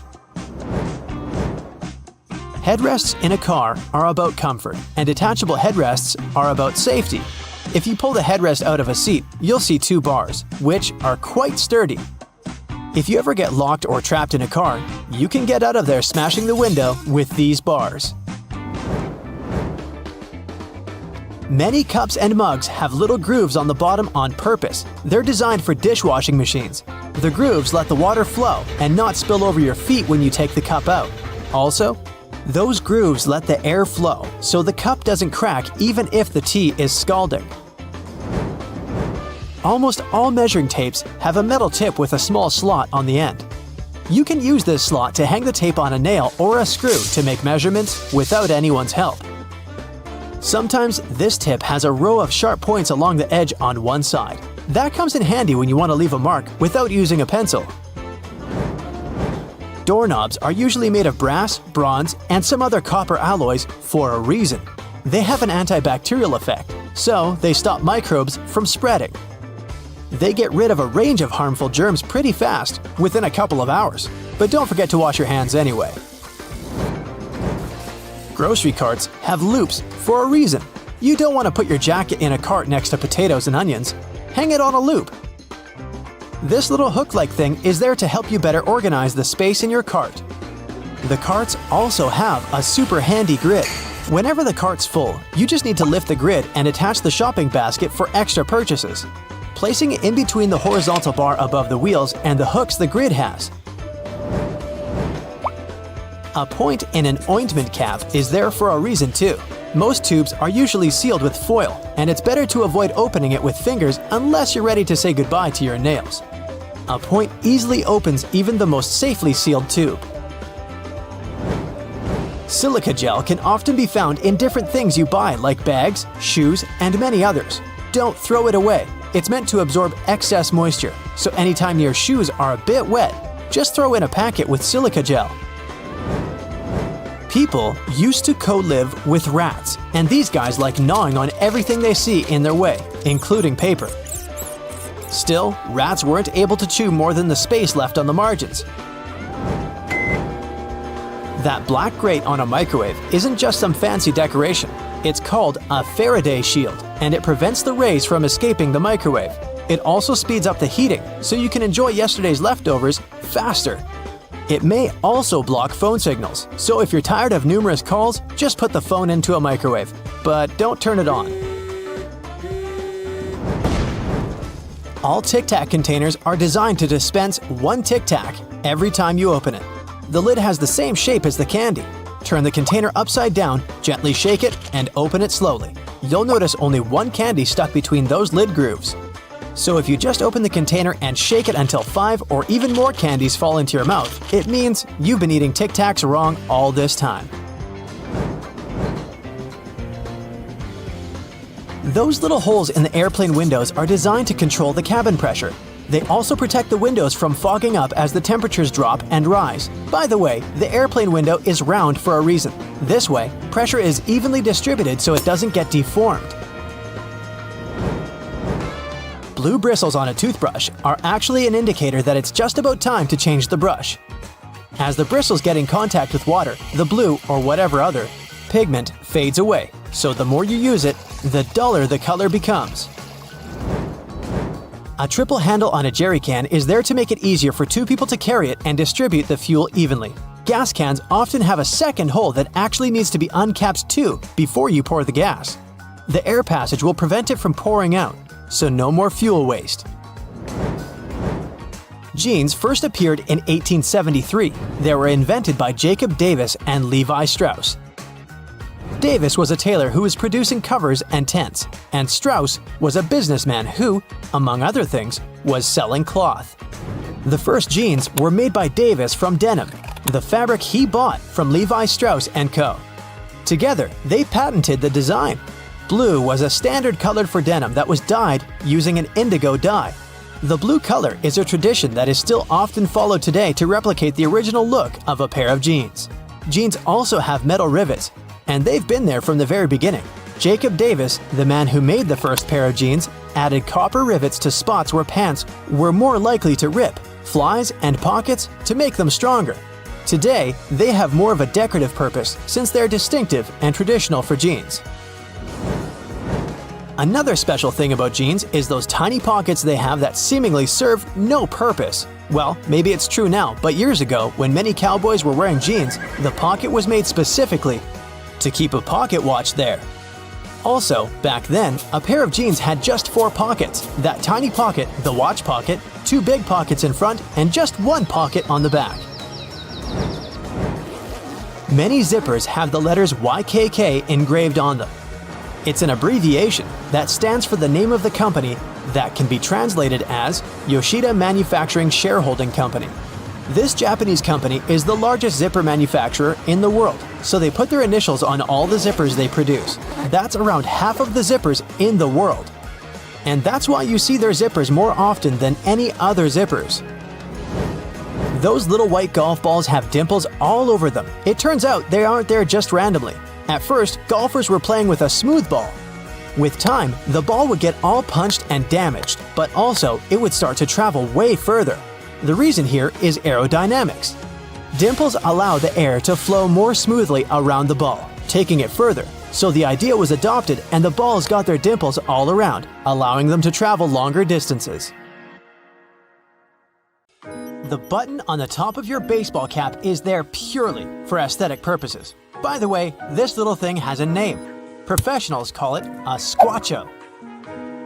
Headrests in a car are about comfort, and detachable headrests are about safety. If you pull the headrest out of a seat, you'll see 2 bars, which are quite sturdy. If you ever get locked or trapped in a car, you can get out of there smashing the window with these bars. Many cups and mugs have little grooves on the bottom on purpose. They're designed for dishwashing machines. The grooves let the water flow and not spill over your feet when you take the cup out. Also, those grooves let the air flow, so the cup doesn't crack even if the tea is scalding. Almost all measuring tapes have a metal tip with a small slot on the end. You can use this slot to hang the tape on a nail or a screw to make measurements without anyone's help. Sometimes this tip has a row of sharp points along the edge on one side. That comes in handy when you want to leave a mark without using a pencil. Doorknobs are usually made of brass, bronze, and some other copper alloys for a reason. They have an antibacterial effect, so they stop microbes from spreading. They get rid of a range of harmful germs pretty fast, within a couple of hours. But don't forget to wash your hands anyway. Grocery carts have loops for a reason. You don't want to put your jacket in a cart next to potatoes and onions. Hang it on a loop. This little hook-like thing is there to help you better organize the space in your cart. The carts also have a super handy grid. Whenever the cart's full, you just need to lift the grid and attach the shopping basket for extra purchases, placing it in between the horizontal bar above the wheels and the hooks the grid has. A point in an ointment cap is there for a reason too. Most tubes are usually sealed with foil, and it's better to avoid opening it with fingers unless you're ready to say goodbye to your nails. A point easily opens even the most safely sealed tube. Silica gel can often be found in different things you buy like bags, shoes, and many others. Don't throw it away. It's meant to absorb excess moisture, so anytime your shoes are a bit wet, just throw in a packet with silica gel. People used to co-live with rats, and these guys like gnawing on everything they see in their way, including paper. Still, rats weren't able to chew more than the space left on the margins. That black grate on a microwave isn't just some fancy decoration. It's called a Faraday shield, and it prevents the rays from escaping the microwave. It also speeds up the heating, so you can enjoy yesterday's leftovers faster. It may also block phone signals, so if you're tired of numerous calls, just put the phone into a microwave. But don't turn it on. All Tic Tac containers are designed to dispense one Tic Tac every time you open it. The lid has the same shape as the candy. Turn the container upside down, gently shake it, and open it slowly. You'll notice only one candy stuck between those lid grooves. So if you just open the container and shake it until 5 or even more candies fall into your mouth, it means you've been eating Tic Tacs wrong all this time. Those little holes in the airplane windows are designed to control the cabin pressure. They also protect the windows from fogging up as the temperatures drop and rise. By the way, the airplane window is round for a reason. This way, pressure is evenly distributed so it doesn't get deformed. Blue bristles on a toothbrush are actually an indicator that it's just about time to change the brush. As the bristles get in contact with water, the blue, or whatever other, pigment fades away, so the more you use it, the duller the color becomes. A triple handle on a jerry can is there to make it easier for two people to carry it and distribute the fuel evenly. Gas cans often have a second hole that actually needs to be uncapped too before you pour the gas. The air passage will prevent it from pouring out, so no more fuel waste. Jeans first appeared in 1873. They were invented by Jacob Davis and Levi Strauss. Davis was a tailor who was producing covers and tents, and Strauss was a businessman who, among other things, was selling cloth. The first jeans were made by Davis from denim, the fabric he bought from Levi Strauss & Co. Together, they patented the design. Blue was a standard color for denim that was dyed using an indigo dye. The blue color is a tradition that is still often followed today to replicate the original look of a pair of jeans. Jeans also have metal rivets, and they've been there from the very beginning. Jacob Davis, the man who made the first pair of jeans, added copper rivets to spots where pants were more likely to rip, flies, and pockets to make them stronger. Today, they have more of a decorative purpose since they're distinctive and traditional for jeans. Another special thing about jeans is those tiny pockets they have that seemingly serve no purpose. Well, maybe it's true now, but years ago, when many cowboys were wearing jeans, the pocket was made specifically to keep a pocket watch there. Also, back then, a pair of jeans had just 4 pockets. That tiny pocket, the watch pocket, 2 big pockets in front, and just 1 pocket on the back. Many zippers have the letters YKK engraved on them. It's an abbreviation that stands for the name of the company that can be translated as Yoshida Manufacturing Shareholding Company. This Japanese company is the largest zipper manufacturer in the world, so they put their initials on all the zippers they produce. That's around half of the zippers in the world. And that's why you see their zippers more often than any other zippers. Those little white golf balls have dimples all over them. It turns out they aren't there just randomly. At first, golfers were playing with a smooth ball. With time, the ball would get all punched and damaged, but also it would start to travel way further. The reason here is aerodynamics. Dimples allow the air to flow more smoothly around the ball, taking it further. So the idea was adopted and the balls got their dimples all around, allowing them to travel longer distances. The button on the top of your baseball cap is there purely for aesthetic purposes. By the way, this little thing has a name. Professionals call it a squacho.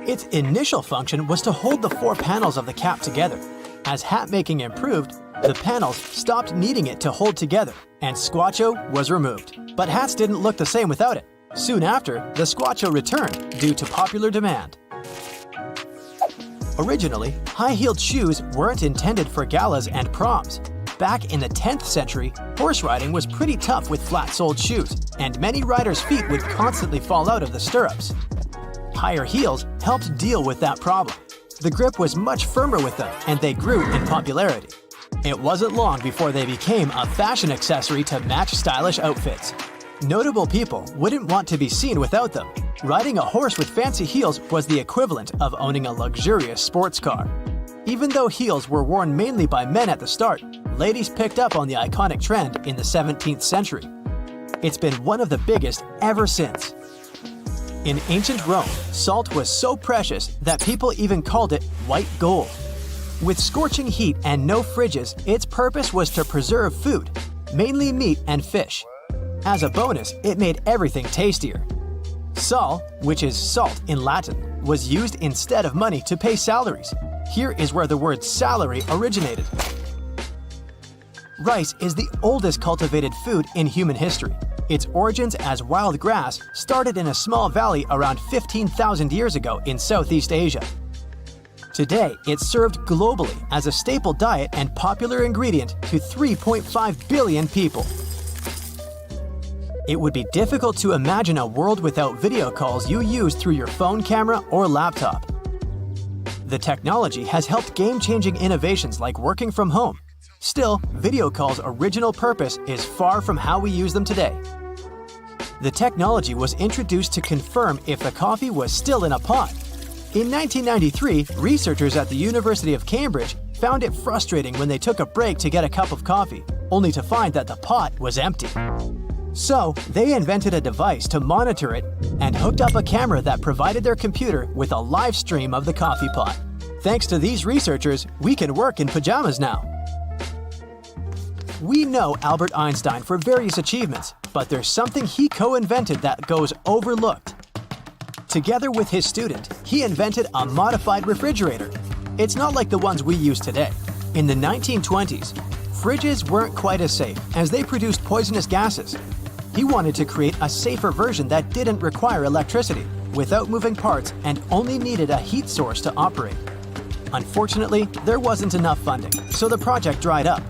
Its initial function was to hold the four panels of the cap together. As hat making improved, the panels stopped needing it to hold together, and squacho was removed. But hats didn't look the same without it. Soon after, the squacho returned due to popular demand. Originally, high-heeled shoes weren't intended for galas and proms. Back in the 10th century, horse riding was pretty tough with flat-soled shoes, and many riders' feet would constantly fall out of the stirrups. Higher heels helped deal with that problem. The grip was much firmer with them, and they grew in popularity. It wasn't long before they became a fashion accessory to match stylish outfits. Notable people wouldn't want to be seen without them. Riding a horse with fancy heels was the equivalent of owning a luxurious sports car. Even though heels were worn mainly by men at the start, ladies picked up on the iconic trend in the 17th century. It's been one of the biggest ever since. In ancient Rome, salt was so precious that people even called it white gold. With scorching heat and no fridges, its purpose was to preserve food, mainly meat and fish. As a bonus, it made everything tastier. Sal, which is salt in Latin, was used instead of money to pay salaries. Here is where the word salary originated. Rice is the oldest cultivated food in human history. Its origins as wild grass started in a small valley around 15,000 years ago in Southeast Asia. Today, it's served globally as a staple diet and popular ingredient to 3.5 billion people. It would be difficult to imagine a world without video calls you use through your phone camera or laptop. The technology has helped game-changing innovations like working from home. Still, video calls' original purpose is far from how we use them today. The technology was introduced to confirm if the coffee was still in a pot. In 1993, researchers at the University of Cambridge found it frustrating when they took a break to get a cup of coffee, only to find that the pot was empty. So, they invented a device to monitor it and hooked up a camera that provided their computer with a live stream of the coffee pot. Thanks to these researchers, we can work in pajamas now. We know Albert Einstein for various achievements, but there's something he co-invented that goes overlooked. Together with his student, he invented a modified refrigerator. It's not like the ones we use today. In the 1920s, fridges weren't quite as safe as they produced poisonous gases. He wanted to create a safer version that didn't require electricity, without moving parts, and only needed a heat source to operate. Unfortunately, there wasn't enough funding, so the project dried up.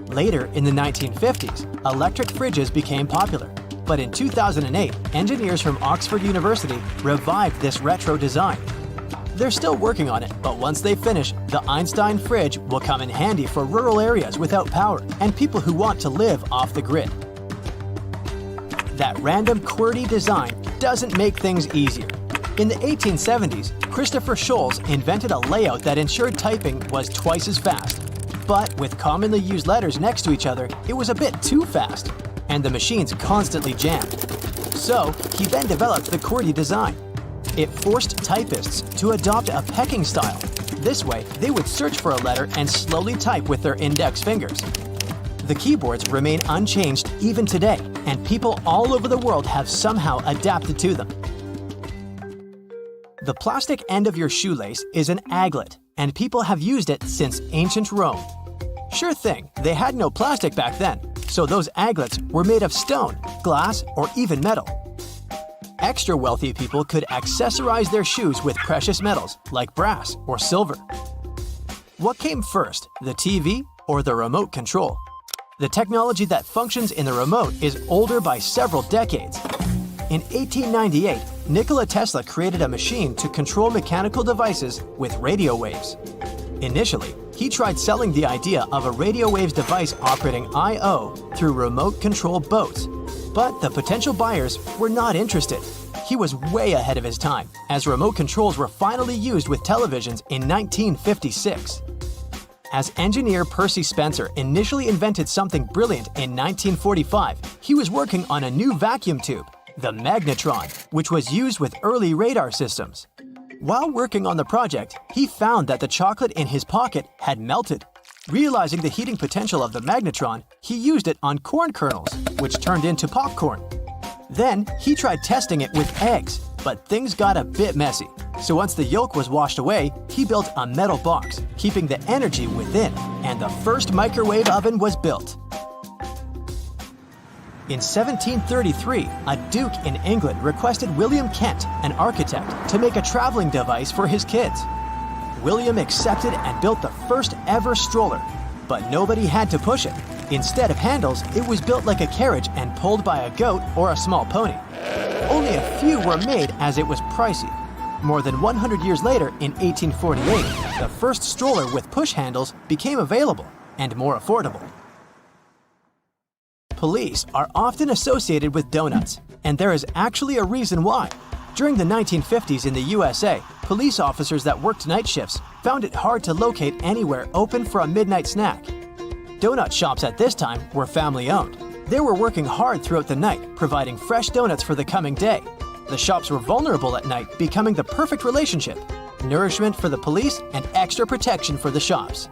Later, in the 1950s, electric fridges became popular. But in 2008, engineers from Oxford University revived this retro design. They're still working on it, but once they finish, the Einstein fridge will come in handy for rural areas without power and people who want to live off the grid. That random QWERTY design doesn't make things easier. In the 1870s, Christopher Sholes invented a layout that ensured typing was twice as fast. But with commonly used letters next to each other, it was a bit too fast, and the machines constantly jammed. So, he then developed the QWERTY design. It forced typists to adopt a pecking style. This way, they would search for a letter and slowly type with their index fingers. The keyboards remain unchanged even today, and people all over the world have somehow adapted to them. The plastic end of your shoelace is an aglet, and people have used it since ancient Rome. Sure thing, they had no plastic back then, so those aglets were made of stone, glass, or even metal. Extra wealthy people could accessorize their shoes with precious metals like brass or silver. What came first, the TV or the remote control? The technology that functions in the remote is older by several decades. In 1898, Nikola Tesla created a machine to control mechanical devices with radio waves. Initially, he tried selling the idea of a radio waves device operating I/O through remote-controlled boats, but the potential buyers were not interested. he was way ahead of his time, as remote controls were finally used with televisions in 1956. As engineer Percy Spencer initially invented something brilliant in 1945, he was working on a new vacuum tube, the magnetron, which was used with early radar systems. While working on the project, he found that the chocolate in his pocket had melted. Realizing the heating potential of the magnetron, he used it on corn kernels, which turned into popcorn. Then, he tried testing it with eggs, but things got a bit messy. So once the yolk was washed away, he built a metal box, keeping the energy within, and the first microwave oven was built. In 1733, a duke in England requested William Kent, an architect, to make a traveling device for his kids. William accepted and built the first ever stroller, but nobody had to push it. Instead of handles, it was built like a carriage and pulled by a goat or a small pony. Only a few were made as it was pricey. More than 100 years later, in 1848, the first stroller with push handles became available and more affordable. Police are often associated with donuts, and there is actually a reason why. During the 1950s in the USA, police officers that worked night shifts found it hard to locate anywhere open for a midnight snack. Donut shops at this time were family-owned. They were working hard throughout the night, providing fresh donuts for the coming day. The shops were vulnerable at night, becoming the perfect relationship: nourishment for the police and extra protection for the shops.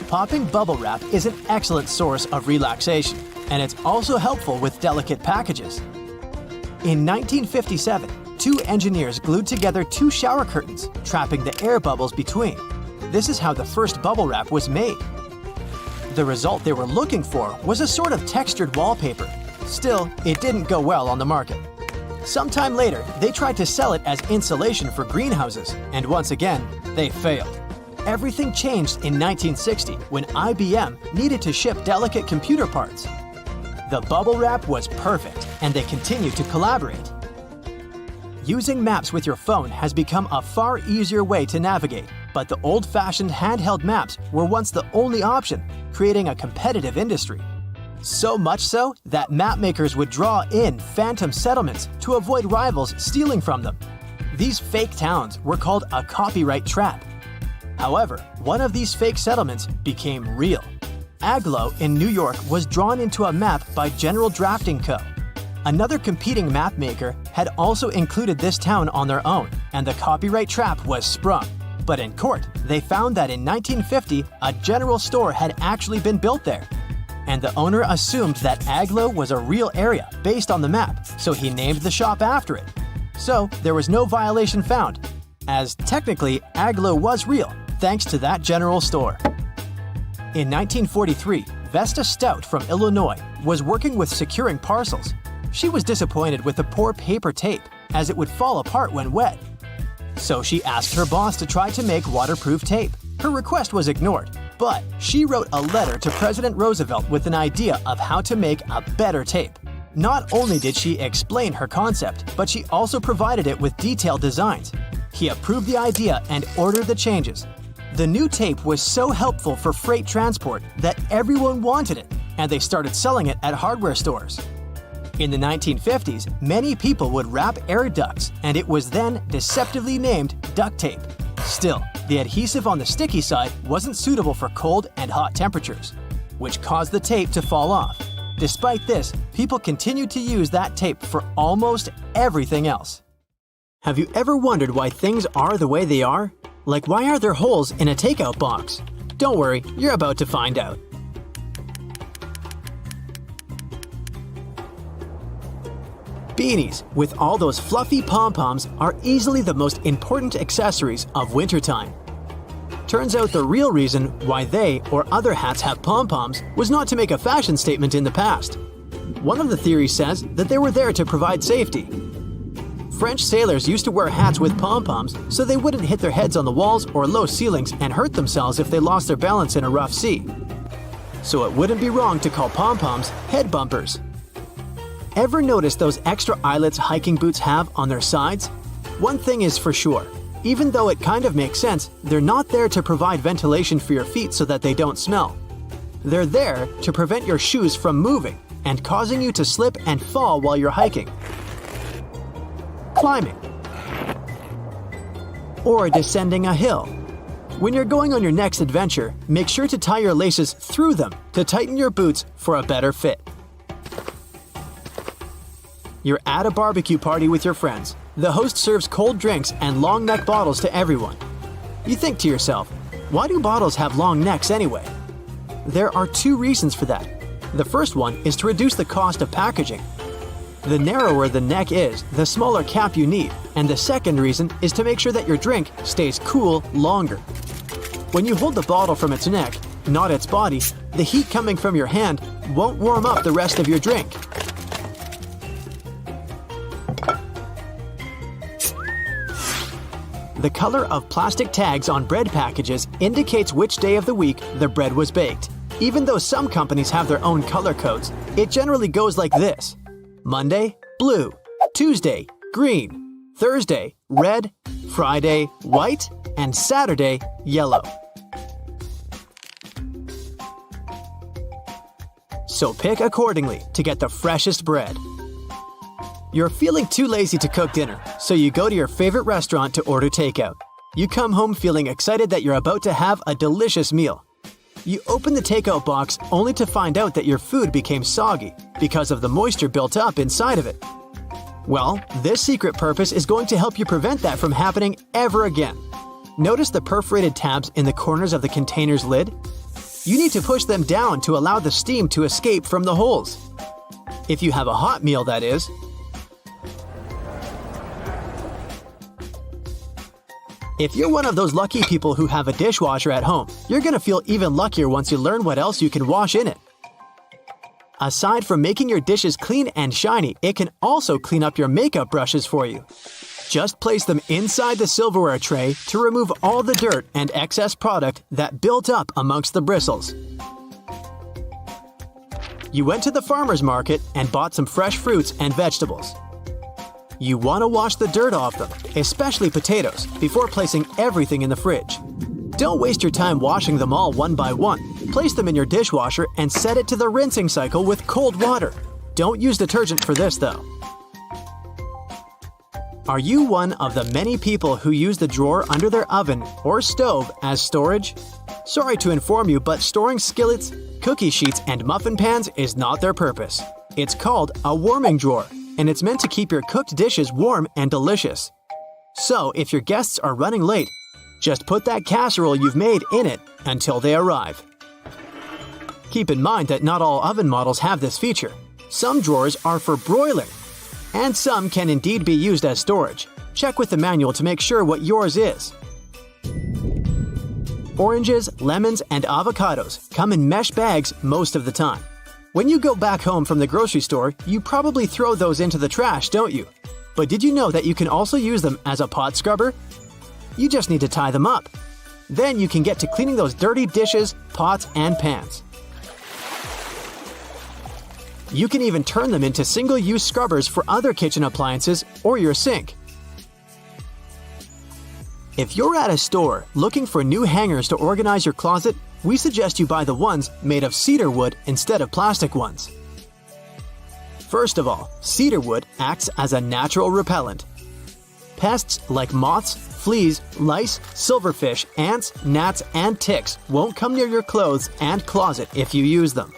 Popping bubble wrap is an excellent source of relaxation, and it's also helpful with delicate packages. In 1957, two engineers glued together two shower curtains, trapping the air bubbles between. This is how the first bubble wrap was made. The result they were looking for was a sort of textured wallpaper. Still, it didn't go well on the market. Sometime later, they tried to sell it as insulation for greenhouses, and once again, they failed. Everything changed in 1960 when IBM needed to ship delicate computer parts. The bubble wrap was perfect, and they continued to collaborate. Using maps with your phone has become a far easier way to navigate, but the old-fashioned handheld maps were once the only option, creating a competitive industry. So much so that map makers would draw in phantom settlements to avoid rivals stealing from them. These fake towns were called a copyright trap. However, one of these fake settlements became real. Agloe in New York was drawn into a map by General Drafting Co. Another competing map maker had also included this town on their own, and the copyright trap was sprung. But in court, they found that in 1950, a general store had actually been built there. And the owner assumed that Agloe was a real area based on the map, so he named the shop after it. So there was no violation found, as technically Agloe was real, thanks to that general store. In 1943, Vesta Stout from Illinois was working with securing parcels. She was disappointed with the poor paper tape, as it would fall apart when wet. So she asked her boss to try to make waterproof tape. Her request was ignored, but she wrote a letter to President Roosevelt with an idea of how to make a better tape. Not only did she explain her concept, but she also provided it with detailed designs. He approved the idea and ordered the changes. The new tape was so helpful for freight transport that everyone wanted it, and they started selling it at hardware stores. In the 1950s, many people would wrap air ducts, and it was then deceptively named duct tape. Still, the adhesive on the sticky side wasn't suitable for cold and hot temperatures, which caused the tape to fall off. Despite this, people continued to use that tape for almost everything else. Have you ever wondered why things are the way they are? Like, why are there holes in a takeout box? Don't worry, you're about to find out. Beanies, with all those fluffy pom-poms, are easily the most important accessories of wintertime. Turns out the real reason why they or other hats have pom-poms was not to make a fashion statement in the past. One of the theories says that they were there to provide safety. French sailors used to wear hats with pom-poms so they wouldn't hit their heads on the walls or low ceilings and hurt themselves if they lost their balance in a rough sea. So it wouldn't be wrong to call pom-poms head bumpers. Ever notice those extra eyelets hiking boots have on their sides? One thing is for sure, even though it kind of makes sense, they're not there to provide ventilation for your feet so that they don't smell. They're there to prevent your shoes from moving and causing you to slip and fall while you're hiking. climbing, or descending a hill. When you're going on your next adventure, make sure to tie your laces through them to tighten your boots for a better fit. You're at a barbecue party with your friends. The host serves cold drinks and long neck bottles to everyone. You think to yourself, why do bottles have long necks anyway? There are two reasons for that. The first one is to reduce the cost of packaging. The narrower the neck is, the smaller cap you need, and the second reason is to make sure that your drink stays cool longer. When you hold the bottle from its neck, not its body, the heat coming from your hand won't warm up the rest of your drink. The color of plastic tags on bread packages indicates which day of the week the bread was baked. Even though some companies have their own color codes, it generally goes like this: Monday, blue; Tuesday, green; Thursday, red; Friday, white; and Saturday, yellow. So pick accordingly to get the freshest bread. You're feeling too lazy to cook dinner, so you go to your favorite restaurant to order takeout. You come home feeling excited that you're about to have a delicious meal. You open the takeout box only to find out that your food became soggy because of the moisture built up inside of it. Well, this secret purpose is going to help you prevent that from happening ever again. Notice the perforated tabs in the corners of the container's lid? You need to push them down to allow the steam to escape from the holes. If you have a hot meal, that is. If you're one of those lucky people who have a dishwasher at home, you're going to feel even luckier once you learn what else you can wash in it. Aside from making your dishes clean and shiny, it can also clean up your makeup brushes for you. Just place them inside the silverware tray to remove all the dirt and excess product that built up amongst the bristles. You went to the farmer's market and bought some fresh fruits and vegetables. You want to wash the dirt off them, especially potatoes, before placing everything in the fridge. Don't waste your time washing them all one by one. Place them in your dishwasher and set it to the rinsing cycle with cold water. Don't use detergent for this, though. Are you one of the many people who use the drawer under their oven or stove as storage? Sorry to inform you, but storing skillets, cookie sheets, and muffin pans is not their purpose. It's called a warming drawer, and it's meant to keep your cooked dishes warm and delicious. So, if your guests are running late, just put that casserole you've made in it until they arrive. Keep in mind that not all oven models have this feature. Some drawers are for broiling, and some can indeed be used as storage. Check with the manual to make sure what yours is. Oranges, lemons, and avocados come in mesh bags most of the time. When you go back home from the grocery store, you probably throw those into the trash, don't you? But did you know that you can also use them as a pot scrubber? You just need to tie them up. Then you can get to cleaning those dirty dishes, pots, and pans. You can even turn them into single-use scrubbers for other kitchen appliances or your sink. If you're at a store looking for new hangers to organize your closet, we suggest you buy the ones made of cedar wood instead of plastic ones. First of all, cedar wood acts as a natural repellent. Pests like moths, fleas, lice, silverfish, ants, gnats, and ticks won't come near your clothes and closet if you use them.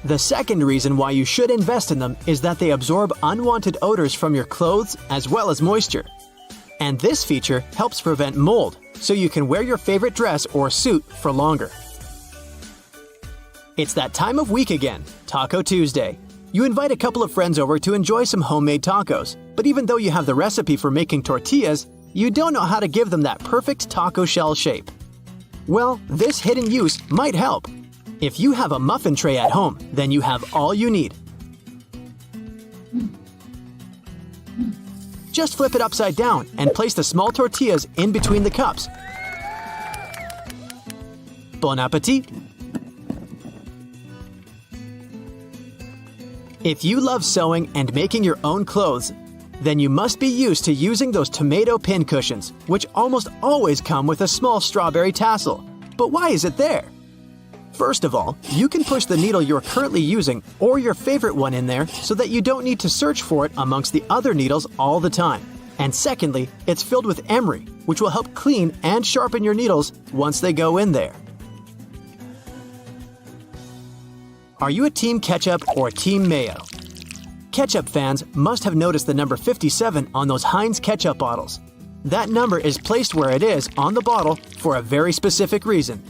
The second reason why you should invest in them is that they absorb unwanted odors from your clothes as well as moisture. And this feature helps prevent mold, so you can wear your favorite dress or suit for longer. It's that time of week again, Taco Tuesday. You invite a couple of friends over to enjoy some homemade tacos, but even though you have the recipe for making tortillas, you don't know how to give them that perfect taco shell shape. Well, this hidden use might help. If you have a muffin tray at home, then you have all you need. Just flip it upside down and place the small tortillas in between the cups. Bon appetit! If you love sewing and making your own clothes, then you must be used to using those tomato pin cushions, which almost always come with a small strawberry tassel. But why is it there? First of all, you can push the needle you're currently using or your favorite one in there so that you don't need to search for it amongst the other needles all the time. And secondly, it's filled with emery, which will help clean and sharpen your needles once they go in there. Are you a Team Ketchup or Team Mayo? Ketchup fans must have noticed the number 57 on those Heinz ketchup bottles. That number is placed where it is on the bottle for a very specific reason.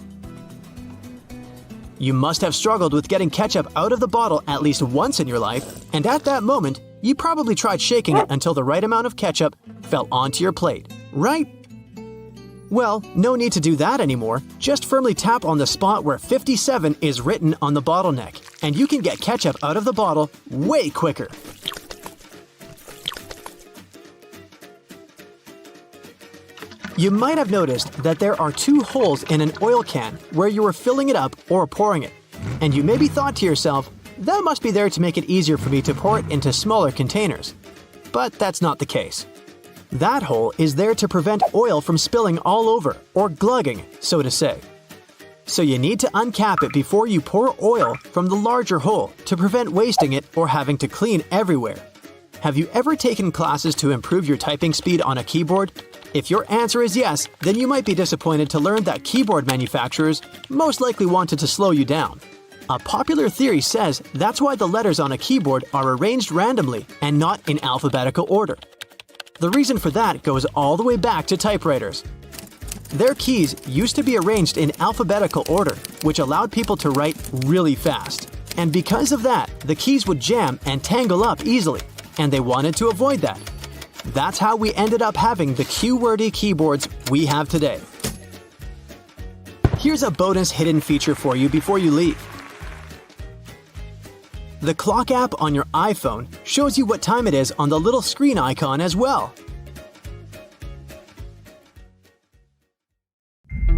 You must have struggled with getting ketchup out of the bottle at least once in your life, and at that moment, you probably tried shaking it until the right amount of ketchup fell onto your plate, right? Well, no need to do that anymore. Just firmly tap on the spot where 57 is written on the bottle neck, and you can get ketchup out of the bottle way quicker. You might have noticed that there are 2 holes in an oil can where you are filling it up or pouring it. And you maybe thought to yourself, that must be there to make it easier for me to pour it into smaller containers. But that's not the case. That hole is there to prevent oil from spilling all over, or glugging, so to say. So you need to uncap it before you pour oil from the larger hole to prevent wasting it or having to clean everywhere. Have you ever taken classes to improve your typing speed on a keyboard? If your answer is yes, then you might be disappointed to learn that keyboard manufacturers most likely wanted to slow you down. A popular theory says that's why the letters on a keyboard are arranged randomly and not in alphabetical order. The reason for that goes all the way back to typewriters. Their keys used to be arranged in alphabetical order, which allowed people to write really fast. And because of that, the keys would jam and tangle up easily, and they wanted to avoid that. That's how we ended up having the QWERTY keyboards we have today. Here's a bonus hidden feature for you before you leave. The clock app on your iPhone shows you what time it is on the little screen icon as well.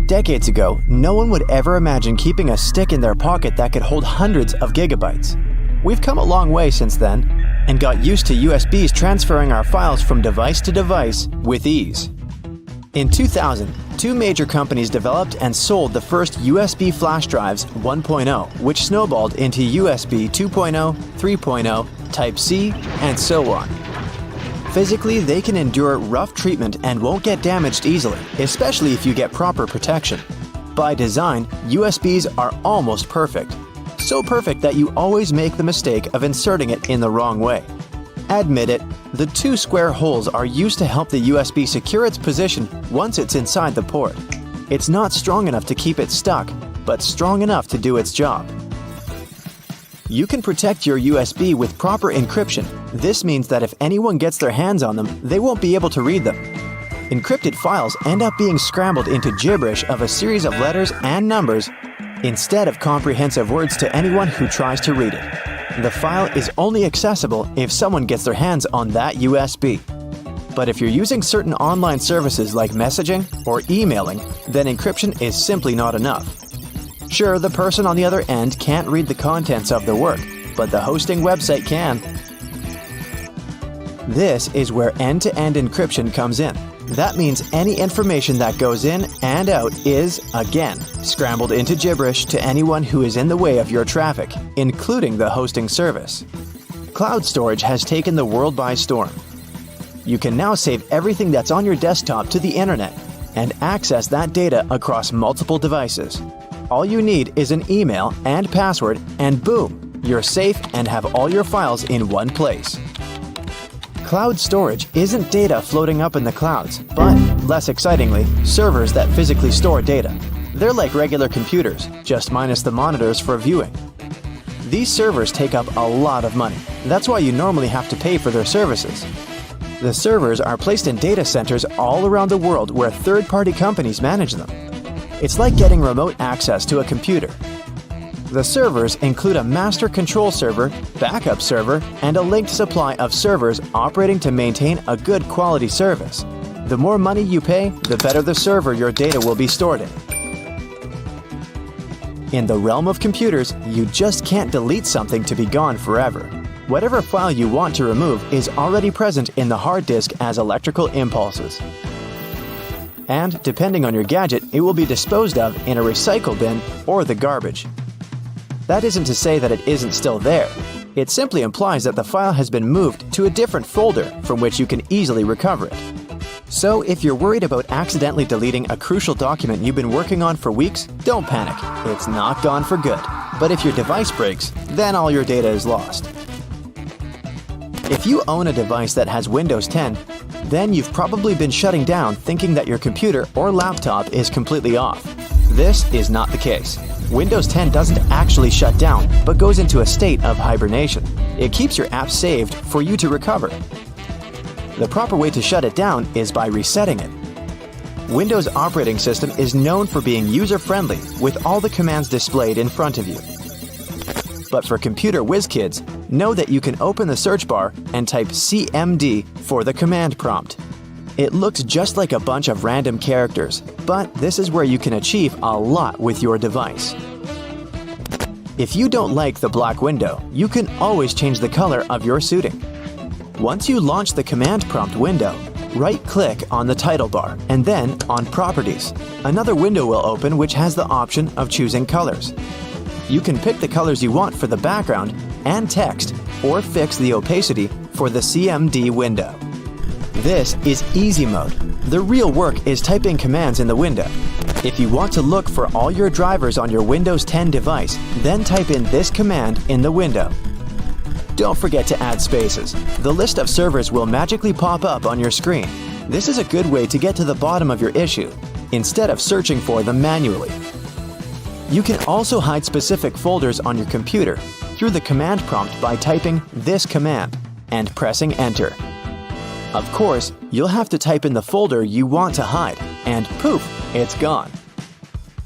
Decades ago, no one would ever imagine keeping a stick in their pocket that could hold hundreds of gigabytes. We've come a long way since then, and got used to USBs transferring our files from device to device with ease. In 2000, 2 major companies developed and sold the first USB flash drives 1.0, which snowballed into USB 2.0, 3.0, Type-C, and so on. Physically, they can endure rough treatment and won't get damaged easily, especially if you get proper protection. By design, USBs are almost perfect. So perfect that you always make the mistake of inserting it in the wrong way. Admit it, the 2 square holes are used to help the USB secure its position once it's inside the port. It's not strong enough to keep it stuck, but strong enough to do its job. You can protect your USB with proper encryption. This means that if anyone gets their hands on them, they won't be able to read them. Encrypted files end up being scrambled into gibberish of a series of letters and numbers instead of comprehensive words to anyone who tries to read it. The file is only accessible if someone gets their hands on that USB. But if you're using certain online services like messaging or emailing, then encryption is simply not enough. Sure, the person on the other end can't read the contents of the work, but the hosting website can. This is where end-to-end encryption comes in. That means any information that goes in and out is, again, scrambled into gibberish to anyone who is in the way of your traffic, including the hosting service. Cloud storage has taken the world by storm. You can now save everything that's on your desktop to the internet and access that data across multiple devices. All you need is an email and password, and boom, you're safe and have all your files in one place. Cloud storage isn't data floating up in the clouds, but, less excitingly, servers that physically store data. They're like regular computers, just minus the monitors for viewing. These servers take up a lot of money. That's why you normally have to pay for their services. The servers are placed in data centers all around the world where third-party companies manage them. It's like getting remote access to a computer. The servers include a master control server, backup server, and a linked supply of servers operating to maintain a good quality service. The more money you pay, the better the server your data will be stored in. In the realm of computers, you just can't delete something to be gone forever. Whatever file you want to remove is already present in the hard disk as electrical impulses. And, depending on your gadget, it will be disposed of in a recycle bin or the garbage. That isn't to say that it isn't still there. It simply implies that the file has been moved to a different folder from which you can easily recover it. So if you're worried about accidentally deleting a crucial document you've been working on for weeks, don't panic. It's not gone for good. But if your device breaks, then all your data is lost. If you own a device that has Windows 10, then you've probably been shutting down thinking that your computer or laptop is completely off. This is not the case. Windows 10 doesn't actually shut down, but goes into a state of hibernation. It keeps your app saved for you to recover. The proper way to shut it down is by resetting it. Windows operating system is known for being user-friendly with all the commands displayed in front of you. But for computer whiz kids, know that you can open the search bar and type CMD for the command prompt. It looks just like a bunch of random characters, but this is where you can achieve a lot with your device. If you don't like the black window, you can always change the color of your suiting. Once you launch the command prompt window, right-click on the title bar and then on Properties. Another window will open which has the option of choosing colors. You can pick the colors you want for the background and text, or fix the opacity for the CMD window. This is easy mode. The real work is typing commands in the window. If you want to look for all your drivers on your Windows 10 device, then type in this command in the window. Don't forget to add spaces. The list of servers will magically pop up on your screen. This is a good way to get to the bottom of your issue, instead of searching for them manually. You can also hide specific folders on your computer through the command prompt by typing this command and pressing Enter. Of course, you'll have to type in the folder you want to hide, and poof, it's gone.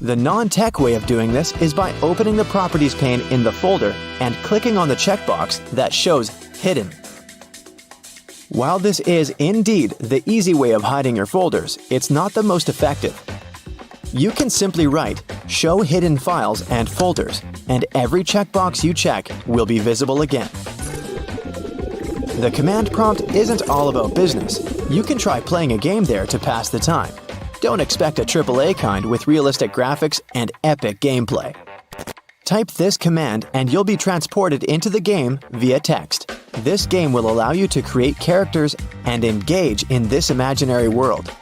The non-tech way of doing this is by opening the Properties pane in the folder and clicking on the checkbox that shows Hidden. While this is indeed the easy way of hiding your folders, it's not the most effective. You can simply write Show Hidden Files and Folders, and every checkbox you check will be visible again. The command prompt isn't all about business. You can try playing a game there to pass the time. Don't expect a AAA kind with realistic graphics and epic gameplay. Type this command and you'll be transported into the game via text. This game will allow you to create characters and engage in this imaginary world.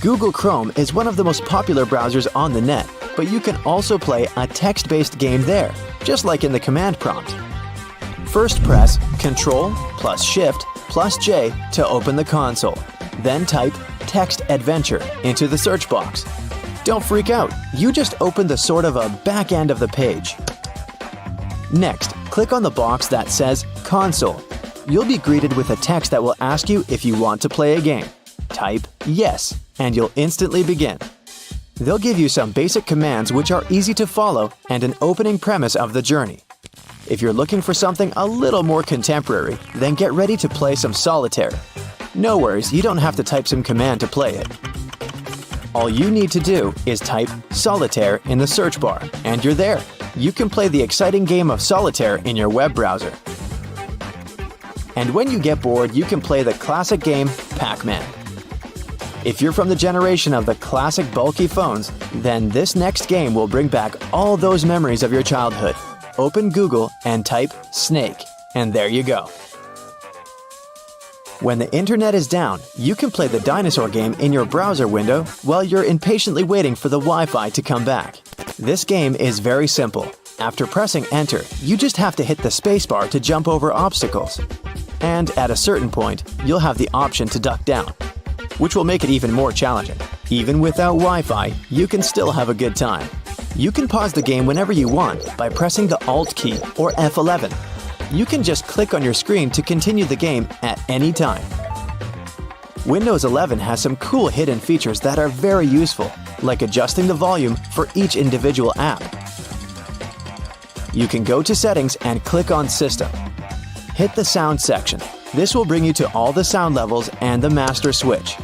Google Chrome is one of the most popular browsers on the net, but you can also play a text-based game there, just like in the command prompt. First press Ctrl plus Shift plus J to open the console. Then type Text Adventure into the search box. Don't freak out, you just opened the sort of a back end of the page. Next, click on the box that says Console. You'll be greeted with a text that will ask you if you want to play a game. Type Yes, and you'll instantly begin. They'll give you some basic commands which are easy to follow and an opening premise of the journey. If you're looking for something a little more contemporary, then get ready to play some solitaire. No worries, you don't have to type some command to play it. All you need to do is type Solitaire in the search bar, and you're there. You can play the exciting game of solitaire in your web browser. And when you get bored, you can play the classic game Pac-Man. If you're from the generation of the classic bulky phones, then this next game will bring back all those memories of your childhood. Open Google and type Snake, and there you go. When the internet is down, you can play the dinosaur game in your browser window while you're impatiently waiting for the Wi-Fi to come back. This game is very simple. After pressing Enter, you just have to hit the spacebar to jump over obstacles. And at a certain point, you'll have the option to duck down, which will make it even more challenging. Even without Wi-Fi, you can still have a good time. You can pause the game whenever you want by pressing the Alt key or F11. You can just click on your screen to continue the game at any time. Windows 11 has some cool hidden features that are very useful, like adjusting the volume for each individual app. You can go to Settings and click on System. Hit the Sound section. This will bring you to all the sound levels and the master switch.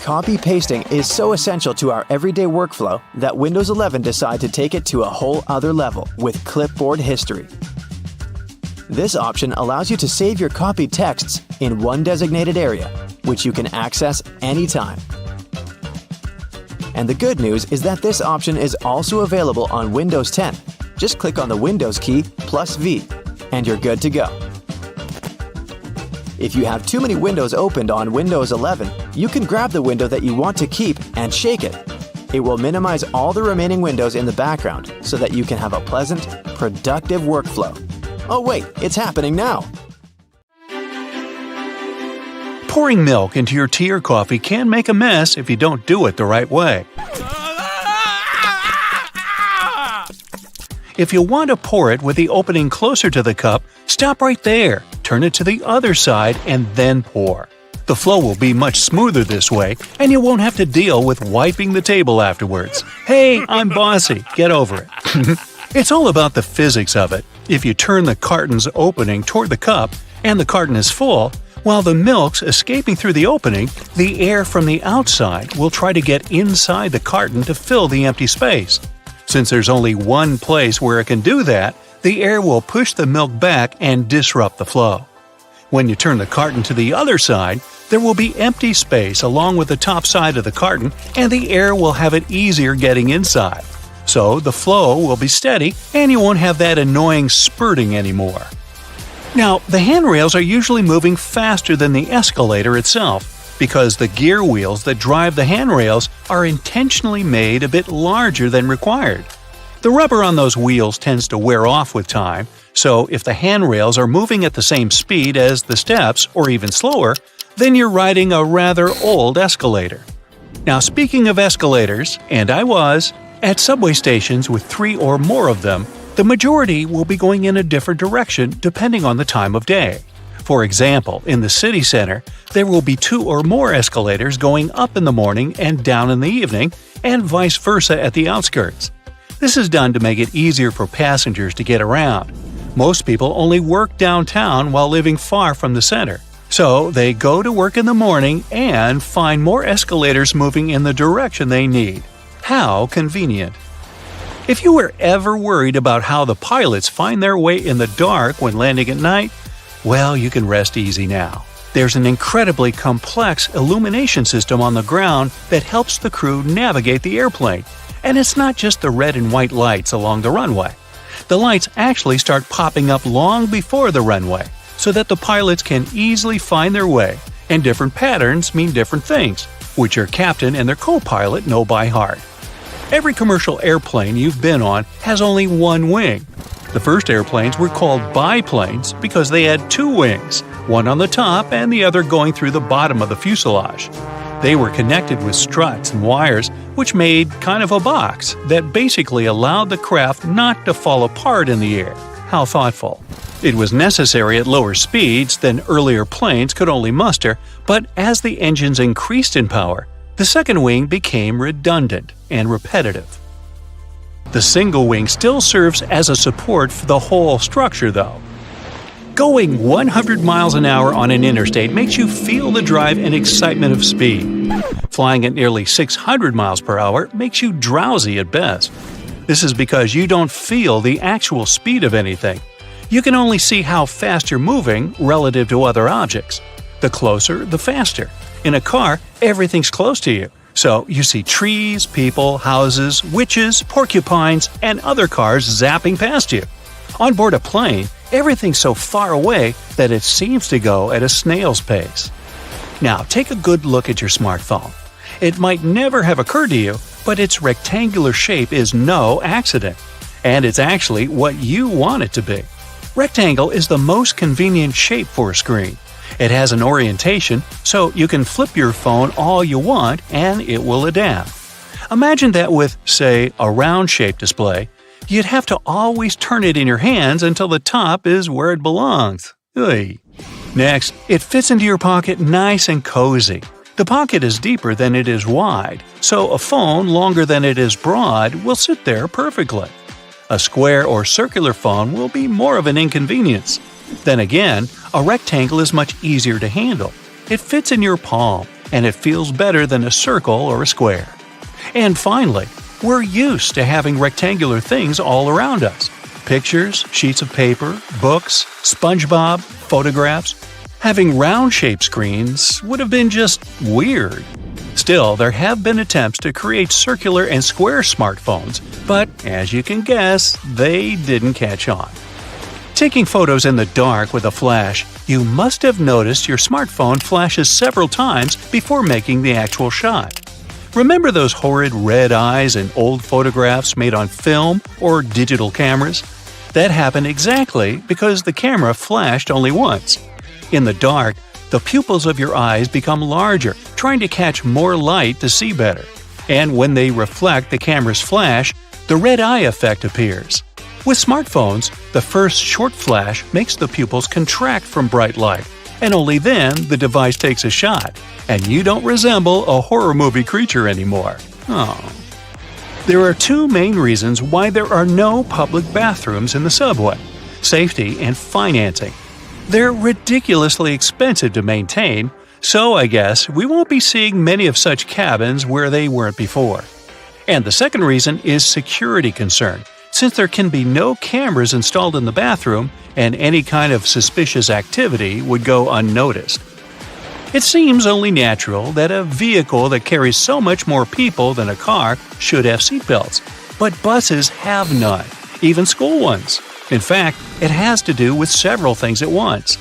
Copy-pasting is so essential to our everyday workflow that Windows 11 decided to take it to a whole other level with clipboard history. This option allows you to save your copied texts in one designated area, which you can access anytime. And the good news is that this option is also available on Windows 10. Just click on the Windows key plus V, and you're good to go. If you have too many windows opened on Windows 11, you can grab the window that you want to keep and shake it. It will minimize all the remaining windows in the background so that you can have a pleasant, productive workflow. Oh wait, it's happening now! Pouring milk into your tea or coffee can make a mess if you don't do it the right way. If you want to pour it with the opening closer to the cup, stop right there, turn it to the other side, and then pour. The flow will be much smoother this way, and you won't have to deal with wiping the table afterwards. Hey, I'm bossy. Get over it. It's all about the physics of it. If you turn the carton's opening toward the cup and the carton is full, while the milk's escaping through the opening, the air from the outside will try to get inside the carton to fill the empty space. Since there's only one place where it can do that, the air will push the milk back and disrupt the flow. When you turn the carton to the other side, there will be empty space along with the top side of the carton, and the air will have it easier getting inside. So the flow will be steady, and you won't have that annoying spurting anymore. Now, the handrails are usually moving faster than the escalator itself, because the gear wheels that drive the handrails are intentionally made a bit larger than required. The rubber on those wheels tends to wear off with time, so if the handrails are moving at the same speed as the steps, or even slower, then you're riding a rather old escalator. Now, speaking of escalators, and I was, at subway stations with 3 or more of them, the majority will be going in a different direction depending on the time of day. For example, in the city center, there will be 2 or more escalators going up in the morning and down in the evening, and vice versa at the outskirts. This is done to make it easier for passengers to get around. Most people only work downtown while living far from the center, so they go to work in the morning and find more escalators moving in the direction they need. How convenient! If you were ever worried about how the pilots find their way in the dark when landing at night, well, you can rest easy now. There's an incredibly complex illumination system on the ground that helps the crew navigate the airplane. And it's not just the red and white lights along the runway. The lights actually start popping up long before the runway, so that the pilots can easily find their way, and different patterns mean different things, which your captain and their co-pilot know by heart. Every commercial airplane you've been on has only one wing. The first airplanes were called biplanes because they had 2 wings, one on the top and the other going through the bottom of the fuselage. They were connected with struts and wires, which made kind of a box that basically allowed the craft not to fall apart in the air. How thoughtful. It was necessary at lower speeds than earlier planes could only muster, but as the engines increased in power, the second wing became redundant and repetitive. The single wing still serves as a support for the whole structure, though. Going 100 miles an hour on an interstate makes you feel the drive and excitement of speed. Flying at nearly 600 miles per hour makes you drowsy at best. This is because you don't feel the actual speed of anything. You can only see how fast you're moving relative to other objects. The closer, the faster. In a car, everything's close to you, so you see trees, people, houses, witches, porcupines, and other cars zapping past you. On board a plane, everything's so far away that it seems to go at a snail's pace. Now, take a good look at your smartphone. It might never have occurred to you, but its rectangular shape is no accident, and it's actually what you want it to be. Rectangle is the most convenient shape for a screen. It has an orientation, so you can flip your phone all you want and it will adapt. Imagine that with, say, a round-shaped display, you'd have to always turn it in your hands until the top is where it belongs. Oy. Next, it fits into your pocket nice and cozy. The pocket is deeper than it is wide, so a phone longer than it is broad will sit there perfectly. A square or circular phone will be more of an inconvenience. Then again, a rectangle is much easier to handle. It fits in your palm, and it feels better than a circle or a square. And finally, we're used to having rectangular things all around us. Pictures, sheets of paper, books, SpongeBob, photographs. Having round-shaped screens would have been just weird. Still, there have been attempts to create circular and square smartphones, but as you can guess, they didn't catch on. Taking photos in the dark with a flash, you must have noticed your smartphone flashes several times before making the actual shot. Remember those horrid red eyes in old photographs made on film or digital cameras? That happened exactly because the camera flashed only once. In the dark, the pupils of your eyes become larger, trying to catch more light to see better. And when they reflect the camera's flash, the red eye effect appears. With smartphones, the first short flash makes the pupils contract from bright light, and only then the device takes a shot, and you don't resemble a horror movie creature anymore. Oh. There are two main reasons why there are no public bathrooms in the subway: safety and financing. They're ridiculously expensive to maintain, so I guess we won't be seeing many of such cabins where they weren't before. And the second reason is security concern, since there can be no cameras installed in the bathroom and any kind of suspicious activity would go unnoticed. It seems only natural that a vehicle that carries so much more people than a car should have seatbelts, but buses have none, even school ones. In fact, it has to do with several things at once.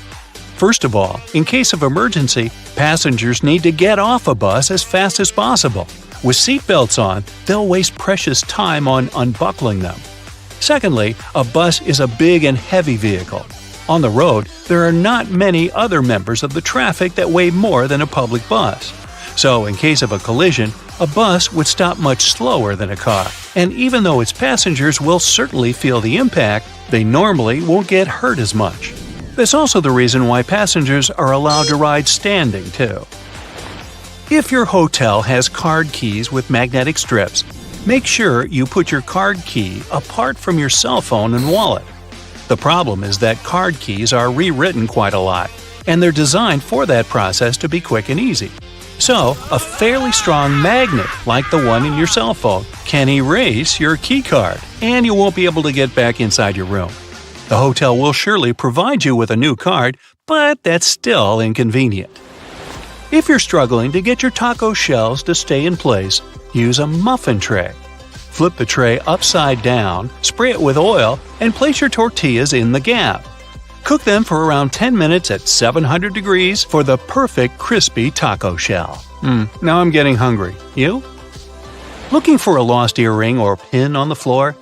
First of all, in case of emergency, passengers need to get off a bus as fast as possible. With seatbelts on, they'll waste precious time on unbuckling them. Secondly, a bus is a big and heavy vehicle. On the road, there are not many other members of the traffic that weigh more than a public bus. So, in case of a collision, a bus would stop much slower than a car, and even though its passengers will certainly feel the impact, they normally won't get hurt as much. That's also the reason why passengers are allowed to ride standing, too. If your hotel has card keys with magnetic strips, make sure you put your card key apart from your cell phone and wallet. The problem is that card keys are rewritten quite a lot, and they're designed for that process to be quick and easy. So, a fairly strong magnet, like the one in your cell phone, can erase your key card, and you won't be able to get back inside your room. The hotel will surely provide you with a new card, but that's still inconvenient. If you're struggling to get your taco shells to stay in place, use a muffin tray. Flip the tray upside down, spray it with oil, and place your tortillas in the gap. Cook them for around 10 minutes at 700 degrees for the perfect crispy taco shell. Now I'm getting hungry. You? Looking for a lost earring or pin on the floor?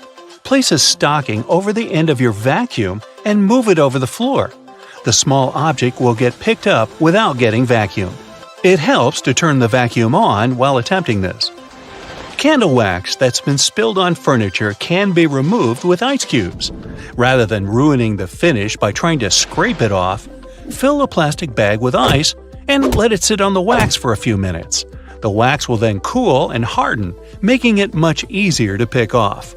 Place a stocking over the end of your vacuum and move it over the floor. The small object will get picked up without getting vacuumed. It helps to turn the vacuum on while attempting this. Candle wax that's been spilled on furniture can be removed with ice cubes. Rather than ruining the finish by trying to scrape it off, fill a plastic bag with ice and let it sit on the wax for a few minutes. The wax will then cool and harden, making it much easier to pick off.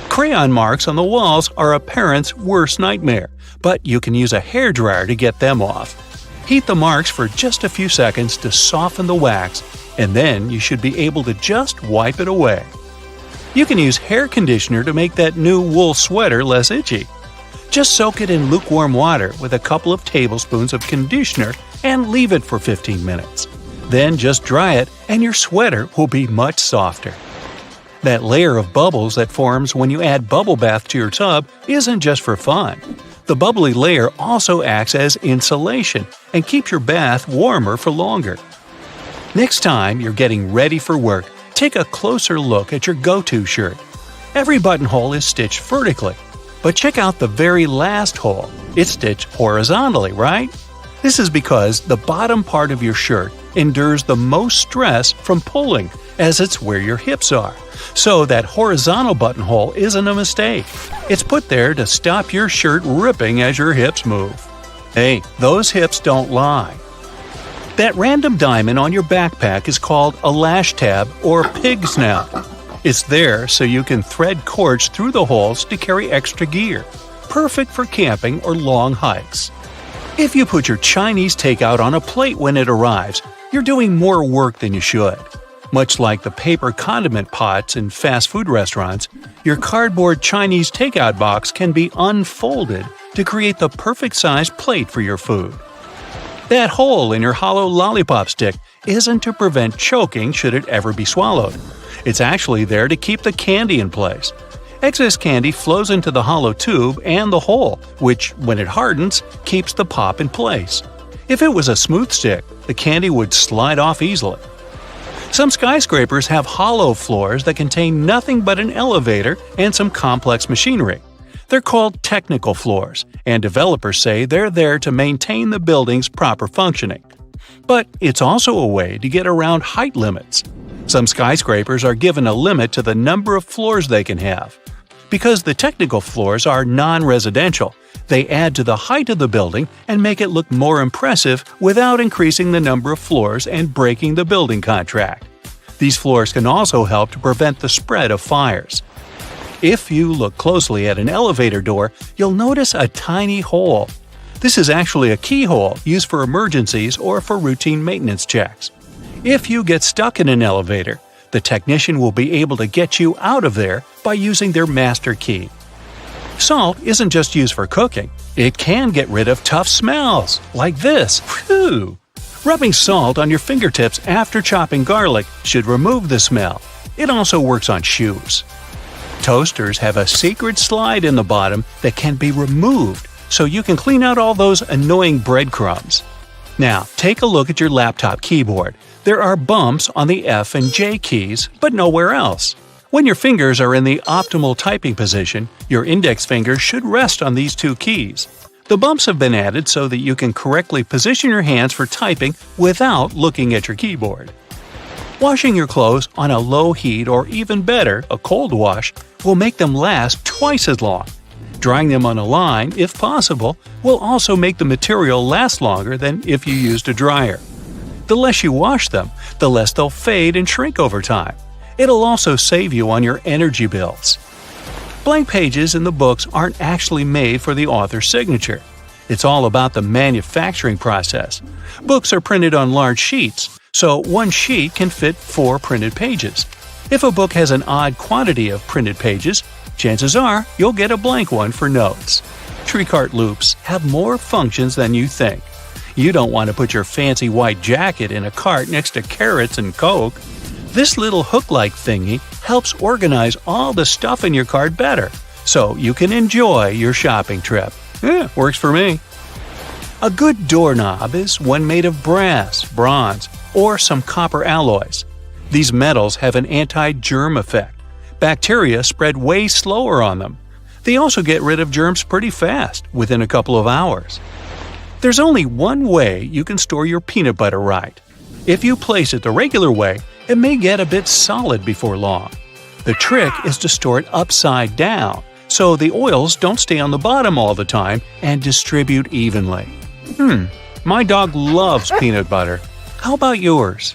Crayon marks on the walls are a parent's worst nightmare, but you can use a hairdryer to get them off. Heat the marks for just a few seconds to soften the wax, and then you should be able to just wipe it away. You can use hair conditioner to make that new wool sweater less itchy. Just soak it in lukewarm water with a couple of tablespoons of conditioner and leave it for 15 minutes. Then just dry it and your sweater will be much softer. That layer of bubbles that forms when you add bubble bath to your tub isn't just for fun. The bubbly layer also acts as insulation and keeps your bath warmer for longer. Next time you're getting ready for work, take a closer look at your go-to shirt. Every buttonhole is stitched vertically, but check out the very last hole. It's stitched horizontally, right? This is because the bottom part of your shirt endures the most stress from pulling, as it's where your hips are. So that horizontal buttonhole isn't a mistake. It's put there to stop your shirt ripping as your hips move. Hey, those hips don't lie. That random diamond on your backpack is called a lash tab or pig snout. It's there so you can thread cords through the holes to carry extra gear. Perfect for camping or long hikes. If you put your Chinese takeout on a plate when it arrives, you're doing more work than you should. Much like the paper condiment pots in fast food restaurants, your cardboard Chinese takeout box can be unfolded to create the perfect sized plate for your food. That hole in your hollow lollipop stick isn't to prevent choking should it ever be swallowed. It's actually there to keep the candy in place. Excess candy flows into the hollow tube and the hole, which, when it hardens, keeps the pop in place. If it was a smooth stick, the candy would slide off easily. Some skyscrapers have hollow floors that contain nothing but an elevator and some complex machinery. They're called technical floors, and developers say they're there to maintain the building's proper functioning. But it's also a way to get around height limits. Some skyscrapers are given a limit to the number of floors they can have. Because the technical floors are non-residential, they add to the height of the building and make it look more impressive without increasing the number of floors and breaking the building contract. These floors can also help to prevent the spread of fires. If you look closely at an elevator door, you'll notice a tiny hole. This is actually a keyhole used for emergencies or for routine maintenance checks. If you get stuck in an elevator, the technician will be able to get you out of there by using their master key. Salt isn't just used for cooking. It can get rid of tough smells, like this. Whew! Rubbing salt on your fingertips after chopping garlic should remove the smell. It also works on shoes. Toasters have a secret slide in the bottom that can be removed so you can clean out all those annoying breadcrumbs. Now, take a look at your laptop keyboard. There are bumps on the F and J keys, but nowhere else. When your fingers are in the optimal typing position, your index finger should rest on these two keys. The bumps have been added so that you can correctly position your hands for typing without looking at your keyboard. Washing your clothes on a low heat or even better, a cold wash, will make them last twice as long. Drying them on a line, if possible, will also make the material last longer than if you used a dryer. The less you wash them, the less they'll fade and shrink over time. It'll also save you on your energy bills. Blank pages in the books aren't actually made for the author's signature. It's all about the manufacturing process. Books are printed on large sheets, so one sheet can fit 4 printed pages. If a book has an odd quantity of printed pages, chances are you'll get a blank one for notes. Tree cart loops have more functions than you think. You don't want to put your fancy white jacket in a cart next to carrots and Coke. This little hook-like thingy helps organize all the stuff in your cart better, so you can enjoy your shopping trip. Works for me. A good doorknob is one made of brass, bronze, or some copper alloys. These metals have an anti-germ effect. Bacteria spread way slower on them. They also get rid of germs pretty fast, within a couple of hours. There's only one way you can store your peanut butter right. If you place it the regular way, it may get a bit solid before long. The trick is to store it upside down, so the oils don't stay on the bottom all the time and distribute evenly. My dog loves peanut butter. How about yours?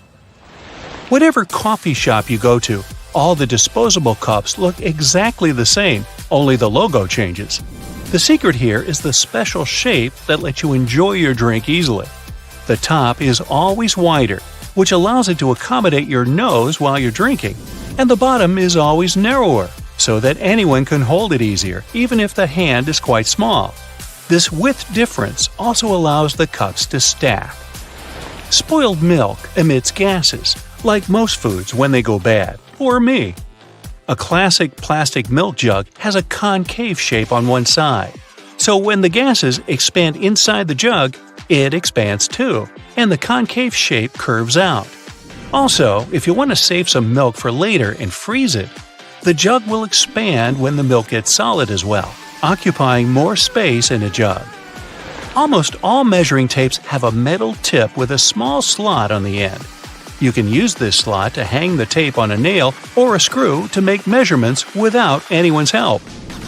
Whatever coffee shop you go to, all the disposable cups look exactly the same, only the logo changes. The secret here is the special shape that lets you enjoy your drink easily. The top is always wider, which allows it to accommodate your nose while you're drinking, and the bottom is always narrower, so that anyone can hold it easier, even if the hand is quite small. This width difference also allows the cups to stack. Spoiled milk emits gases, like most foods when they go bad, or me. A classic plastic milk jug has a concave shape on one side, so when the gases expand inside the jug, it expands too, and the concave shape curves out. Also, if you want to save some milk for later and freeze it, the jug will expand when the milk gets solid as well, occupying more space in a jug. Almost all measuring tapes have a metal tip with a small slot on the end. You can use this slot to hang the tape on a nail or a screw to make measurements without anyone's help.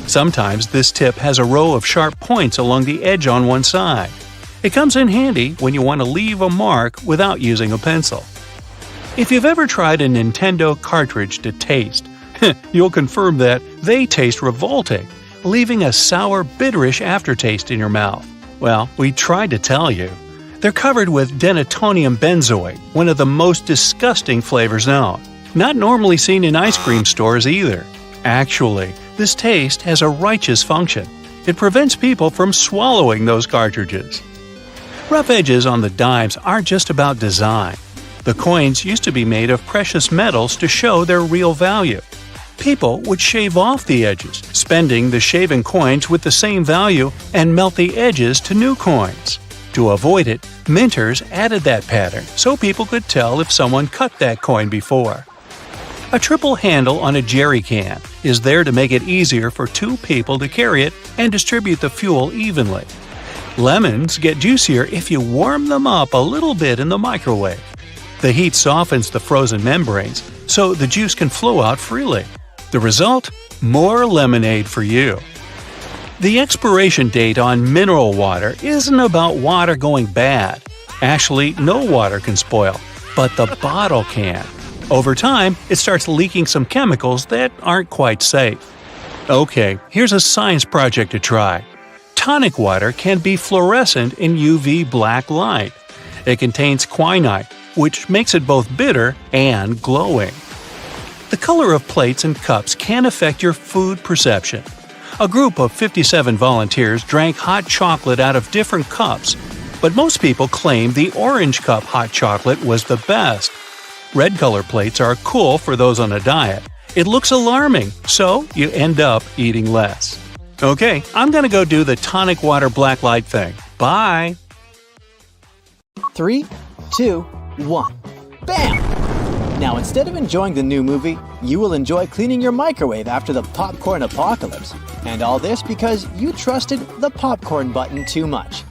Sometimes this tip has a row of sharp points along the edge on one side. It comes in handy when you want to leave a mark without using a pencil. If you've ever tried a Nintendo cartridge to taste, you'll confirm that they taste revolting, leaving a sour, bitterish aftertaste in your mouth. Well, we tried to tell you. They're covered with denatonium benzoate, one of the most disgusting flavors known. Not normally seen in ice cream stores either. Actually, this taste has a righteous function. It prevents people from swallowing those cartridges. Rough edges on the dimes aren't just about design. The coins used to be made of precious metals to show their real value. People would shave off the edges, spending the shaven coins with the same value and melt the edges to new coins. To avoid it, minters added that pattern so people could tell if someone cut that coin before. A triple handle on a jerry can is there to make it easier for two people to carry it and distribute the fuel evenly. Lemons get juicier if you warm them up a little bit in the microwave. The heat softens the frozen membranes, so the juice can flow out freely. The result? More lemonade for you. The expiration date on mineral water isn't about water going bad. Actually, no water can spoil, but the bottle can. Over time, it starts leaking some chemicals that aren't quite safe. Okay, here's a science project to try. Tonic water can be fluorescent in UV black light. It contains quinine, which makes it both bitter and glowing. The color of plates and cups can affect your food perception. A group of 57 volunteers drank hot chocolate out of different cups, but most people claim the orange cup hot chocolate was the best. Red color plates are cool for those on a diet. It looks alarming, so you end up eating less. Okay, I'm gonna go do the tonic water black light thing. Bye! 3, 2, 1. Bam! Now instead of enjoying the new movie, you will enjoy cleaning your microwave after the popcorn apocalypse. And all this because you trusted the popcorn button too much.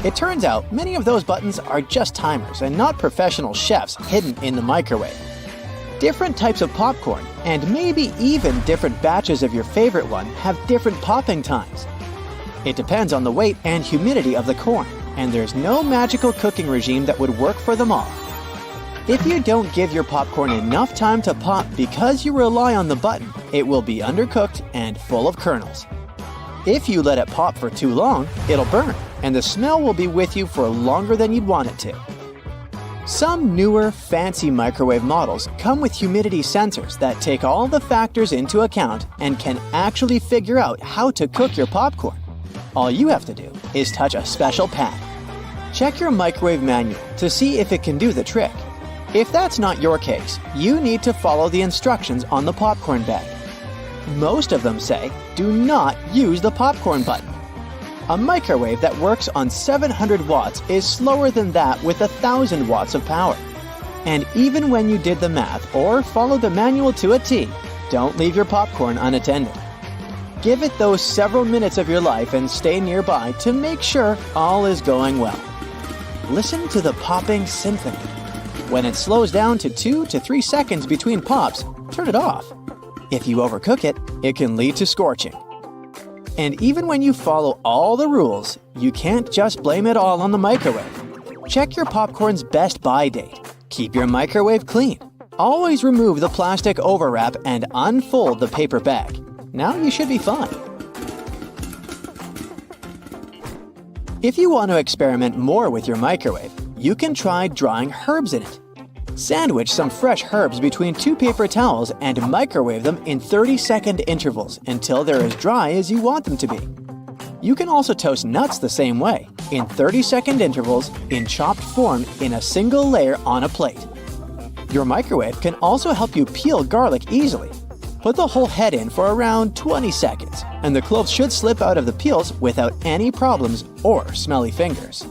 It turns out many of those buttons are just timers and not professional chefs hidden in the microwave. Different types of popcorn, and maybe even different batches of your favorite one, have different popping times. It depends on the weight and humidity of the corn, and there's no magical cooking regime that would work for them all. If you don't give your popcorn enough time to pop because you rely on the button, it will be undercooked and full of kernels. If you let it pop for too long, it'll burn, and the smell will be with you for longer than you'd want it to. Some newer, fancy microwave models come with humidity sensors that take all the factors into account and can actually figure out how to cook your popcorn. All you have to do is touch a special pad. Check your microwave manual to see if it can do the trick. If that's not your case, you need to follow the instructions on the popcorn bag. Most of them say, do not use the popcorn button. A microwave that works on 700 watts is slower than that with 1,000 watts of power. And even when you did the math or followed the manual to a T, don't leave your popcorn unattended. Give it those several minutes of your life and stay nearby to make sure all is going well. Listen to the popping symphony. When it slows down to 2 to 3 seconds between pops, turn it off. If you overcook it, it can lead to scorching. And even when you follow all the rules, you can't just blame it all on the microwave. Check your popcorn's best buy date. Keep your microwave clean. Always remove the plastic overwrap and unfold the paper bag. Now you should be fine. If you want to experiment more with your microwave, you can try drying herbs in it. Sandwich some fresh herbs between 2 paper towels and microwave them in 30-second intervals until they're as dry as you want them to be. You can also toast nuts the same way, in 30-second intervals, in chopped form in a single layer on a plate. Your microwave can also help you peel garlic easily. Put the whole head in for around 20 seconds, and the cloves should slip out of the peels without any problems or smelly fingers.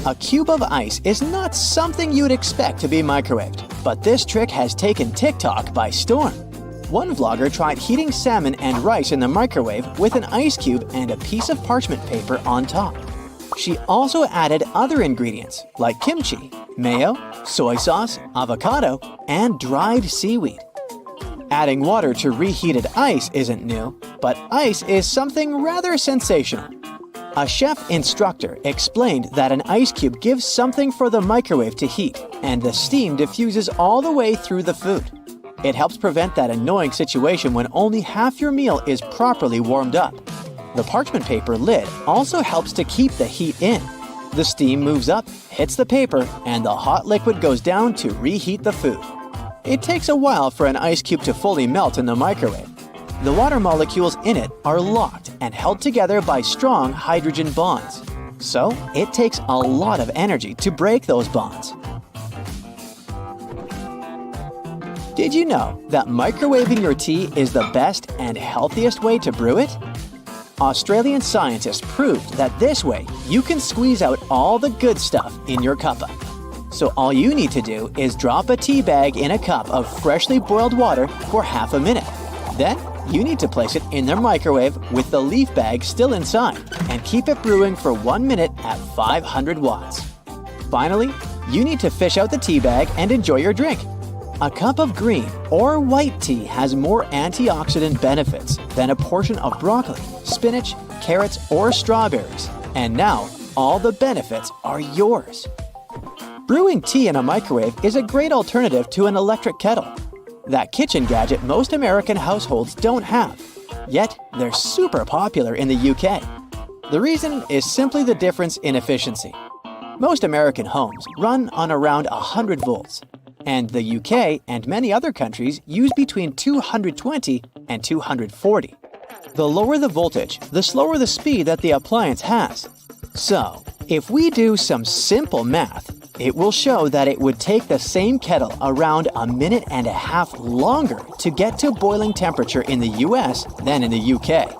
A cube of ice is not something you'd expect to be microwaved, but this trick has taken TikTok by storm. One vlogger tried heating salmon and rice in the microwave with an ice cube and a piece of parchment paper on top. She also added other ingredients like kimchi, mayo, soy sauce, avocado, and dried seaweed. Adding water to reheated ice isn't new, but ice is something rather sensational. A chef instructor explained that an ice cube gives something for the microwave to heat, and the steam diffuses all the way through the food. It helps prevent that annoying situation when only half your meal is properly warmed up. The parchment paper lid also helps to keep the heat in. The steam moves up, hits the paper, and the hot liquid goes down to reheat the food. It takes a while for an ice cube to fully melt in the microwave. The water molecules in it are locked and held together by strong hydrogen bonds. So it takes a lot of energy to break those bonds. Did you know that microwaving your tea is the best and healthiest way to brew it? Australian scientists proved that this way you can squeeze out all the good stuff in your cuppa. So all you need to do is drop a tea bag in a cup of freshly boiled water for half a minute. Then you need to place it in the microwave with the leaf bag still inside and keep it brewing for 1 minute at 500 watts. Finally, you need to fish out the tea bag and enjoy your drink. A cup of green or white tea has more antioxidant benefits than a portion of broccoli, spinach, carrots, or strawberries. And now, all the benefits are yours. Brewing tea in a microwave is a great alternative to an electric kettle. That kitchen gadget most American households don't have. Yet, they're super popular in the UK. The reason is simply the difference in efficiency. Most American homes run on around 100 volts. And the UK and many other countries use between 220 and 240. The lower the voltage, the slower the speed that the appliance has. So, if we do some simple math, it will show that it would take the same kettle around 1.5 minutes longer to get to boiling temperature in the US than in the UK.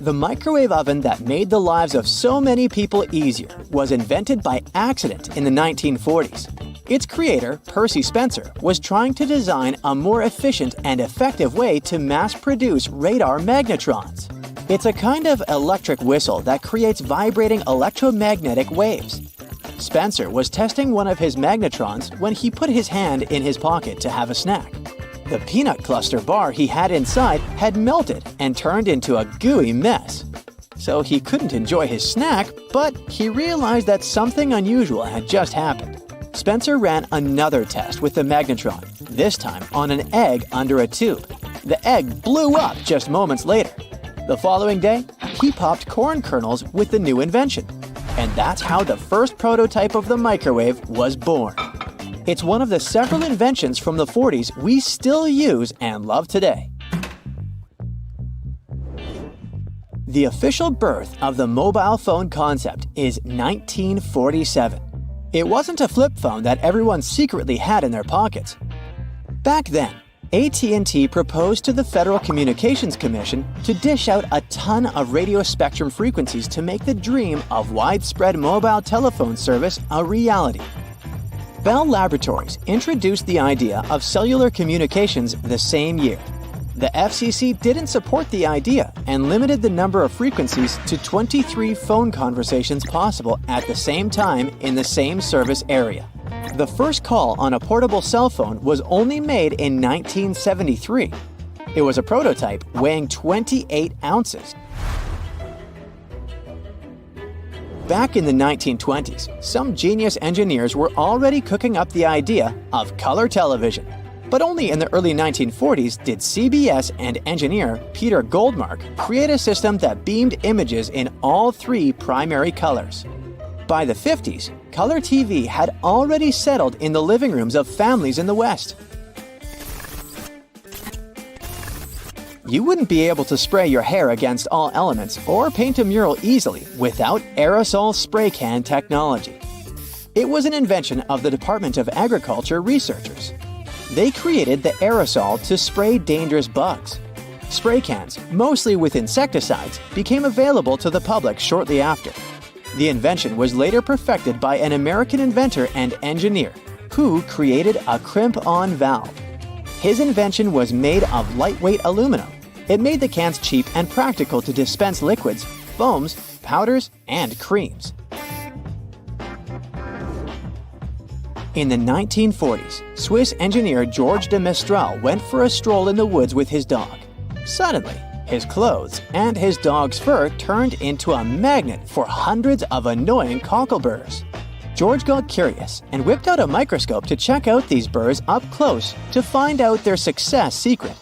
The microwave oven that made the lives of so many people easier was invented by accident in the 1940s. Its creator, Percy Spencer, was trying to design a more efficient and effective way to mass-produce radar magnetrons. It's a kind of electric whistle that creates vibrating electromagnetic waves. Spencer was testing one of his magnetrons when he put his hand in his pocket to have a snack. The peanut cluster bar he had inside had melted and turned into a gooey mess. So he couldn't enjoy his snack, but he realized that something unusual had just happened. Spencer ran another test with the magnetron, this time on an egg under a tube. The egg blew up just moments later. The following day, he popped corn kernels with the new invention. And that's how the first prototype of the microwave was born. It's one of the several inventions from the 40s we still use and love today. The official birth of the mobile phone concept is 1947. It wasn't a flip phone that everyone secretly had in their pockets. Back then, AT&T proposed to the Federal Communications Commission to dish out a ton of radio spectrum frequencies to make the dream of widespread mobile telephone service a reality. Bell Laboratories introduced the idea of cellular communications the same year. The FCC didn't support the idea and limited the number of frequencies to 23 phone conversations possible at the same time in the same service area. The first call on a portable cell phone was only made in 1973. It was a prototype weighing 28 ounces. Back in the 1920s, some genius engineers were already cooking up the idea of color television. But only in the early 1940s did CBS and engineer Peter Goldmark create a system that beamed images in all 3 primary colors. By the 50s, color TV had already settled in the living rooms of families in the West. You wouldn't be able to spray your hair against all elements or paint a mural easily without aerosol spray can technology. It was an invention of the Department of Agriculture researchers. They created the aerosol to spray dangerous bugs. Spray cans, mostly with insecticides, became available to the public shortly after. The invention was later perfected by an American inventor and engineer who created a crimp-on valve. His invention was made of lightweight aluminum. It made the cans cheap and practical to dispense liquids, foams, powders, and creams. In the 1940s, Swiss engineer George de Mestral went for a stroll in the woods with his dog. Suddenly, his clothes and his dog's fur turned into a magnet for hundreds of annoying cockleburrs. George got curious and whipped out a microscope to check out these burrs up close to find out their success secret.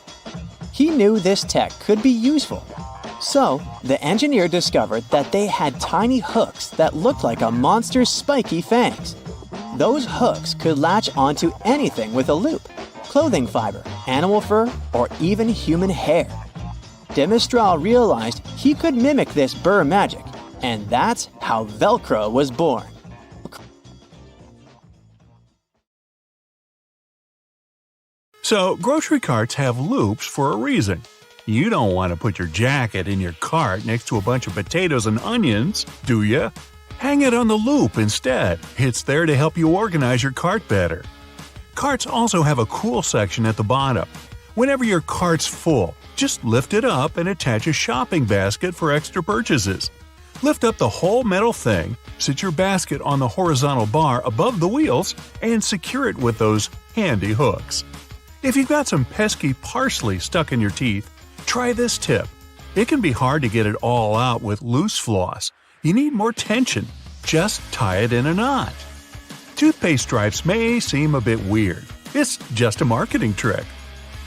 He knew this tech could be useful. So, the engineer discovered that they had tiny hooks that looked like a monster's spiky fangs. Those hooks could latch onto anything with a loop: clothing fiber, animal fur, or even human hair. de Mistral realized he could mimic this burr magic, and that's how Velcro was born. So, grocery carts have loops for a reason. You don't want to put your jacket in your cart next to a bunch of potatoes and onions, do you? Hang it on the loop instead. It's there to help you organize your cart better. Carts also have a cool section at the bottom. Whenever your cart's full, just lift it up and attach a shopping basket for extra purchases. Lift up the whole metal thing, sit your basket on the horizontal bar above the wheels, and secure it with those handy hooks. If you've got some pesky parsley stuck in your teeth, try this tip. It can be hard to get it all out with loose floss. You need more tension. Just tie it in a knot. Toothpaste stripes may seem a bit weird. It's just a marketing trick.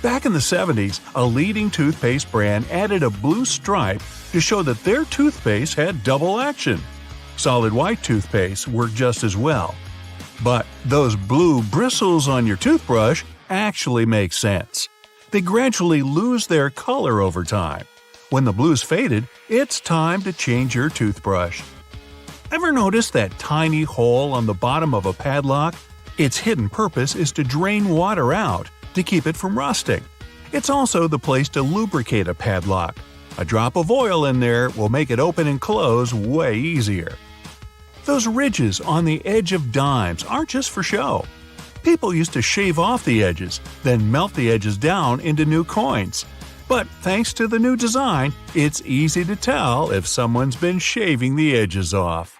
Back in the 70s, a leading toothpaste brand added a blue stripe to show that their toothpaste had double action. Solid white toothpaste worked just as well. But those blue bristles on your toothbrush actually make sense. They gradually lose their color over time. When the blue's faded, it's time to change your toothbrush. Ever notice that tiny hole on the bottom of a padlock? Its hidden purpose is to drain water out, to keep it from rusting. It's also the place to lubricate a padlock. A drop of oil in there will make it open and close way easier. Those ridges on the edge of dimes aren't just for show. People used to shave off the edges, then melt the edges down into new coins. But thanks to the new design, it's easy to tell if someone's been shaving the edges off.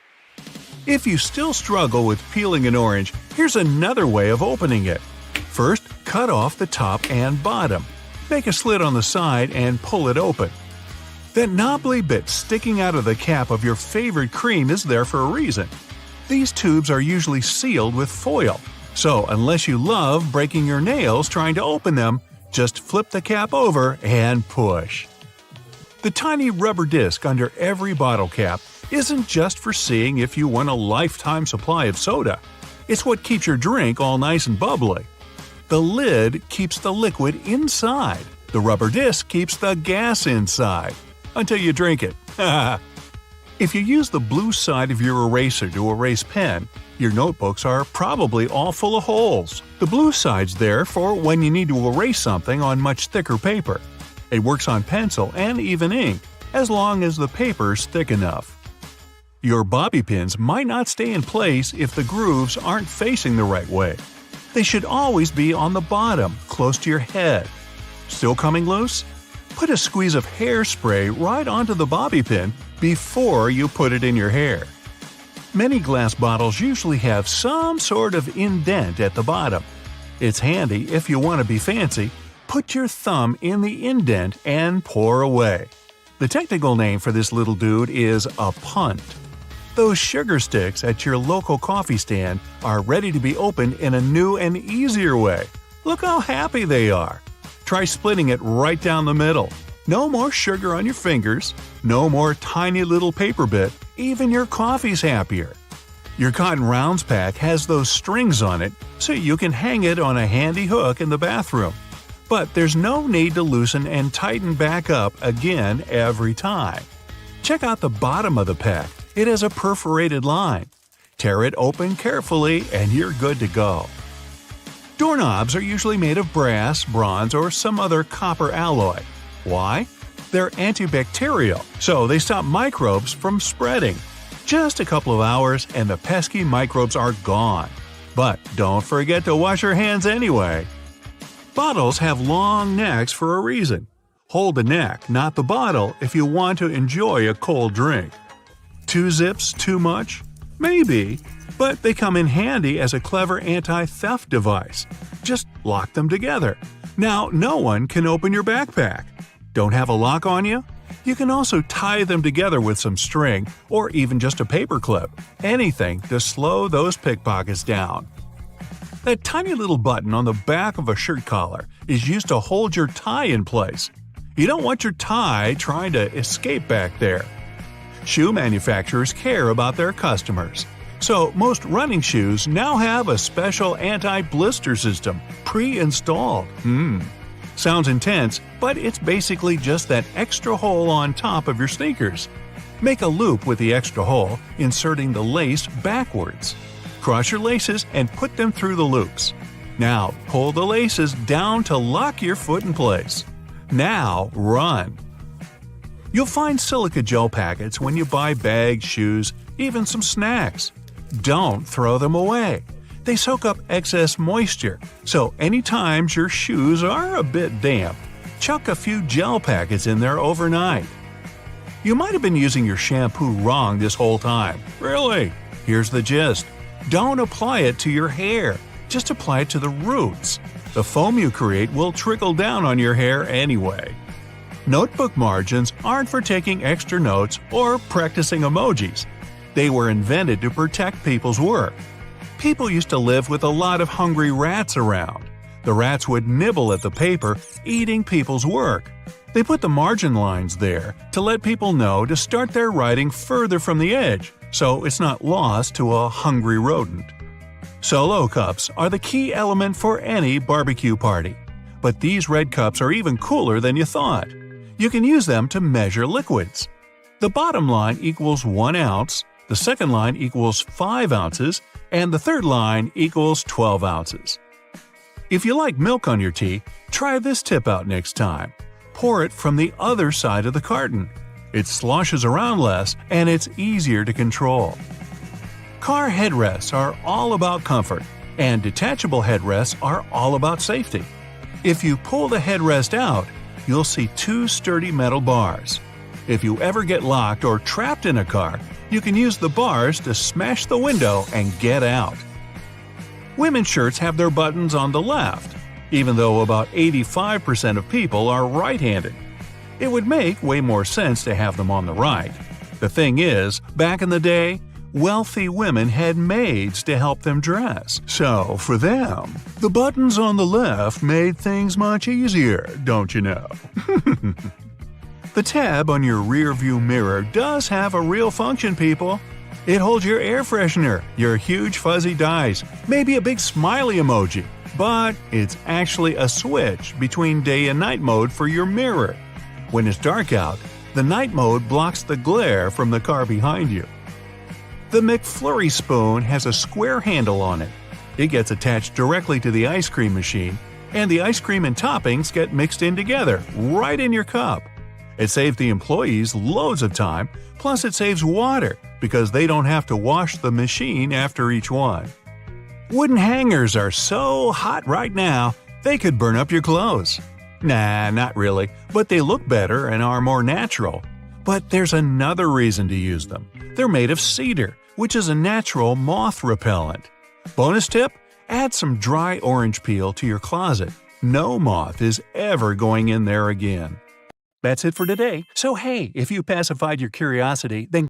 If you still struggle with peeling an orange, here's another way of opening it. First, cut off the top and bottom. Make a slit on the side and pull it open. That knobbly bit sticking out of the cap of your favorite cream is there for a reason. These tubes are usually sealed with foil, so unless you love breaking your nails trying to open them, just flip the cap over and push. The tiny rubber disc under every bottle cap isn't just for seeing if you want a lifetime supply of soda. It's what keeps your drink all nice and bubbly. The lid keeps the liquid inside. The rubber disc keeps the gas inside. Until you drink it. If you use the blue side of your eraser to erase pen, your notebooks are probably all full of holes. The blue side's there for when you need to erase something on much thicker paper. It works on pencil and even ink, as long as the paper's thick enough. Your bobby pins might not stay in place if the grooves aren't facing the right way. They should always be on the bottom, close to your head. Still coming loose? Put a squeeze of hairspray right onto the bobby pin before you put it in your hair. Many glass bottles usually have some sort of indent at the bottom. It's handy if you want to be fancy. Put your thumb in the indent and pour away. The technical name for this little dude is a punt. Those sugar sticks at your local coffee stand are ready to be opened in a new and easier way. Look how happy they are. Try splitting it right down the middle. No more sugar on your fingers, no more tiny little paper bit, even your coffee's happier. Your Cotton Rounds pack has those strings on it so you can hang it on a handy hook in the bathroom. But there's no need to loosen and tighten back up again every time. Check out the bottom of the pack. It has a perforated line. Tear it open carefully and you're good to go. Doorknobs are usually made of brass, bronze, or some other copper alloy. Why? They're antibacterial, so they stop microbes from spreading. Just a couple of hours and the pesky microbes are gone. But don't forget to wash your hands anyway. Bottles have long necks for a reason. Hold the neck, not the bottle, if you want to enjoy a cold drink. 2 zips too much? Maybe, but they come in handy as a clever anti-theft device. Just lock them together. Now no one can open your backpack. Don't have a lock on you? You can also tie them together with some string or even just a paper clip. Anything to slow those pickpockets down. That tiny little button on the back of a shirt collar is used to hold your tie in place. You don't want your tie trying to escape back there. Shoe manufacturers care about their customers. So most running shoes now have a special anti-blister system pre-installed. Sounds intense, but it's basically just that extra hole on top of your sneakers. Make a loop with the extra hole, inserting the lace backwards. Cross your laces and put them through the loops. Now, pull the laces down to lock your foot in place. Now, run. You'll find silica gel packets when you buy bags, shoes, even some snacks. Don't throw them away. They soak up excess moisture, so anytime your shoes are a bit damp, chuck a few gel packets in there overnight. You might have been using your shampoo wrong this whole time. Really? Here's the gist. Don't apply it to your hair. Just apply it to the roots. The foam you create will trickle down on your hair anyway. Notebook margins aren't for taking extra notes or practicing emojis. They were invented to protect people's work. People used to live with a lot of hungry rats around. The rats would nibble at the paper, eating people's work. They put the margin lines there to let people know to start their writing further from the edge, so it's not lost to a hungry rodent. Solo cups are the key element for any barbecue party. But these red cups are even cooler than you thought. You can use them to measure liquids. The bottom line equals 1 ounce, the second line equals 5 ounces, and the third line equals 12 ounces. If you like milk on your tea, try this tip out next time. Pour it from the other side of the carton. It sloshes around less and it's easier to control. Car headrests are all about comfort, and detachable headrests are all about safety. If you pull the headrest out, you'll see 2 sturdy metal bars. If you ever get locked or trapped in a car, you can use the bars to smash the window and get out. Women's shirts have their buttons on the left, even though about 85% of people are right-handed. It would make way more sense to have them on the right. The thing is, back in the day, wealthy women had maids to help them dress. So, for them, the buttons on the left made things much easier, don't you know? The tab on your rearview mirror does have a real function, people. It holds your air freshener, your huge fuzzy dice, maybe a big smiley emoji, but it's actually a switch between day and night mode for your mirror. When it's dark out, the night mode blocks the glare from the car behind you. The McFlurry spoon has a square handle on it. It gets attached directly to the ice cream machine, and the ice cream and toppings get mixed in together, right in your cup. It saves the employees loads of time, plus it saves water, because they don't have to wash the machine after each one. Wooden hangers are so hot right now, they could burn up your clothes. Nah, not really, but they look better and are more natural. But there's another reason to use them. They're made of cedar, which is a natural moth repellent. Bonus tip? Add some dry orange peel to your closet. No moth is ever going in there again. That's it for today. So hey, if you pacified your curiosity, then